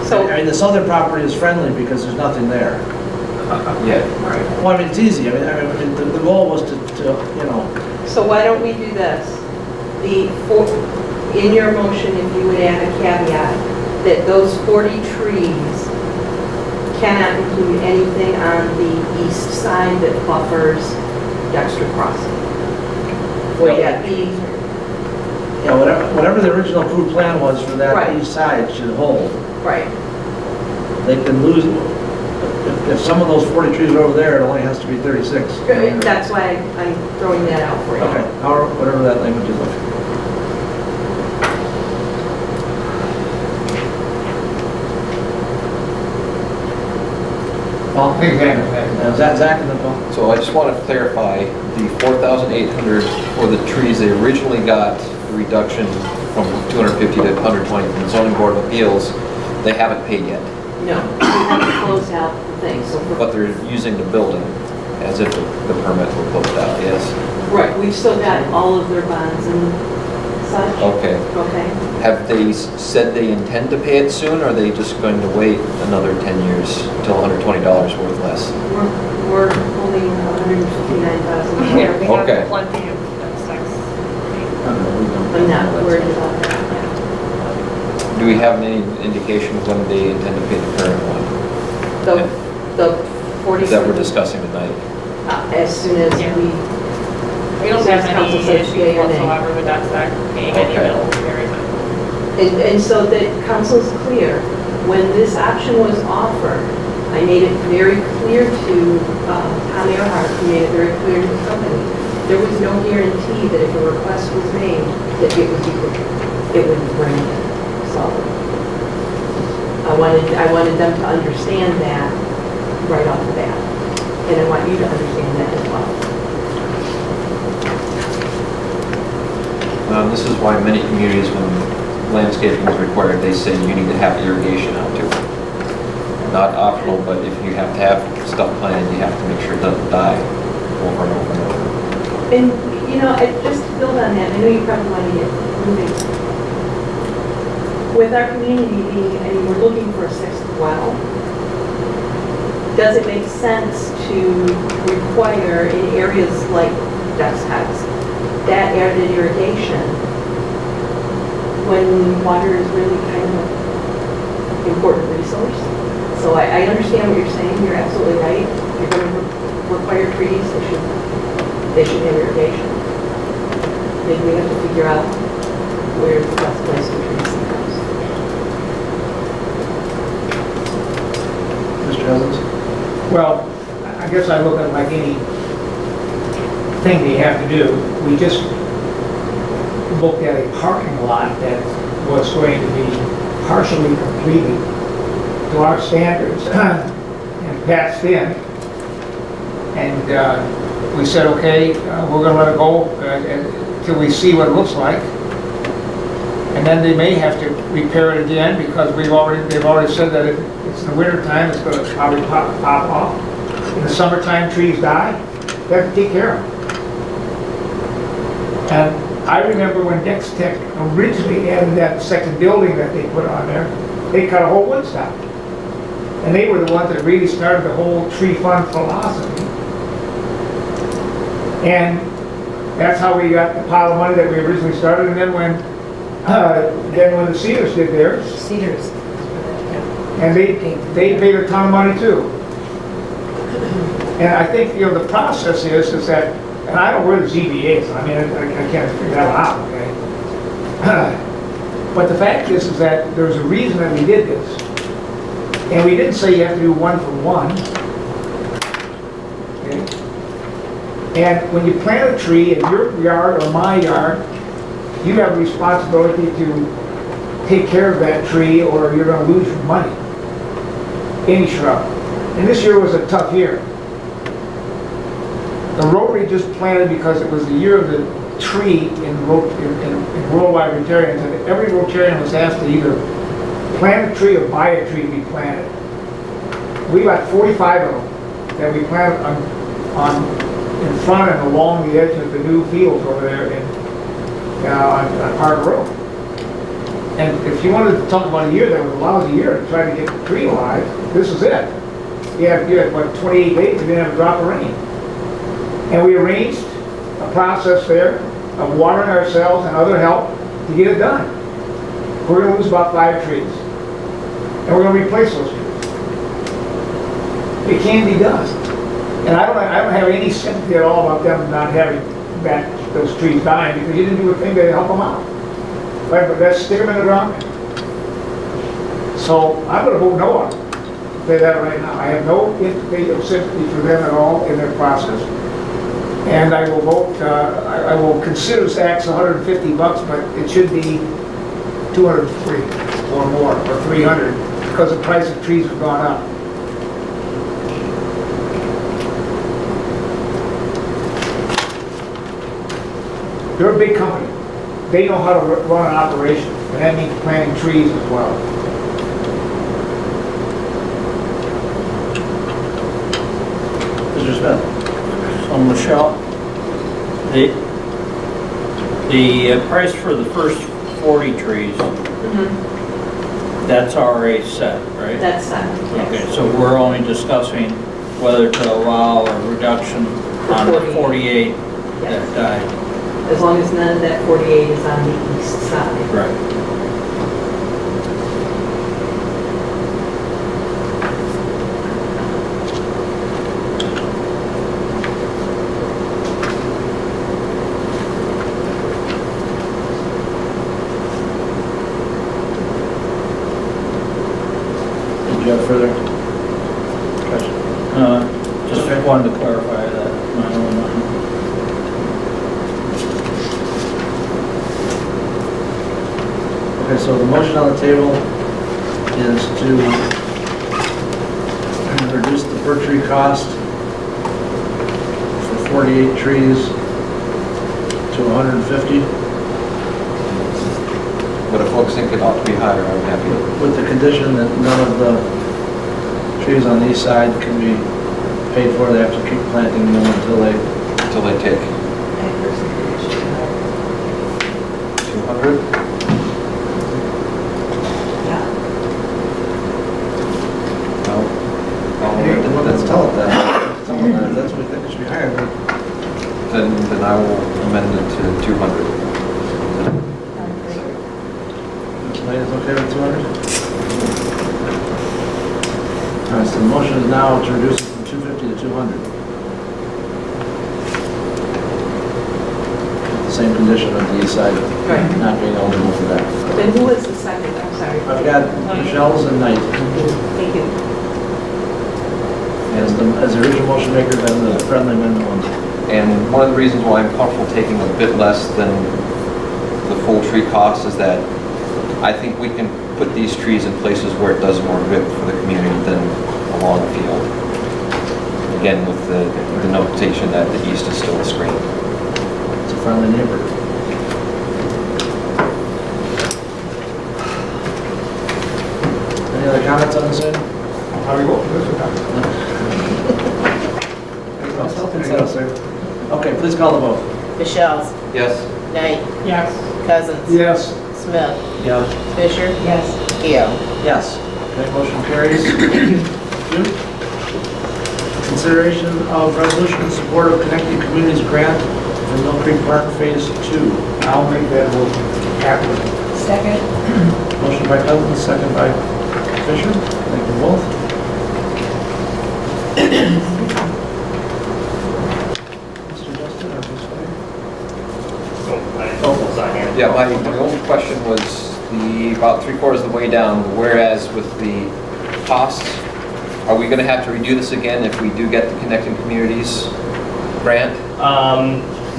[SPEAKER 15] So,
[SPEAKER 17] I mean, the southern property is friendly because there's nothing there.
[SPEAKER 13] Yeah.
[SPEAKER 17] Well, I mean, it's easy. I mean, the goal was to.
[SPEAKER 15] so why don't we do this? In your motion, if you would add a caveat, that those 40 trees cannot include anything on the east side that buffers Dexter Crossing. Would that be?
[SPEAKER 17] Yeah, whatever the original approved plan was for that
[SPEAKER 15] Right.
[SPEAKER 17] east side should hold.
[SPEAKER 15] Right.
[SPEAKER 17] They can lose, if some of those 40 trees are over there, it only has to be 36.
[SPEAKER 15] That's why I'm throwing that out for you.
[SPEAKER 17] Okay, whatever that language is.
[SPEAKER 2] Well,
[SPEAKER 17] Zach and then Paul.
[SPEAKER 13] So I just want to clarify, the 4,800 for the trees, they originally got a reduction from 250 to 120 from the zoning board of appeals. They haven't paid yet.
[SPEAKER 15] No, we haven't closed out the thing, so.
[SPEAKER 13] But they're using the building as if the permit were closed out, yes?
[SPEAKER 15] Right, we've still got all of their bonds and such.
[SPEAKER 13] Okay.
[SPEAKER 15] Okay.
[SPEAKER 13] Have they said they intend to pay it soon, or are they just going to wait another 10 years till $120 worth less?
[SPEAKER 15] We're holding $159,000.
[SPEAKER 3] Yeah, we have
[SPEAKER 13] Okay.
[SPEAKER 3] plenty of specs.
[SPEAKER 15] I'm not worried about that.
[SPEAKER 13] Do we have any indication of when they intend to pay the current one
[SPEAKER 15] The 40.
[SPEAKER 13] that we're discussing tonight?
[SPEAKER 15] As soon as
[SPEAKER 3] Yeah.
[SPEAKER 15] we.
[SPEAKER 3] We don't have any
[SPEAKER 15] Council says yea
[SPEAKER 3] issues
[SPEAKER 15] or nay.
[SPEAKER 3] whatsoever with that spec being any
[SPEAKER 13] Okay.
[SPEAKER 3] bills very much.
[SPEAKER 15] And so that council's clear, when this option was offered, I made it very clear to Tom Earhart, he made it very clear to the company, There was no guarantee that if a request was made, that it would be granted. So I wanted them to understand that right off the bat. And I want you to understand that as well.
[SPEAKER 13] This is why many communities, when landscaping is required, they say you need to have irrigation out too. Not optional, but if you have to have stuff planted, you have to make sure it doesn't die over and over and over.
[SPEAKER 15] And, you know, just to build on that, I know you probably want to get moving. With our community being, I mean, we're looking for a sixth well, does it make sense to require in areas like Duck's House, that added irrigation when water is really kind of an important resource? So I understand what you're saying, you're absolutely right. You're going to require trees, they should have irrigation. Maybe we have to figure out where's the best place for trees in the house.
[SPEAKER 4] Mr. Evans?
[SPEAKER 2] Well, I guess I look at it like any thing they have to do. We just looked at a parking lot that was going to be partially completed to our standards and patched in. And we said, okay, we're going to let it go until we see what it looks like. And then they may have to repair it again because they've already said that it's in the winter time, it's going to probably pop off. In the summertime, trees die. They have to take care of them. And I remember when Dexter originally added that second building that they put on there, they cut a whole wood stock. And they were the ones that really started the whole tree fund philosophy. And that's how we got the pile of money that we originally started. And then when the Cedars did theirs, and they paid a ton of money too. And I think, you know, the process is that, and I don't know where the ZBA is, I mean, I can't figure that one out, okay? But the fact is that there's a reason that we did this. And we didn't say you have to do one for one. Okay? And when you plant a tree in your yard or my yard, you have a responsibility to take care of that tree or you're going to lose your money. Any shrub. And this year was a tough year. The Rotary just planted because it was the year of the tree in Worldwide Rotarians, and every Rotarian was asked to either plant a tree or buy a tree to be planted. We got 45 of them that we planted in front and along the edge of the new fields over there on Park Road. And if you wanted to talk about a year that was a lousy year to try to get the tree alive, this is it. You had what, 28 days, we didn't have a drop of rain. And we arranged a process there of watering ourselves and other help to get it done. We're going to lose about 5 trees. And we're going to replace those trees. It can be done. And I don't have any sympathy at all about them not having those trees dying because you didn't do a thing to help them out. Right, but let's stick them in the ground. So I'm going to vote no on it. I'll say that right now. I have no sympathy for them at all in their process. And I will vote, I will consider this tax $150, but it should be 203 or more, or 300, because the price of trees have gone up. They're a big company. They know how to run an operation, and that means planting trees as well.
[SPEAKER 4] Mr. Smith?
[SPEAKER 1] So Michelle, the price for the first 40 trees, that's already set, right?
[SPEAKER 15] That's set, yes.
[SPEAKER 1] Okay, so we're only discussing whether to allow a reduction on the 48 that died.
[SPEAKER 15] As long as none of that 48 is on the east side.
[SPEAKER 1] Right.
[SPEAKER 4] Did you have further questions?
[SPEAKER 1] Just wanted to clarify that.
[SPEAKER 4] Okay, so the motion on the table is to reduce the per tree cost for 48 trees to 150,
[SPEAKER 13] But if folks think it ought to be higher, I'm happy.
[SPEAKER 4] with the condition that none of the trees on the east side can be paid for. They have to keep planting them until they
[SPEAKER 13] take 200.
[SPEAKER 4] Well, let's tell it that. Tell it that. If that's what we think it should be higher,
[SPEAKER 13] Then I will amend it to 200.
[SPEAKER 4] Lane is okay with 200? All right, so the motion is now to reduce it from 250 to 200. The same condition on the east side, not being eligible for that.
[SPEAKER 15] Then who was the second? I'm sorry.
[SPEAKER 4] I've got Michelle's and Knight
[SPEAKER 15] Thank you.
[SPEAKER 4] as the original motion maker, then the friendly amendment one.
[SPEAKER 13] And one of the reasons why I'm comfortable taking a bit less than the full tree cost is that I think we can put these trees in places where it does more good for the community than along the field. Again, with the notation that the east is still a screen.
[SPEAKER 4] It's a friendly neighbor. Any other comments on this item?
[SPEAKER 2] How do you vote for this or not?
[SPEAKER 4] Okay, please call the vote.
[SPEAKER 7] Michelle's,
[SPEAKER 13] Yes.
[SPEAKER 7] Knight,
[SPEAKER 2] Yes.
[SPEAKER 7] Cousins,
[SPEAKER 2] Yes.
[SPEAKER 7] Smith,
[SPEAKER 4] Yes.
[SPEAKER 7] Fisher,
[SPEAKER 15] Yes.
[SPEAKER 7] Keo.
[SPEAKER 4] Yes. Okay, motion carries. Consideration of resolution in support of Connecting Communities Grant for Mill Creek Park Phase 2.
[SPEAKER 2] I'll make that motion. Happy.
[SPEAKER 15] Second?
[SPEAKER 4] Motion by Cousins, second by Fisher. Thank you both. Mr. Justin, or Ms. Fay?
[SPEAKER 13] Yeah, my only question was about 3/4 of the way down, whereas with the costs, are we going to have to redo this again if we do get the Connecting Communities grant?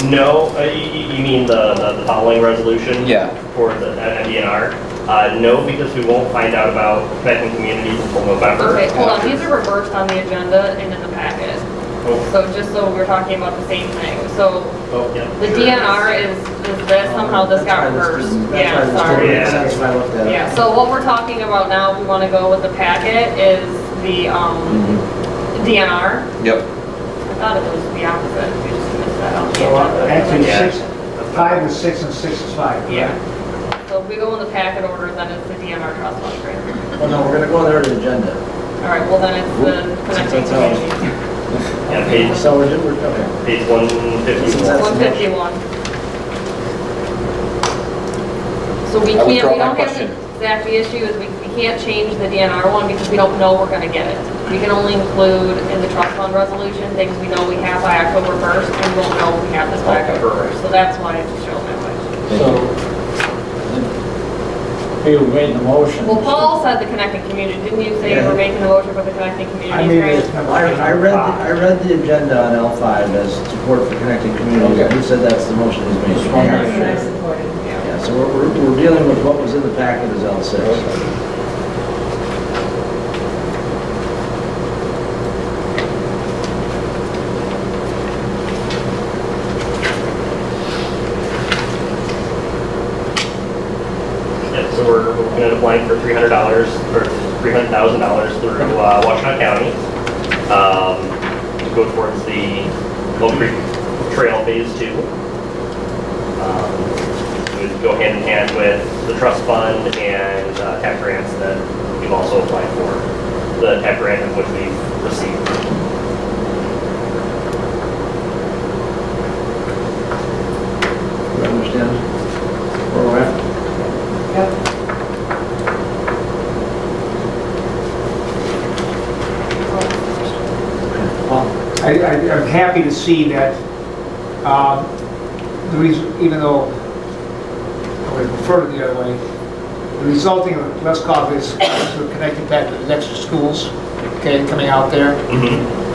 [SPEAKER 8] No, you mean the following resolution?
[SPEAKER 13] Yeah.
[SPEAKER 8] For the MDNR? No, because we won't find out about connecting communities until November.
[SPEAKER 3] Okay, hold on, these are reversed on the agenda and in the packet. So just so we're talking about the same thing. So the DNR is this, somehow this got reversed. Yeah, sorry.
[SPEAKER 4] That's why I looked at it.
[SPEAKER 3] Yeah, so what we're talking about now, if we want to go with the packet, is the DNR.
[SPEAKER 13] Yep.
[SPEAKER 3] I thought it was the opposite, we just missed that on the
[SPEAKER 2] So actually,
[SPEAKER 3] agenda.
[SPEAKER 2] 5 is 6 and 6 is 5.
[SPEAKER 3] Yeah. So if we go in the packet order, then it's the DNR trust fund grant.
[SPEAKER 4] Well, no, we're gonna go there to the agenda.
[SPEAKER 3] All right, well then it's the connecting
[SPEAKER 4] That's how-
[SPEAKER 3] communities.
[SPEAKER 8] Yeah, page,
[SPEAKER 4] So we're okay.
[SPEAKER 8] page 151.
[SPEAKER 3] 151. So we
[SPEAKER 13] I
[SPEAKER 3] can't,
[SPEAKER 13] withdraw
[SPEAKER 3] we
[SPEAKER 13] my
[SPEAKER 3] don't have
[SPEAKER 13] question.
[SPEAKER 3] the exact issue is we can't change the DNR one because we don't know we're gonna get it. We can only include in the trust fund resolution things we know we have by October 1st, and we won't know we have this by
[SPEAKER 13] Okay.
[SPEAKER 3] October 1st. So that's why it's shown that way.
[SPEAKER 1] So, you made the motion.
[SPEAKER 3] Well, Paul said the connecting community, didn't you say you were making the motion for the connecting
[SPEAKER 2] I
[SPEAKER 3] communities
[SPEAKER 2] made
[SPEAKER 3] grant?
[SPEAKER 2] it number
[SPEAKER 4] I read the agenda on L5 as support for Connecting Communities.
[SPEAKER 1] Okay.
[SPEAKER 4] You said that's the motion he's made.
[SPEAKER 15] And that's what I supported.
[SPEAKER 4] Yeah, so we're dealing with what was in the packet as L6.
[SPEAKER 8] Yeah, so we're looking at applying for $300 or $300,000 through Washtenaw County to go towards the Mill Creek Trail Phase 2. It would go hand in hand with the trust fund and TAP grants that we've also applied for. The TAP grant of which we've received.
[SPEAKER 4] You understand where we're at?
[SPEAKER 2] I'm happy to see that, even though I would prefer it the other way, the resulting of less cost is connecting back to the extra schools, okay, coming out there.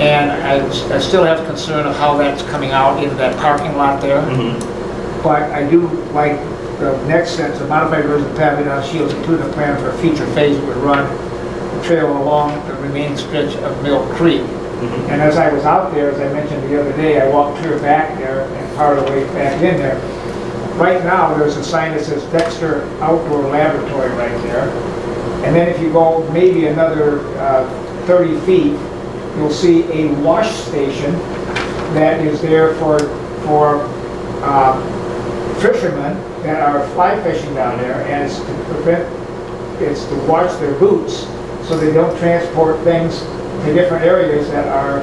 [SPEAKER 2] And I still have concern of how that's coming out into that parking lot there. But I do like the next sentence, the modified version of Pavilion Shields including a plan for a future phase would run the trail along the remaining stretch of Mill Creek. And as I was out there, as I mentioned the other day, I walked clear back there and part of the way back in there. Right now, there's a sign that says Dexter Outdoor Laboratory right there. And then if you go maybe another 30 feet, you'll see a wash station that is there for fishermen that are fly fishing down there, and it's to wash their boots so they don't transport things to different areas that are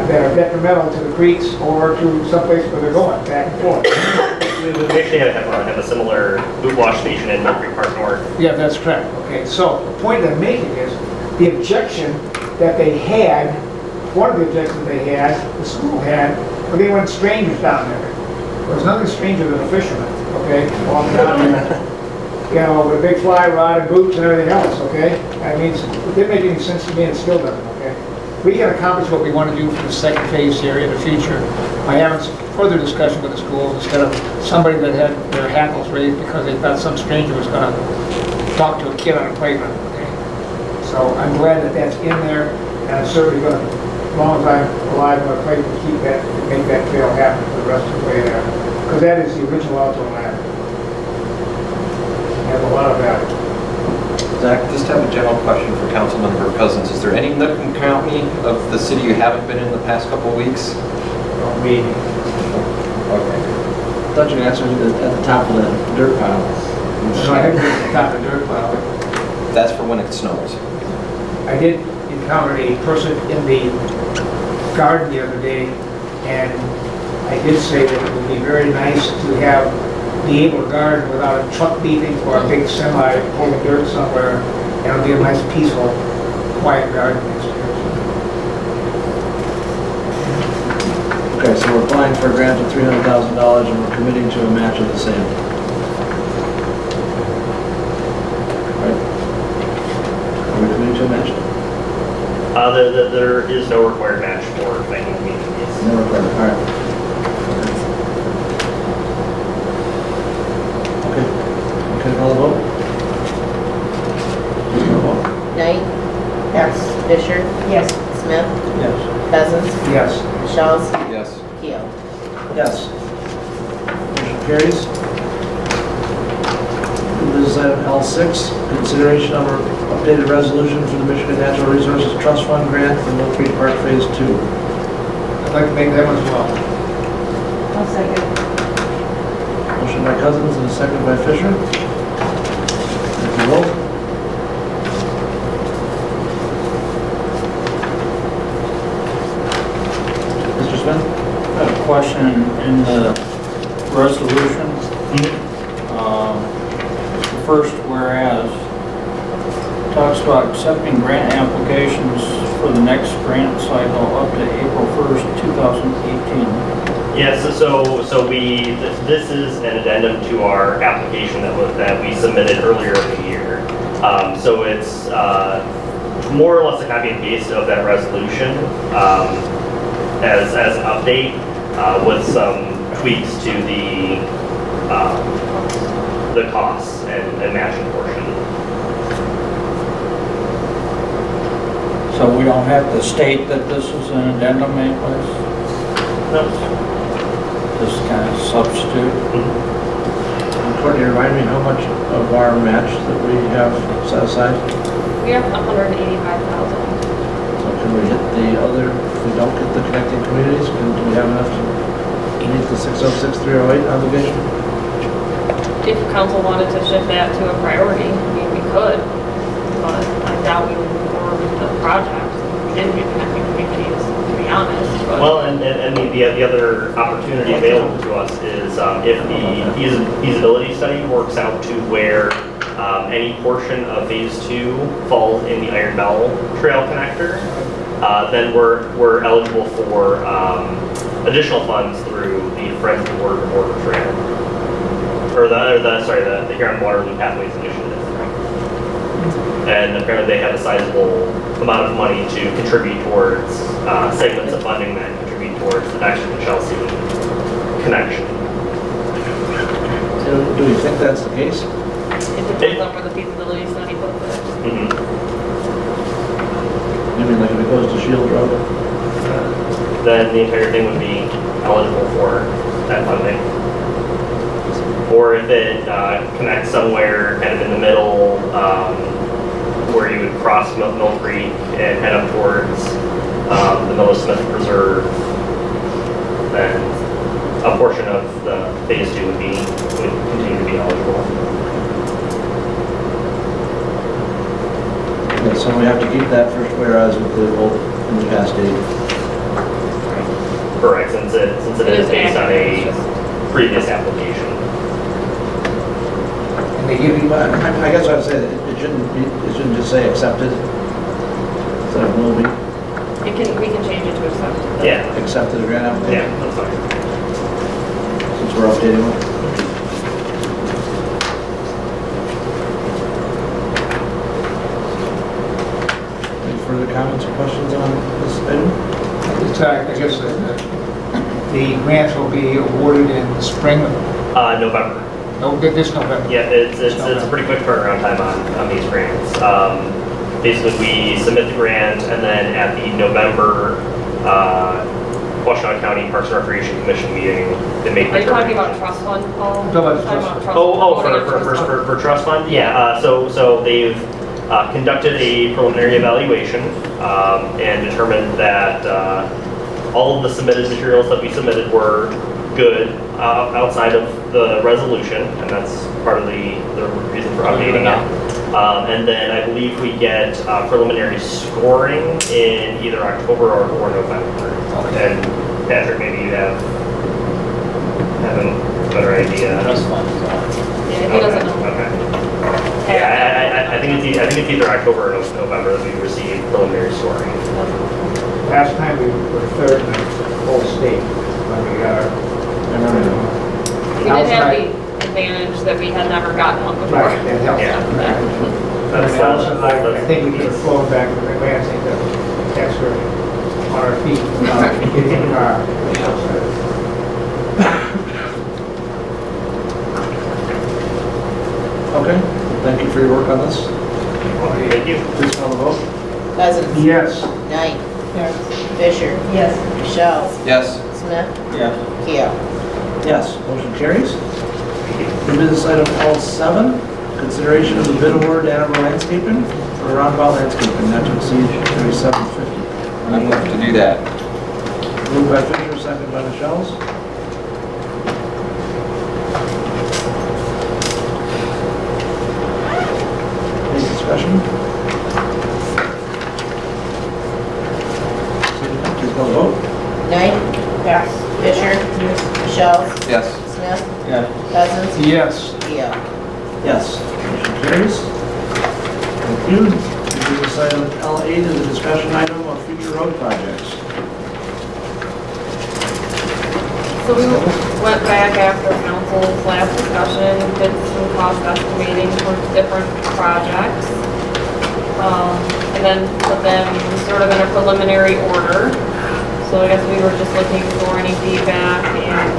[SPEAKER 2] detrimental to the creeks or to someplace where they're going, back and forth.
[SPEAKER 8] We actually have a similar boot wash station in Mill Creek Park North.
[SPEAKER 2] Yeah, that's correct. Okay, so the point I'm making is the objection that they had, one of the objections they had, the school had, where they went strangers down there. There was nothing stranger than a fisherman, okay, walking down there, you know, with a big fly rod and boots and everything else, okay? I mean, it didn't make any sense to me and it still doesn't, okay? We can accomplish what we want to do for the second phase here in the future by having further discussion with the schools instead of somebody that had their hackles raised because they thought some stranger was going to talk to a kid on a playground, okay? So I'm glad that that's in there, and I'm certainly going to, as long as I'm alive, I'm going to fight to keep that, to make that trail happen for the rest of the way there. Because that is the original outdoor lab. It has a lot of value.
[SPEAKER 13] Zach, just have a general question for Councilmember Cousins. Is there any nook and cranny of the city you haven't been in the past couple of weeks?
[SPEAKER 2] Me.
[SPEAKER 13] Okay.
[SPEAKER 17] I thought you answered it at the top of that dirt pile.
[SPEAKER 2] So I had to get to the top of the dirt pile.
[SPEAKER 13] That's for when it snows.
[SPEAKER 2] I did encounter a person in the garden the other day, and I did say that it would be very nice to be able to garden without a truck beeping or a big semi pulling dirt somewhere, and it'll be a nice, peaceful, quiet garden experience.
[SPEAKER 17] Okay, so we're applying for a grant of $300,000 and we're committing to a match of the same. Right? Are we committing to a match?
[SPEAKER 8] There is no required match for banking communities.
[SPEAKER 17] No required, all right. Okay, can I call the vote? Please call the vote.
[SPEAKER 7] Knight?
[SPEAKER 5] Yes.
[SPEAKER 7] Fisher?
[SPEAKER 5] Yes.
[SPEAKER 7] Smith?
[SPEAKER 1] Yes.
[SPEAKER 7] Cousins?
[SPEAKER 2] Yes.
[SPEAKER 7] Shaw's?
[SPEAKER 13] Yes.
[SPEAKER 7] Keel?
[SPEAKER 17] Yes. Motion carries. Business item L6, consideration of an updated resolution for the Michigan Natural Resources Trust Fund grant for Mill Creek Park Phase 2.
[SPEAKER 2] I'd like to make that one as well.
[SPEAKER 5] I'll second.
[SPEAKER 17] Motion by Cousins and a second by Fisher. Take the vote. Mr. Smith?
[SPEAKER 1] I have a question in the resolution. The first whereas talks about accepting grant applications for the next grant cycle up to April 1st, 2018.
[SPEAKER 8] Yes, this is an addendum to our application that we submitted earlier in the year. So it's more or less a copy and paste of that resolution as an update with some tweaks to the costs and matching portion.
[SPEAKER 1] So we don't have to state that this is an addendum anyplace?
[SPEAKER 8] No.
[SPEAKER 1] Just kind of substitute?
[SPEAKER 17] Courtney, remind me how much of our match that we have set aside?
[SPEAKER 3] We have 185,000.
[SPEAKER 17] So can we hit the other, if we don't get the connecting communities, do we have enough to meet the 606-308 obligation?
[SPEAKER 3] If council wanted to shift that to a priority, I mean, we could, but I doubt we would move forward with the project. We didn't get connecting communities, to be honest, but.
[SPEAKER 8] Well, and the other opportunity available to us is if the feasibility study works out to where any portion of phase 2 falls in the Iron Bell Trail connector, then we're eligible for additional funds through the Friends of the Border Trail. Or the Huron-Waterloo Pathways Initiative. And apparently they have a sizable amount of money to contribute towards segments of funding that contribute towards the Dexter to Chelsea connection.
[SPEAKER 17] Do we
[SPEAKER 8] that funding. Or if it connects somewhere kind of in the middle, where you would cross Mill Creek and head up towards the Miller Smith Preserve, then a portion of the phase 2 would continue to be eligible.
[SPEAKER 4] Yeah, so we have to keep that first whereas with the old in the past date.
[SPEAKER 8] Correct, since it is based on a previous application.
[SPEAKER 2] And they give you,
[SPEAKER 4] But I guess I would say that it shouldn't just say accepted. Instead of will be.
[SPEAKER 3] We can change it to accept.
[SPEAKER 8] Yeah.
[SPEAKER 4] Accepted grant application.
[SPEAKER 8] Yeah, that's fine.
[SPEAKER 4] Since we're updating it. Any further comments or questions on this item?
[SPEAKER 2] I guess the grants will be awarded in the spring,
[SPEAKER 8] November.
[SPEAKER 2] no, this November.
[SPEAKER 8] Yeah, it's a pretty quick turnaround time on these grants. Basically, we submit the grant, and then at the November Washtenaw County Parks and Recreation Commission meeting, they make the
[SPEAKER 3] Are you talking
[SPEAKER 8] determination.
[SPEAKER 3] about trust fund, Paul?
[SPEAKER 2] I'm talking about the trust fund.
[SPEAKER 8] For trust fund? Yeah, so they've conducted a preliminary evaluation and determined that all of the submitted materials that we submitted were good outside of the resolution, and that's part of the reason for updating it. And then I believe we get preliminary scoring in either October or November. And Patrick, maybe you have a better idea.
[SPEAKER 14] Trust fund.
[SPEAKER 3] Yeah, he doesn't know.
[SPEAKER 8] Okay. Yeah, I think it's either October or November that we receive preliminary scoring.
[SPEAKER 2] Last time we were third in the whole state when we got our.
[SPEAKER 3] We did have the advantage that we had never gotten one before.
[SPEAKER 2] Right, that helps. I think we could have flown back to the Atlantic to Dexter on our feet without getting in the car.
[SPEAKER 4] Okay, thank you for your work on this.
[SPEAKER 8] Thank you.
[SPEAKER 4] Please call the vote.
[SPEAKER 7] Cousins.
[SPEAKER 2] Yes.
[SPEAKER 7] Knight.
[SPEAKER 15] Yes.
[SPEAKER 7] Fisher.
[SPEAKER 15] Yes.
[SPEAKER 7] Michelle.
[SPEAKER 13] Yes.
[SPEAKER 7] Smith.
[SPEAKER 1] Yes.
[SPEAKER 7] Keel.
[SPEAKER 4] Yes, motion carries. New business item L7, consideration of the bid award to Ann Arbor Landscaping for roundabout landscaping not to exceed $37.50.
[SPEAKER 13] I move to do that.
[SPEAKER 4] Moved by Fisher, second by Michelle. Any discussion? Seeing none, please call the vote.
[SPEAKER 7] Knight.
[SPEAKER 5] Yes.
[SPEAKER 7] Fisher. Michelle.
[SPEAKER 13] Yes.
[SPEAKER 7] Smith.
[SPEAKER 1] Yes.
[SPEAKER 7] Cousins.
[SPEAKER 2] Yes.
[SPEAKER 7] Keel.
[SPEAKER 4] Yes, motion carries. Thank you. New business item L8 is a discussion item of future road projects.
[SPEAKER 3] So we went back after council's last discussion, did some cost estimating for different projects. And then put them sort of in a preliminary order. So I guess we were just looking for any feedback and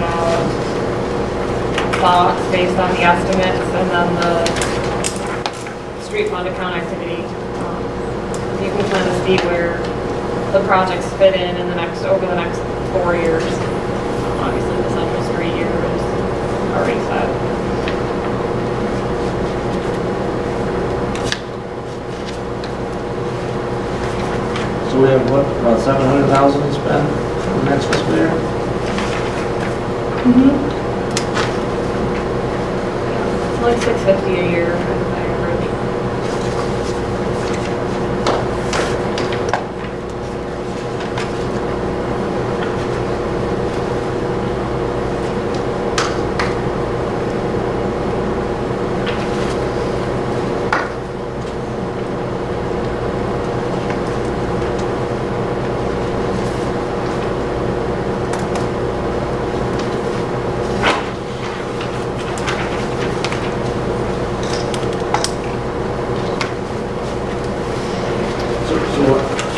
[SPEAKER 3] thoughts based on the estimates and then the street fund account activity. You can kind of see where the projects fit in the over the next 4 years. Obviously, the Central Street year is already set.
[SPEAKER 4] So we have what, about 700,000 to spend for the next fiscal year?
[SPEAKER 3] It's like $650 a year, kind of average.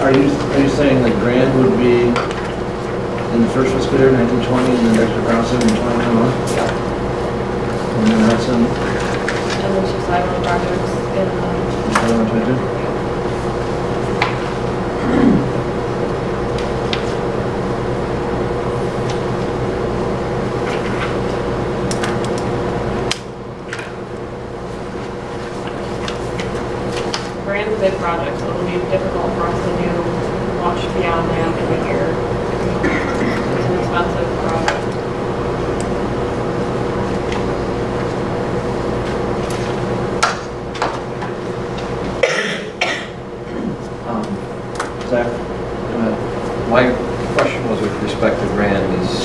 [SPEAKER 4] Are you saying the grant would be in the first fiscal year, 1920, and then Dexter Council in 2021?
[SPEAKER 3] Yeah.
[SPEAKER 4] And then that's in
[SPEAKER 3] And then two sidewalk projects in
[SPEAKER 4] 2022?
[SPEAKER 3] be difficult for us to do much beyond that in a year. It's an expensive project.
[SPEAKER 4] Zach?
[SPEAKER 13] My question was with respect to Grand is,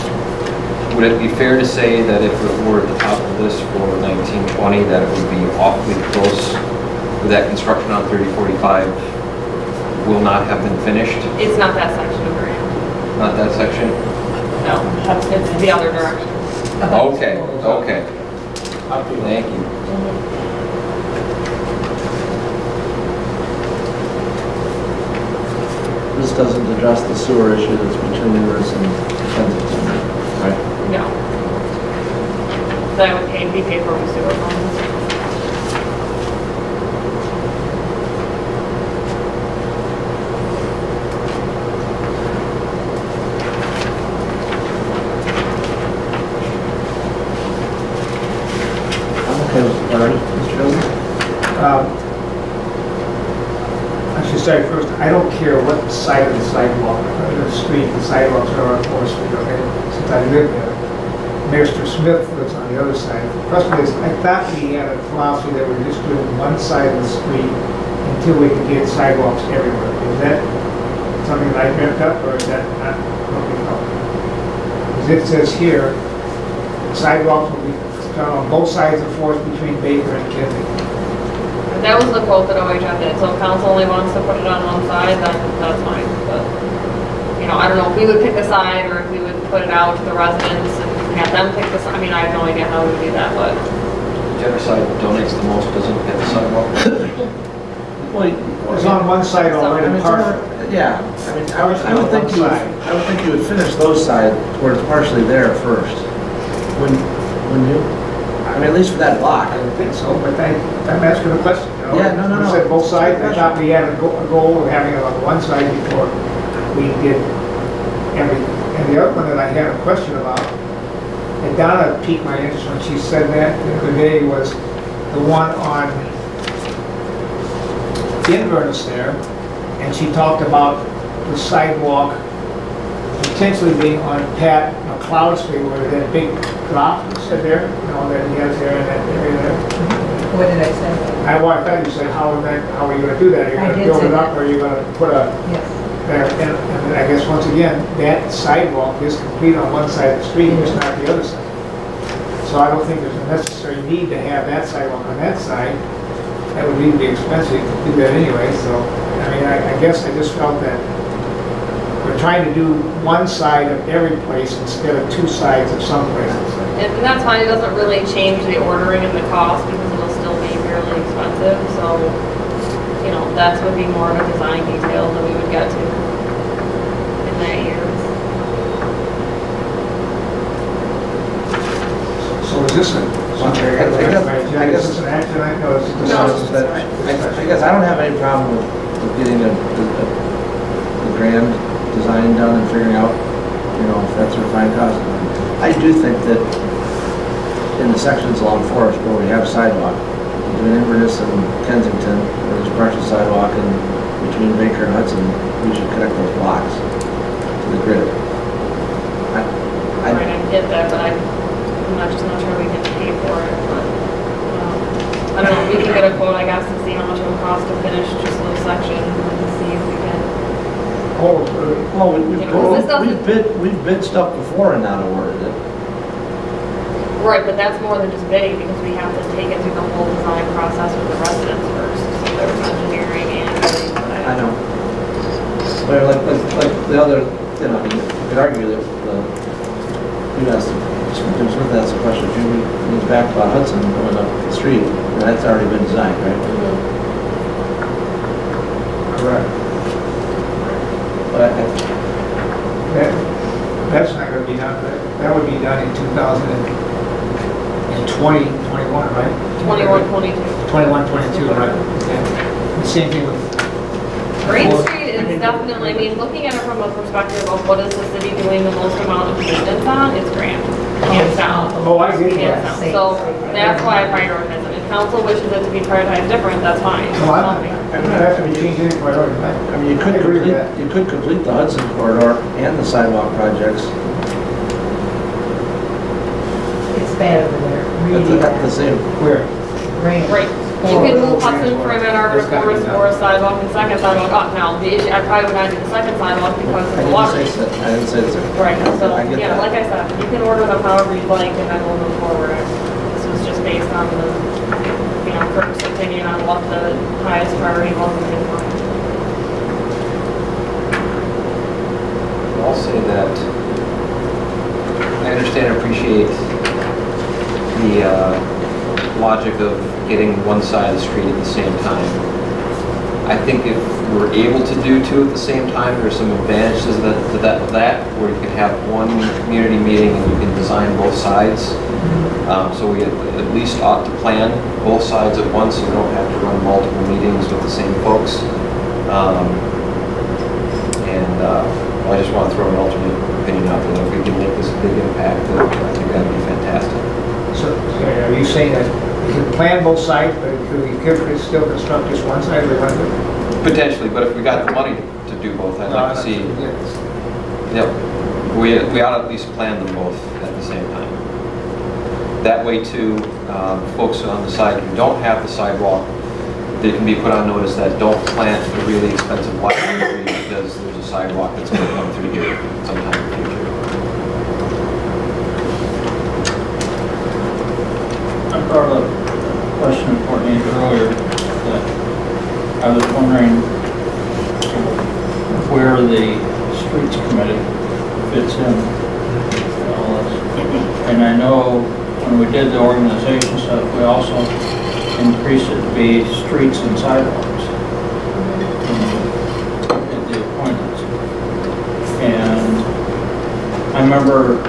[SPEAKER 13] would it be fair to say that if it were at the top of this for 1920, that it would be awfully close with that construction on 3045 will not have been finished?
[SPEAKER 3] It's not that section of Grand.
[SPEAKER 13] Not that section?
[SPEAKER 3] No, it's the other direction.
[SPEAKER 13] Okay, okay. Thank you.
[SPEAKER 4] This doesn't address the sewer issue that's between Inverse and Kensington, right?
[SPEAKER 3] No. That would be paid for with sewer funds.
[SPEAKER 4] I'm okay with, all right, Mr. Jones?
[SPEAKER 2] I should say first, I don't care what side of the sidewalk, or the street, the sidewalks are on 4th Street, okay? Since I live there. Mr. Smith lives on the other side. The question is, I thought we had a philosophy that we're just doing one side of the street until we can get sidewalks everywhere. Is that something that I dreamt up, or is that not looking up? Because it says here, sidewalks will be done on both sides of 4th between Baker and Kensington.
[SPEAKER 3] That was the quote that OHM did, so if council only wants to put it on one side, then that's fine, but, you know, I don't know if we would pick a side, or if we would put it out to the residents and have them pick the side, I mean, I have no idea how we would do that, but.
[SPEAKER 13] Whichever side donates the most doesn't get the sidewalk.
[SPEAKER 2] It's on one side already, partial.
[SPEAKER 4] Yeah, I mean, I would think you would finish those sides where it's partially there first. Wouldn't you? I mean, at least for that block.
[SPEAKER 2] I would think so, but I'm asking a question, you know?
[SPEAKER 4] Yeah, no.
[SPEAKER 2] You said both sides, I thought we had a goal of having it on one side before we did everything. And the other one that I had a question about, and Donna piqued my interest when she said that the other day, was the one on Inverness there, and she talked about the sidewalk potentially being on Pat McLeod Street, where that big drop said there, you know, that he has there in that area there.
[SPEAKER 15] What did I say?
[SPEAKER 2] I thought you said, how are you gonna do that? Are you
[SPEAKER 15] I
[SPEAKER 2] gonna
[SPEAKER 15] did
[SPEAKER 2] build
[SPEAKER 15] say
[SPEAKER 2] it up,
[SPEAKER 15] that.
[SPEAKER 2] or are you gonna put a,
[SPEAKER 15] Yes.
[SPEAKER 2] there, and I guess once again, that sidewalk is complete on one side of the street, it's not the other side. So I don't think there's a necessary need to have that sidewalk on that side. That would really be expensive to do that anyway, so, I mean, I guess I just felt that we're trying to do one side of every place instead of two sides of some places.
[SPEAKER 3] And that's fine, it doesn't really change the ordering and the cost, because it'll still be fairly expensive, so, you know, that would be more of a design detail that we would get to in that year.
[SPEAKER 2] So is this I guess it's an action item, no, it's a
[SPEAKER 4] I guess I don't have any problem with getting the grand design done and figuring out, you know, if that's a fine cost. I do think that in the sections along Forest where we have sidewalk, between Inverness and Kensington, where there's partial sidewalk, and between Baker and Hudson, we should connect those blocks to the grid.
[SPEAKER 3] I get that, but I'm not sure we can pay for it, but, I don't know, we can get a quote, I guess, to see how much it would cost to finish just those sections, and see if we can.
[SPEAKER 4] Well, we've bid stuff before and not awarded it.
[SPEAKER 3] Right, but that's more than just bidding, because we have to take it through the whole design process with the residents first, so there's engineering and bidding.
[SPEAKER 4] I know. But like the other, you know, you could argue that Jim Smith asked the question, Jimmy means back about Hudson going up the street, and that's already been designed, right?
[SPEAKER 2] Correct.
[SPEAKER 4] But
[SPEAKER 2] That's not gonna be done, that would be done in 2020, 21, right?
[SPEAKER 3] 21, 22.
[SPEAKER 2] 21, 22, right, okay. The same thing with.
[SPEAKER 3] Green Street is definitely, I mean, looking at it from a perspective of what is the city doing the most amount of maintenance on, it's Grand, hands down.
[SPEAKER 2] Oh, I get
[SPEAKER 3] Hands
[SPEAKER 2] that.
[SPEAKER 3] down. So that's why I prioritize it. council wishes it to be prioritized different, that's fine.
[SPEAKER 2] No, I don't have to be changing any priority.
[SPEAKER 4] I mean,
[SPEAKER 2] I agree with that.
[SPEAKER 4] you could complete the Hudson corridor and the sidewalk projects.
[SPEAKER 15] It's bad over there, really
[SPEAKER 4] That's
[SPEAKER 15] bad.
[SPEAKER 4] the same.
[SPEAKER 2] Where?
[SPEAKER 15] Rain.
[SPEAKER 3] Right. You can move Hudson from Ann Arbor to Forest or a sidewalk and second sidewalk up now. The issue, I probably would not do the second sidewalk because of the water.
[SPEAKER 4] I didn't say it's.
[SPEAKER 3] Right, so,
[SPEAKER 4] I get
[SPEAKER 3] yeah,
[SPEAKER 4] that.
[SPEAKER 3] like I said, you can order them however you'd like and then we'll move forward. This was just based on the, Kirk's opinion on what the highest priority was in his mind.
[SPEAKER 13] I'll say that I understand and appreciate the logic of getting one side of the street at the same time. I think if we're able to do two at the same time, there's some advantages to that where you can have one community meeting and you can design both sides. So we at least ought to plan both sides at once so we don't have to run multiple meetings with the same folks. I just want to throw an alternate opinion out there that if we can make this a big impact, I think that'd be fantastic.
[SPEAKER 2] So are you saying that you can plan both sides, but you could still construct just one side or one of it?
[SPEAKER 13] Potentially, but if we got the money to do both, I'd like to see. Yep, we ought to at least plan them both at the same time. That way too, folks on the side who don't have the sidewalk, they can be put on notice that don't plant the really expensive lighting tree because there's a sidewalk that's going to come through here sometime in the future.
[SPEAKER 1] I brought up a question for me earlier that I was wondering where the streets committee fits in all this. And I know when we did the organization stuff, we also increased it to be streets and sidewalks in the appointments. And I remember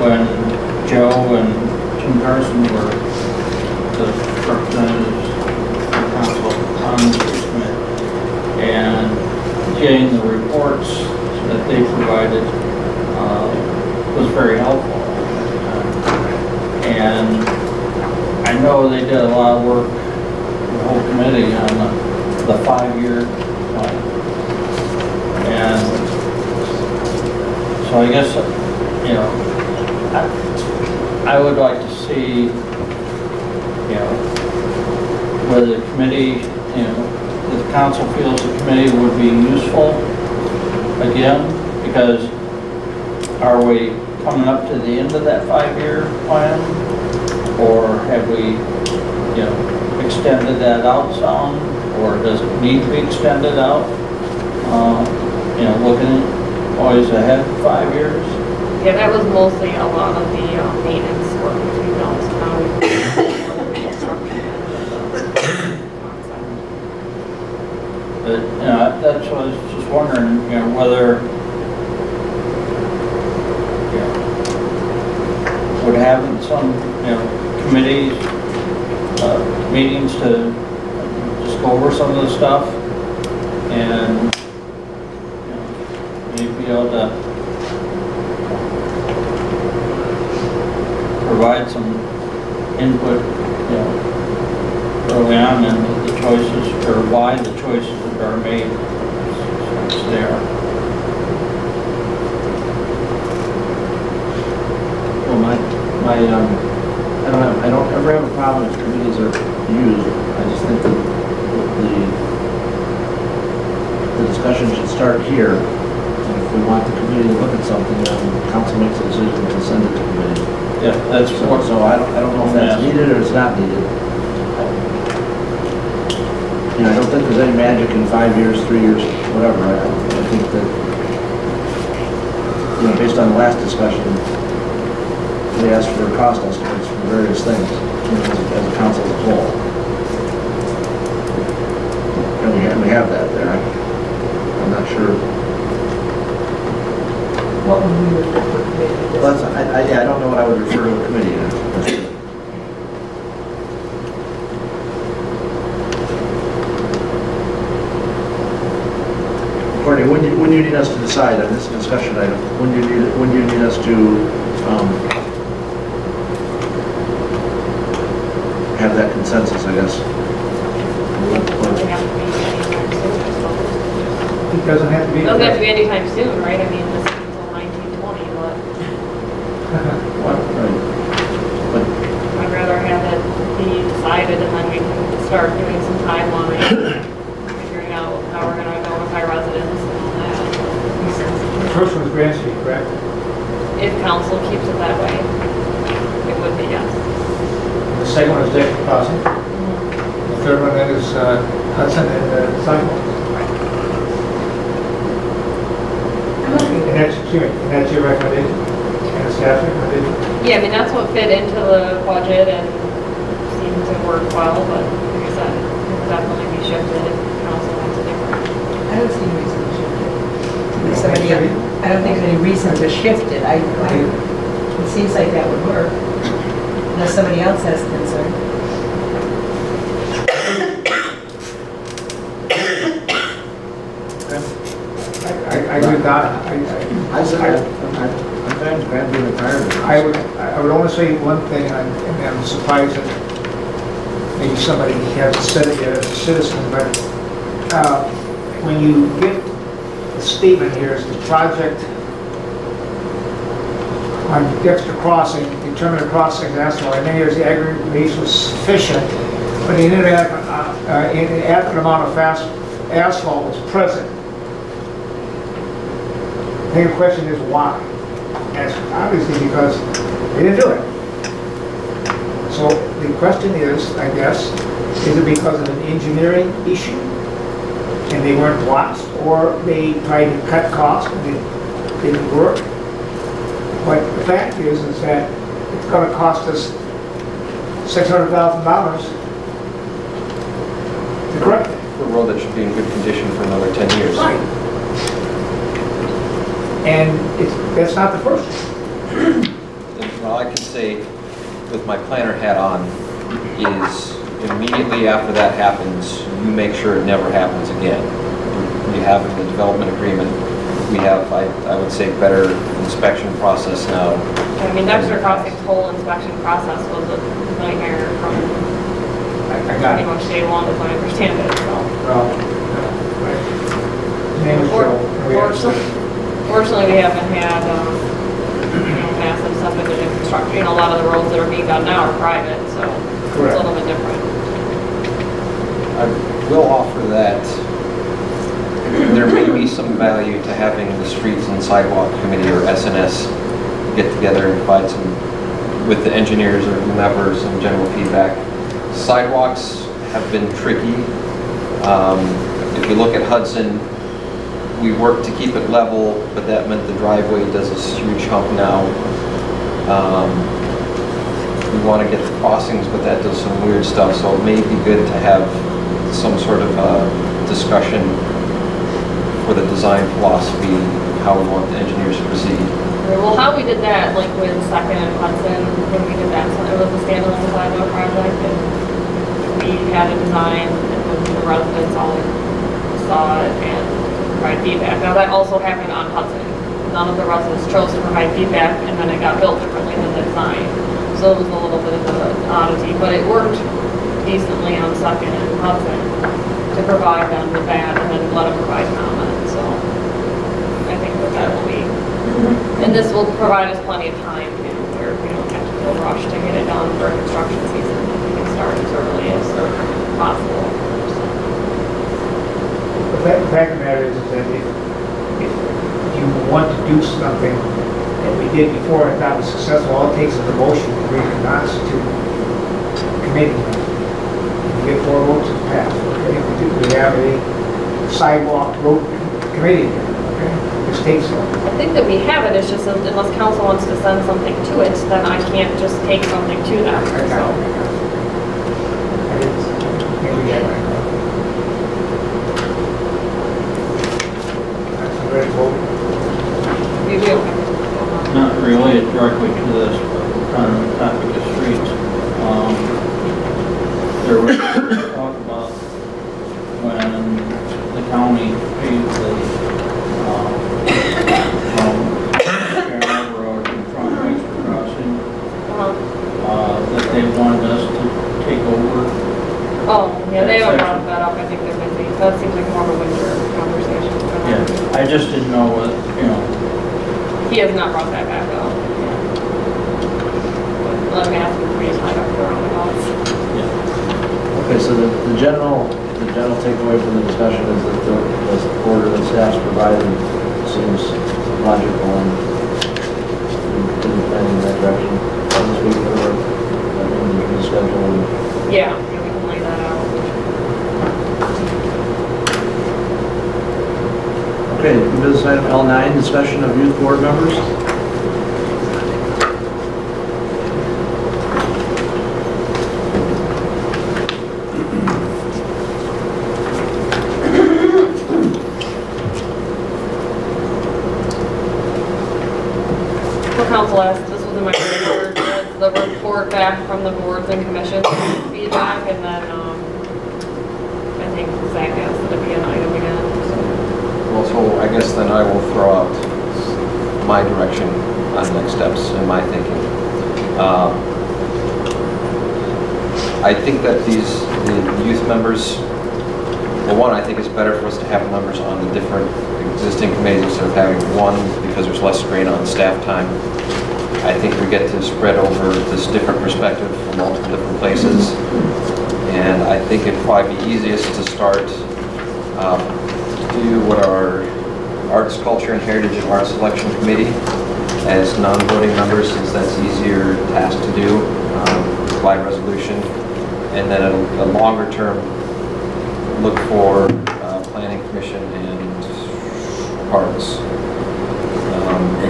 [SPEAKER 1] when Joe and Jim Carson were the representatives of the council on the streets committee, and getting the reports that they provided was very helpful. And I know they did a lot of work, the whole committee, on the 5-year plan. And so I guess, I would like to see, whether the committee, the council feels the committee would be useful again, because are we coming up to the end of that 5-year plan? Or have we, extended that out some? Or does it need to be extended out? Looking always ahead 5 years?
[SPEAKER 3] Yeah, that was mostly a lot of the maintenance work, which we've done, so now
[SPEAKER 1] But, that's what I was just wondering, whether, would having some, committees, meetings to just go over some of the stuff and, maybe be able to provide some input, early on in the choices, or why the choices are made. It's there.
[SPEAKER 4] Well, I don't ever have a problem if committees are used. I just think that the discussion should start here. And if we want the committee to look at something, then council makes a decision to send it to committee.
[SPEAKER 1] Yeah, that's what.
[SPEAKER 4] So I don't know if that's needed or it's not needed. I don't think there's any magic in 5 years, 3 years, whatever. I think that, based on the last discussion, we asked for cost estimates for various things, as a council as a whole. And we have that there. I'm not sure.
[SPEAKER 15] What would we refer to a committee?
[SPEAKER 4] Well, I don't know what I would refer to a committee as. Courtney, when do you need us to decide on this discussion item? When do you need us to,
[SPEAKER 2] doesn't have to be.
[SPEAKER 3] Doesn't have to be anytime soon, right? I mean, this is until 1920, but
[SPEAKER 1] What, right. But
[SPEAKER 3] I'd rather have it be decided and then we can start doing some timeline, figuring out how we're gonna notify residents and all that.
[SPEAKER 2] The first one is Grand Street, correct?
[SPEAKER 3] If council keeps it that way, it would be yes.
[SPEAKER 2] The second one is Dexter Crossing. The third one then is Hudson and sidewalks. And that's your recommendation? And the staff recommendation?
[SPEAKER 3] Yeah, I mean, that's what fit into the budget and seemed to work well, but like I said, it could definitely be shifted if council wants it different.
[SPEAKER 15] I don't see any reason to shift it. I don't think there's any reason to shift it. It seems like that would work, unless somebody else has a concern.
[SPEAKER 2] I agree with that.
[SPEAKER 17] I'm fine with Grant being retired.
[SPEAKER 2] I would only say one thing, and I'm surprised that maybe somebody hasn't said it yet as a citizen, but when you get the statement here, is the project on Dexter Crossing, determine the crossing asphalt, and then here's the aggregate base was sufficient, but an inadequate amount of asphalt was present. I think the question is why? And it's obviously because they didn't do it. So the question is, I guess, is it because of an engineering issue and they weren't watched, or they tried to cut costs and it didn't work? But the fact is that it's going to cost us $600,000 to correct it.
[SPEAKER 13] For a road that should be in good condition for another 10 years.
[SPEAKER 2] Right. And that's not the first one.
[SPEAKER 13] Well, I can say, with my planner hat on, is immediately after that happens, you make sure it never happens again. You have the development agreement. We have, I would say, better inspection process now.
[SPEAKER 3] I mean, Dexter Crossing's whole inspection process was a nightmare from pretty much day one, as I understand it, so.
[SPEAKER 2] Well, name is Joe.
[SPEAKER 3] Fortunately, we haven't had, massive subdivision construction. A lot of the roads that are being done now are private, so it's a little bit different.
[SPEAKER 13] I will offer that there may be some value to having the Streets and Sidewalk Committee, or SNS, get together and provide some, with the engineers or whomever, some general feedback. Sidewalks have been tricky. If you look at Hudson, we worked to keep it level, but that meant the driveway does a huge hump now. We want to get the crossings, but that does some weird stuff, so it may be good to have some sort of discussion for the design philosophy, how we want the engineers to proceed.
[SPEAKER 3] Well, how we did that, like with Second and Hudson, when we did that, it was a standalone sidewalk project, and we had a design, and the residents all saw it and provide feedback. Now, that also happened on Hudson. None of the residents chose to provide feedback, and then it got built differently than the design. So it was a little bit of an oddity, but it worked decently on Second and Hudson to provide them with that, and then let them provide comments. So I think that will be, and this will provide us plenty of time, where we don't have to feel rushed to get it done for construction season. We can start as early as possible.
[SPEAKER 2] The fact of the matter is that if you want to do something that we did before and that was successful, all it takes is a motion to reconstitute committee. You get 4 votes to pass. Okay? We have a sidewalk road committee. Okay? This takes.
[SPEAKER 3] I think that we have it. It's just that unless council wants to send something to it, then I can't just take something to them. You do.
[SPEAKER 1] Not related directly to this, but on the topic of streets. There was talk about when the county paid the from Ann Arbor Road in front of Dexter Crossing, that they wanted us to take over.
[SPEAKER 3] Oh, yeah, they haven't brought that up. I think they're busy. That seems like more of a winter conversation.
[SPEAKER 1] Yeah, I just didn't know what, you know,
[SPEAKER 3] He has not brought that back up. Let me ask him to read my doctor on the calls.
[SPEAKER 4] Okay, so the general takeaway from the discussion is that the order that staff's provided seems logical and planning in that direction. This week or in the schedule.
[SPEAKER 3] Yeah, we can lay that out.
[SPEAKER 4] Okay, new business item L9, discussion of youth board members.
[SPEAKER 3] For council asked, this was in my report, the report back from the boards and commissions feedback, and then, I think Zach asked it to be an item again, so.
[SPEAKER 13] Well, so I guess then I will throw out my direction on next steps and my thinking. I think that the youth members, well, one, I think it's better for us to have members on the different existing committees instead of having one, because there's less strain on staff time. I think we get to spread over this different perspective from multiple different places. And I think it'd probably be easiest to start do what our Arts, Culture, and Heritage and Art Selection Committee as non-voting members, since that's easier task to do by resolution. And then a longer term, look for Planning Commission and Parks.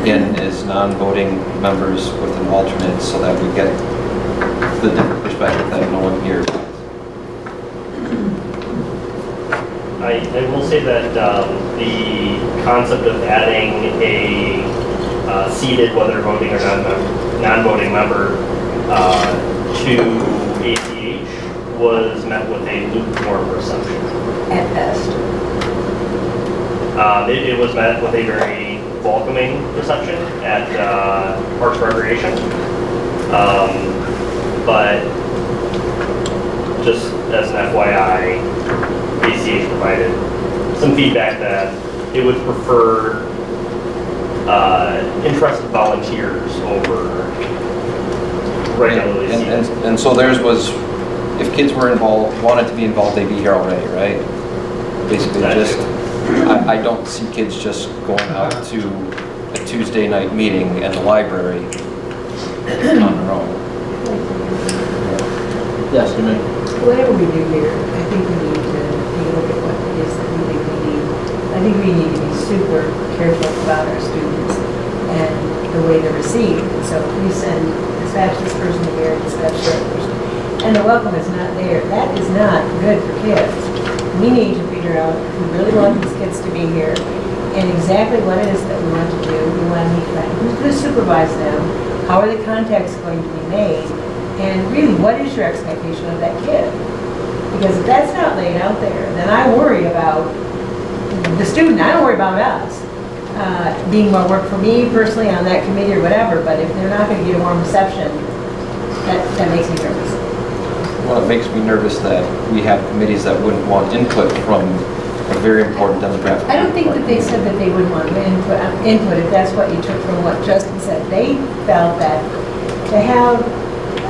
[SPEAKER 13] Again, as non-voting members with an alternate, so that we get the different perspective that no one here.
[SPEAKER 8] I will say that the concept of adding a seated, whether voting or non-voting member to ACH was met with a lukewarm reception.
[SPEAKER 15] At best.
[SPEAKER 8] It was met with a very welcoming reception at Parks Recreation. But just as an FYI, ACH provided some feedback that it would prefer interested volunteers over regularly seated.
[SPEAKER 13] And so theirs was, if kids were involved, wanted to be involved, they'd be here already, right? Basically, just, I don't see kids just going out to a Tuesday night meeting at the library on their own.
[SPEAKER 4] Yes, you may.
[SPEAKER 15] Whatever we do here, I think we need to take a look at what it is that we think we need. I think we need to be super careful about our students and the way they're received. And so if we dispatch this person here, dispatch that person, and the welcome is not there, that is not good for kids. We need to figure out if we really want these kids to be here and exactly what it is that we want to do. We want to meet them. Who's going to supervise them? How are the contacts going to be made? And really, what is your expectation of that kid? Because if that's not laid out there, then I worry about the student. I don't worry about us being more work for me personally on that committee or whatever, but if they're not going to get a warm reception, that makes me nervous.
[SPEAKER 13] Well, it makes me nervous that we have committees that wouldn't want input from a very important demographic.
[SPEAKER 15] I don't think that they said that they would want input if that's what you took from what Justin said. They felt that to have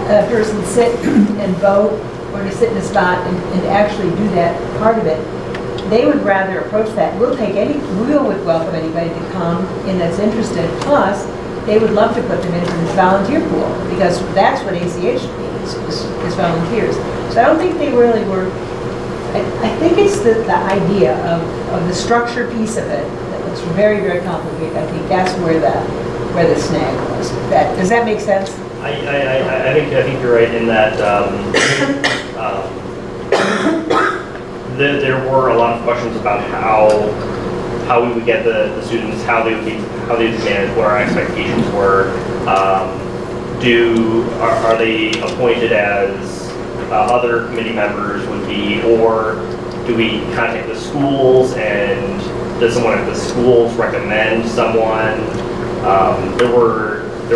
[SPEAKER 15] a person sit and vote or to sit in a spot and actually do that part of it, they would rather approach that. We would welcome anybody to come in that's interested. Plus, they would love to put them into this volunteer pool because that's what ACH means, is volunteers. So I don't think they really were, I think it's the idea of the structure piece of it that looks very, very complicated. I think that's where the snag was. Does that make sense?
[SPEAKER 8] I think you're right in that there were a lot of questions about how we would get the students, how they would be managed, what our expectations were. Are they appointed as other committee members would be, or do we contact the schools and does someone at the schools recommend someone? There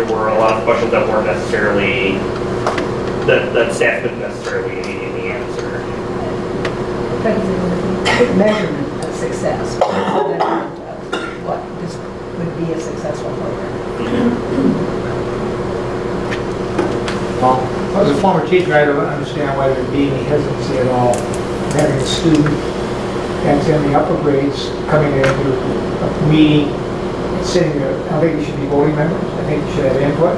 [SPEAKER 8] were a lot of questions that weren't necessarily, that staff couldn't necessarily immediately answer.
[SPEAKER 15] Measurement of success. would be a successful program.
[SPEAKER 4] Paul?
[SPEAKER 2] As a former teacher, I don't understand why there'd be any hesitancy at all in having a student that's in the upper grades coming into a meeting and sitting there. I don't think you should be voting members. I think you should have input.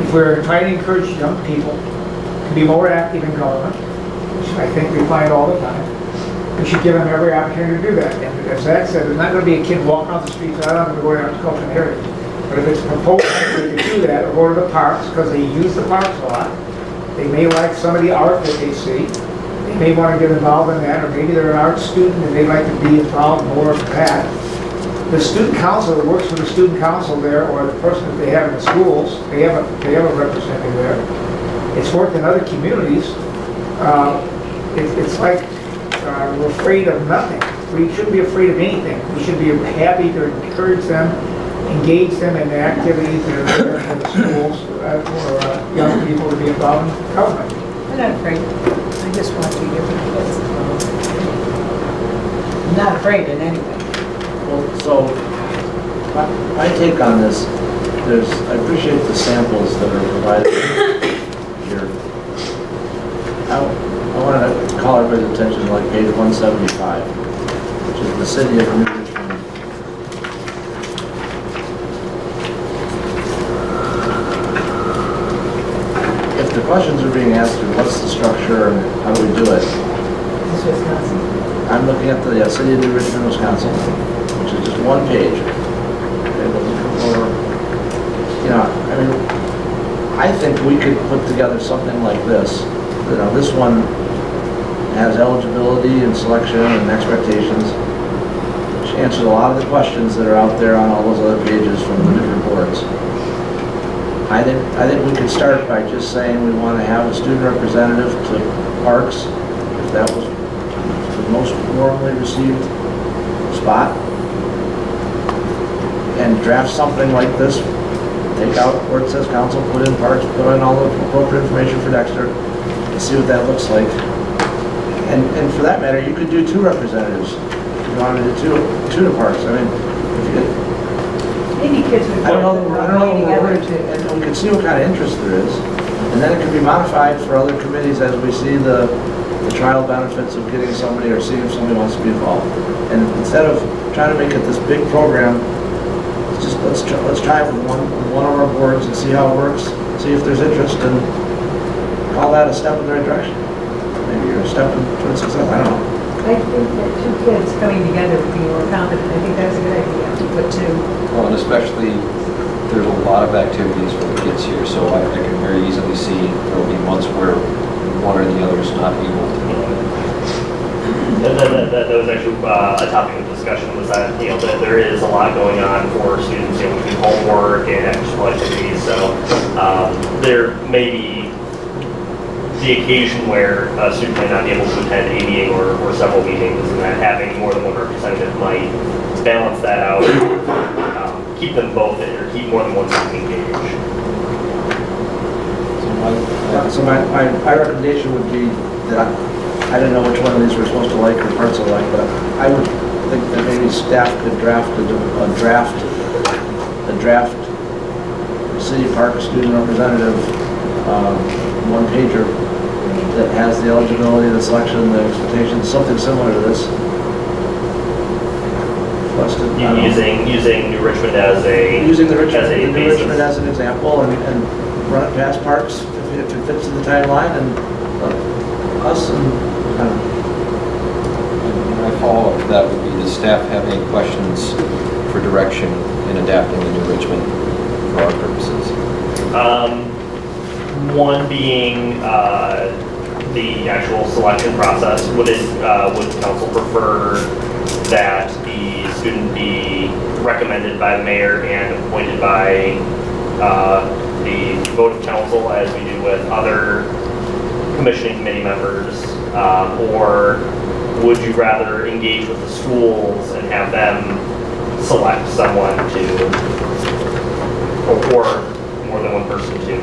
[SPEAKER 2] If we're trying to encourage young people to be more active in government, which I think we find all the time, we should give them every opportunity to do that. And as Zach said, there's not going to be a kid walking around the streets, I don't know, going out to cultural heritage. But if it's proposed that they can do that, or go to the parks, because they use the parks a lot, they may like some of the art that they see. They may want to get involved in that, or maybe they're an art student and they'd like to be involved more in that. The student council that works for the student council there, or the person that they have in the schools, they have a representative there. It's worked in other communities. It's like we're afraid of nothing. We shouldn't be afraid of anything. We should be happy to encourage them, engage them in the activities that are there for the schools for young people to be involved in government.
[SPEAKER 15] I'm not afraid. I just want to give them kids. I'm not afraid in any way.
[SPEAKER 17] Well, so, my take on this, I appreciate the samples that are provided here. I want to call everybody's attention to like page 175, which is the city of New Richmond. If the questions are being asked, what's the structure and how do we do it?
[SPEAKER 15] This Wisconsin.
[SPEAKER 17] I'm looking at the city of New Richmond, Wisconsin, which is just one page. Okay, but for, you know, I mean, I think we could put together something like this. You know, this one has eligibility and selection and expectations, which answers a lot of the questions that are out there on all those other pages from the different boards. I think we could start by just saying we want to have a student representative to parks, if that was the most warmly received spot, and draft something like this. Take out where it says council, put in parks, put in all the appropriate information for Dexter, and see what that looks like. And for that matter, you could do 2 representatives if you wanted to do 2 to parks. I mean, if you,
[SPEAKER 15] Maybe kids would
[SPEAKER 17] I don't know,
[SPEAKER 15] together to.
[SPEAKER 17] and we can see what kind of interest there is, and then it can be modified for other committees as we see the trial benefits of getting somebody or seeing if somebody wants to be involved. And instead of trying to make it this big program, let's try it with one of our boards and see how it works, see if there's interest, and call that a step in the right direction. Maybe you're a step towards success, I don't know.
[SPEAKER 15] I think that 2 kids coming together would be more competent. I think that's a good idea to put 2.
[SPEAKER 13] Well, and especially, there's a lot of activities for the kids here, so I can very easily see there'll be months where one or the other is not able to.
[SPEAKER 8] That was actually a topic of discussion, was that, you know, that there is a lot going on for students, you know, between homework and after-school activities, so there may be the occasion where a student might not be able to attend a meeting or several meetings, and that having more than one representative might balance that out, keep them both in, or keep more than one student engaged.
[SPEAKER 17] So my recommendation would be that I didn't know which one of these we're supposed to like or parts of like, but I would think that maybe staff could draft a draft city park student representative one-pager that has the eligibility, the selection, the expectations, something similar to this.
[SPEAKER 8] Using New Richmond as a
[SPEAKER 17] New Richmond as an example, and run it past parks if it fits in the timeline, and us and
[SPEAKER 13] My follow-up to that would be, does staff have any questions for direction in adapting the New Richmond for our purposes?
[SPEAKER 8] One being the actual selection process. Would council prefer that the student be recommended by the mayor and appointed by the vote of council, as we do with other commissioning committee members, or would you rather engage with the schools and have them select someone to, or more than one person to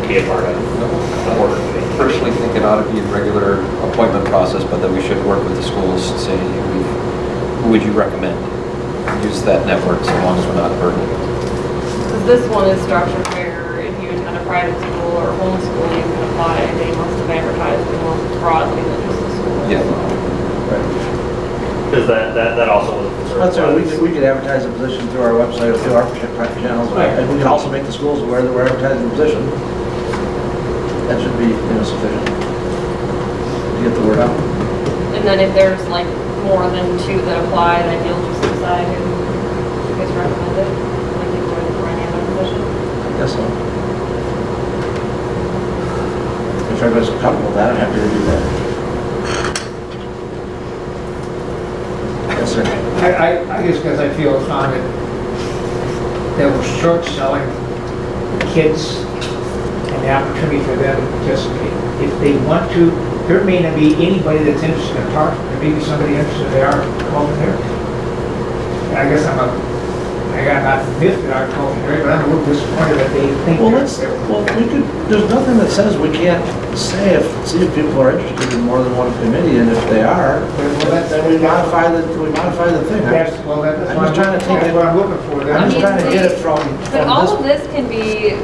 [SPEAKER 8] be a part of the board committee?
[SPEAKER 13] Personally think it ought to be a regular appointment process, but that we should work with the schools and say, who would you recommend? use that network so long as we're not burdening it.
[SPEAKER 3] Because this one is structured where if you attend a private school or homeschool, you can apply. They must have advertised it more broadly than just the school.
[SPEAKER 13] Yeah.
[SPEAKER 8] Because that also was a concern.
[SPEAKER 4] That's right, we could advertise a position through our website or through our channels, and we can also make the schools aware that we're advertising a position. That should be, sufficient to get the word out.
[SPEAKER 3] And then if there's like more than 2 that apply, then you'll just decide who gets recommended, like if you're for any other position.
[SPEAKER 4] I guess so. If everybody's comfortable with that, I'm happy to do that. Yes, sir.
[SPEAKER 2] I guess because I feel it's on it, that we're short selling kids and the opportunity for them to participate. If they want to, there may not be anybody that's interested in parking. There may be somebody interested, they are called there. And I guess I got not miffed that our called there, but I'm a little disappointed that they think.
[SPEAKER 4] There's nothing that says we can't see if people are interested in more than one committee, and if they are, then we modify the thing. I'm just trying to take it.
[SPEAKER 2] What I'm looking for.
[SPEAKER 4] I'm just trying to get it from
[SPEAKER 3] But all
[SPEAKER 4] this.
[SPEAKER 3] of this can be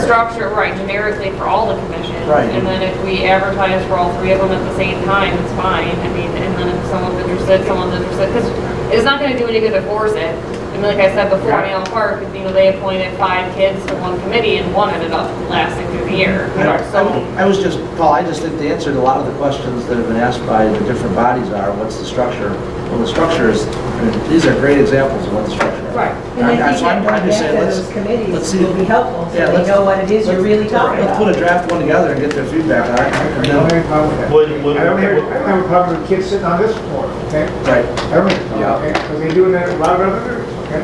[SPEAKER 3] structured, right, generically for all the commissions.
[SPEAKER 4] Right.
[SPEAKER 3] And then if we advertise for all 3 of them at the same time, it's fine. I mean, and then if someone's interested, because it's not gonna do any good to force it. I mean, like I said before, in Allen Park, they appointed 5 kids to one committee and one ended up lasting through the year.
[SPEAKER 4] Paul, I just think the answer to a lot of the questions that have been asked by the different bodies are, what's the structure? Well, the structure is, these are great examples of what the structure is.
[SPEAKER 15] Right. And I think
[SPEAKER 4] I'm glad you say,
[SPEAKER 15] those committees
[SPEAKER 4] let's see.
[SPEAKER 15] will be helpful, so
[SPEAKER 4] Yeah,
[SPEAKER 15] they know what it is you're really talking
[SPEAKER 4] Let's
[SPEAKER 15] about.
[SPEAKER 4] put a draft one together and get their feedback on it.
[SPEAKER 2] I don't have a problem with that. I don't have a problem with kids sitting on this floor, okay?
[SPEAKER 4] Right.
[SPEAKER 2] I don't have a problem, okay? Because they do that in a lot of other areas, okay?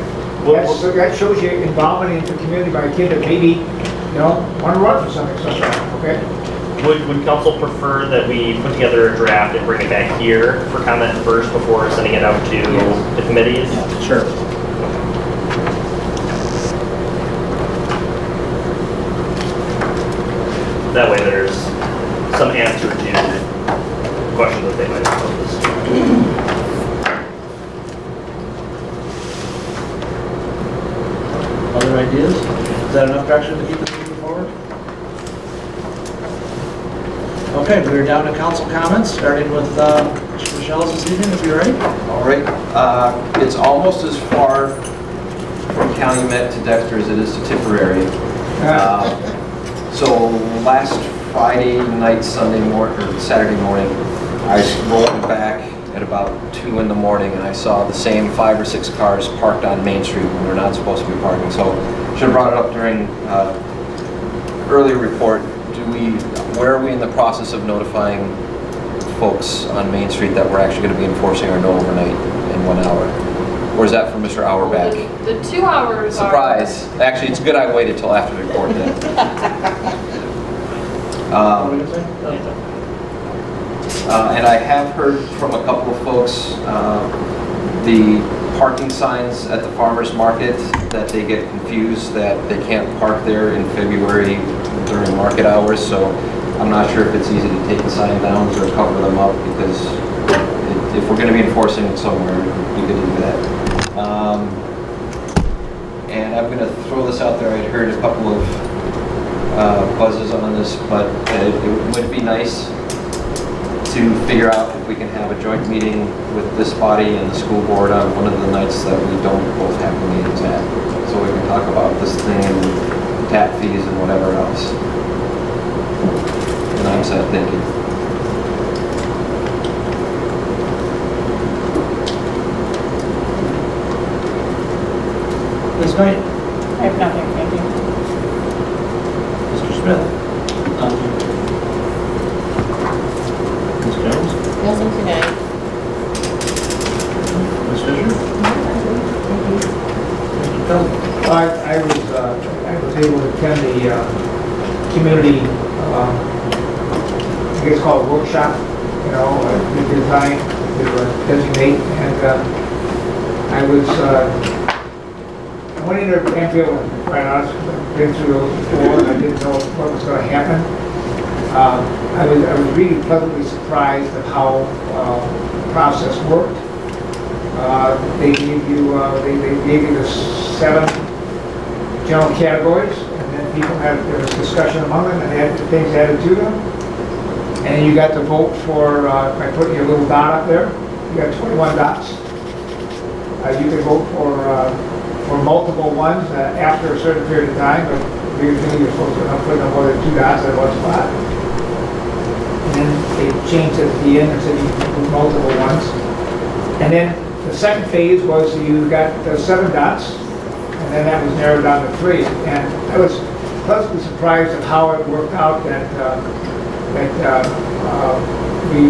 [SPEAKER 2] So that shows you involvement into the community by a kid that maybe, want to run for something, okay?
[SPEAKER 8] Would council prefer that we put together a draft and bring it back here for comment first before sending it out to the committees?
[SPEAKER 4] Sure.
[SPEAKER 8] That way there's some answer to questions that they might have posed.
[SPEAKER 4] Other ideas? Is that enough direction to keep this moving forward? Okay, we're down to council comments, starting with Michelle's this evening, if you're ready.
[SPEAKER 13] All right, it's almost as far from Calumet to Dexter as it is to Tipperary. So last Friday night, Saturday morning, I rolled back at about 2 in the morning and I saw the same 5 or 6 cars parked on Main Street when they're not supposed to be parking. So should have brought it up during earlier report. Where are we in the process of notifying folks on Main Street that we're actually going to be enforcing our no overnight in 1 hour? Or is that for Mr. Auerbach?
[SPEAKER 3] The 2 hours
[SPEAKER 13] Surprise. Actually, it's good I waited till after the report then. And I have heard from a couple of folks, the parking signs at the farmer's market, that they get confused that they can't park there in February during market hours. So I'm not sure if it's easy to take the sign down or cover them up, because if we're going to be enforcing it somewhere, we could do that. And I'm going to throw this out there. I'd heard a couple of buzzes on this, but it would be nice to figure out if we can have a joint meeting with this body and the school board on one of the nights that we don't both have the meetings at, so we can talk about this thing and tap fees and whatever else. And I'm set thinking.
[SPEAKER 4] Ms. Knight?
[SPEAKER 5] I have nothing, thank you.
[SPEAKER 4] Mr. Smith? Ms. Jones?
[SPEAKER 7] Nothing tonight.
[SPEAKER 4] Ms. Fisher? Mr. Felton?
[SPEAKER 2] I was able to attend the community, I guess called workshop, the design, the designate, and I went in there and feel, quite honest, been through those before, and I didn't know what was going to happen. I was really pleasantly surprised at how the process worked. They gave you, they gave you the 7 general categories, and then people had, there was discussion among them, and they had things added to them. And you got to vote for, by putting your little dot up there, you got 21 dots. You can vote for multiple ones after a certain period of time, but usually you're supposed to not put no more than 2 dots at one spot. And then they changed it at the end and said you can put multiple ones. And then the second phase was you got 7 dots, and then that was narrowed down to 3. And I was pleasantly surprised at how it worked out that we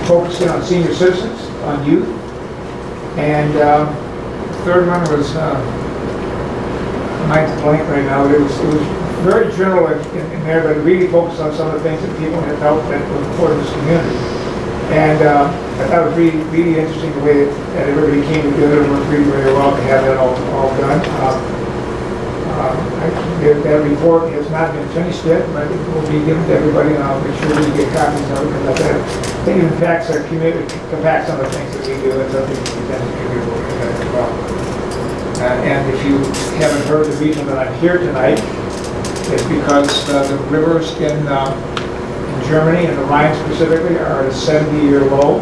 [SPEAKER 2] focused in on senior citizens, on youth. And the third one was, mine's blank right now, it was very general in there, but it really focused on some of the things that people had felt that were important to this community. And I thought it was really, really interesting the way that everybody came together and worked really very well to have that all done. That report has not been finished yet, but it will be given to everybody, and I'll make sure we get copies of it. Because I think it impacts our community, impacts some of the things that we do, and something that we will impact as well. And if you haven't heard the reason that I'm here tonight, it's because the rivers in Germany, and the Rhine specifically, are at a 70-year low.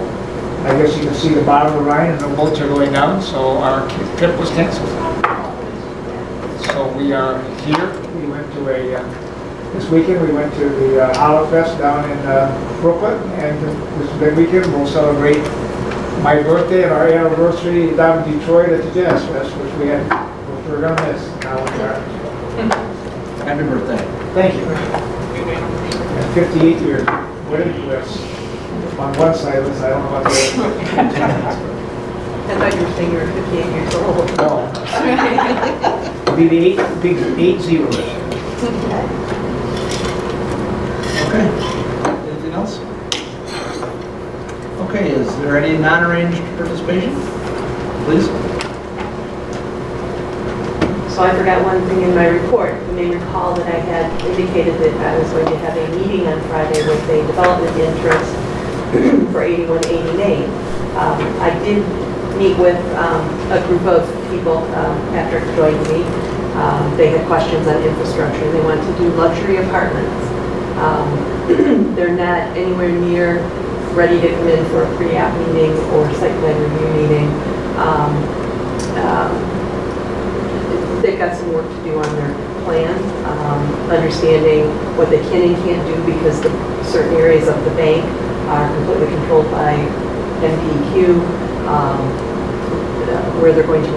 [SPEAKER 2] I guess you can see the bottom of the Rhine, and the boats are going down, so our trip was canceled. So we are here. We went to this weekend we went to the Olive Fest down in Brooklyn, and this big weekend we'll celebrate my birthday and our anniversary down in Detroit at the Jazz Fest, which we're going to miss. Now we are.
[SPEAKER 4] Happy birthday.
[SPEAKER 2] Thank you. And 58 years. Wedding dress. On one side of this, I don't know about the other.
[SPEAKER 15] I thought you were saying you were 58 years old.
[SPEAKER 2] No. It'll be the big 8-0.
[SPEAKER 4] Okay. Anything else? Okay, is there any non-arranged participation? Please.
[SPEAKER 20] So I forgot one thing in my report. You may recall that I had indicated that I was going to have a meeting on Friday with a development interest for 8180 Main. I did meet with a group of people after joining me. They had questions on infrastructure. They want to do luxury apartments. They're not anywhere near ready to come in for a pre-app meeting or site plan review meeting. They've got some work to do on their plan, understanding what they can and can't do because certain areas of the bank are completely controlled by MPQ, where they're going to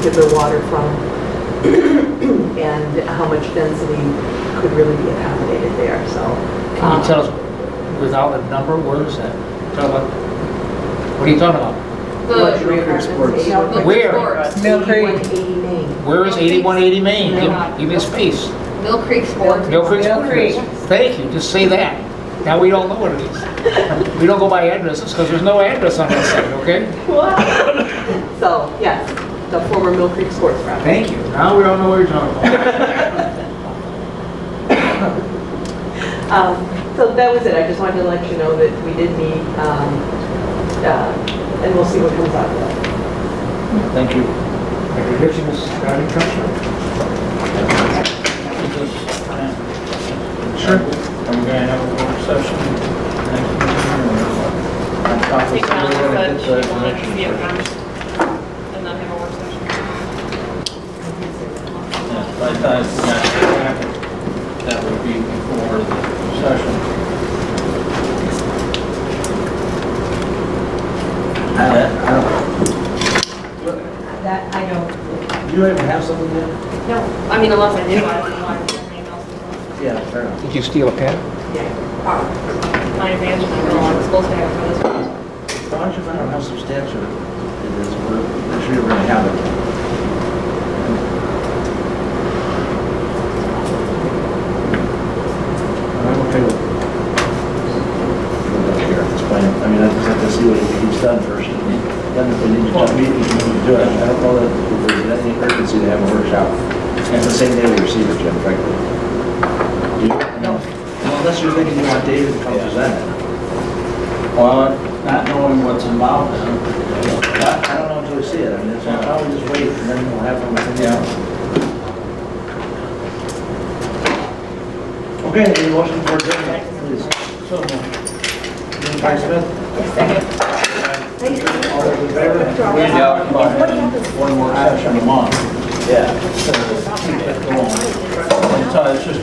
[SPEAKER 20] get their water from, and how much density could really be accommodated there. So,
[SPEAKER 2] can you tell us without a number? Where is that? Tell about. What are you talking about?
[SPEAKER 20] luxury apartments.
[SPEAKER 2] Where?
[SPEAKER 20] Mill Creek. 8180 Main.
[SPEAKER 2] Where is 8180 Main? Give me a space.
[SPEAKER 3] Mill Creek Sports.
[SPEAKER 2] Mill Creek Sports. Thank you. Just say that. Now we don't know what it is. We don't go by addresses because there's no address on that site, okay?
[SPEAKER 20] So, yes, the former Mill Creek Sports property.
[SPEAKER 2] Thank you. Now we don't know what you're talking about.
[SPEAKER 20] So that was it. I just wanted to let you know that we did meet, and we'll see what comes out of that.
[SPEAKER 4] Thank you.
[SPEAKER 2] Any predictions, County Commissioner?
[SPEAKER 1] Sure. Are we going to have a work session next meeting or?
[SPEAKER 3] I think Alan said she wanted to be at first and then have a work session.
[SPEAKER 1] Yes, by the time we got to the packet, that would be before the session.
[SPEAKER 15] I don't.
[SPEAKER 4] Do you even have something yet?
[SPEAKER 3] No, I mean, unless I do, I don't know why I'm doing emails.
[SPEAKER 4] Yeah, fair enough.
[SPEAKER 2] Did you steal a pen?
[SPEAKER 3] My advantage, I'm supposed to have it for this one.
[SPEAKER 4] Why don't you find out how substantial it is? I'm sure you're going to have it. I'm okay with here at this point. I mean, I just have to see what he's done first. Then if they need to jump meeting, we can do it. I don't know that there's any urgency to have a workshop. And it's the same day we receive it, Jim, frankly. Do you? No. Well, unless you're thinking you want David to come present it.
[SPEAKER 1] Well, not knowing what's involved in it.
[SPEAKER 17] I don't know until we see it. I mean, it's, why don't we just wait and then we'll have them within the hour. Okay, any motion for adjournment, please?
[SPEAKER 1] So moved.
[SPEAKER 17] Moved by Smith,
[SPEAKER 6] Second.
[SPEAKER 17] all those in favor?
[SPEAKER 1] We have one more session a month.
[SPEAKER 17] Yeah.
[SPEAKER 1] So keep it going. So it's just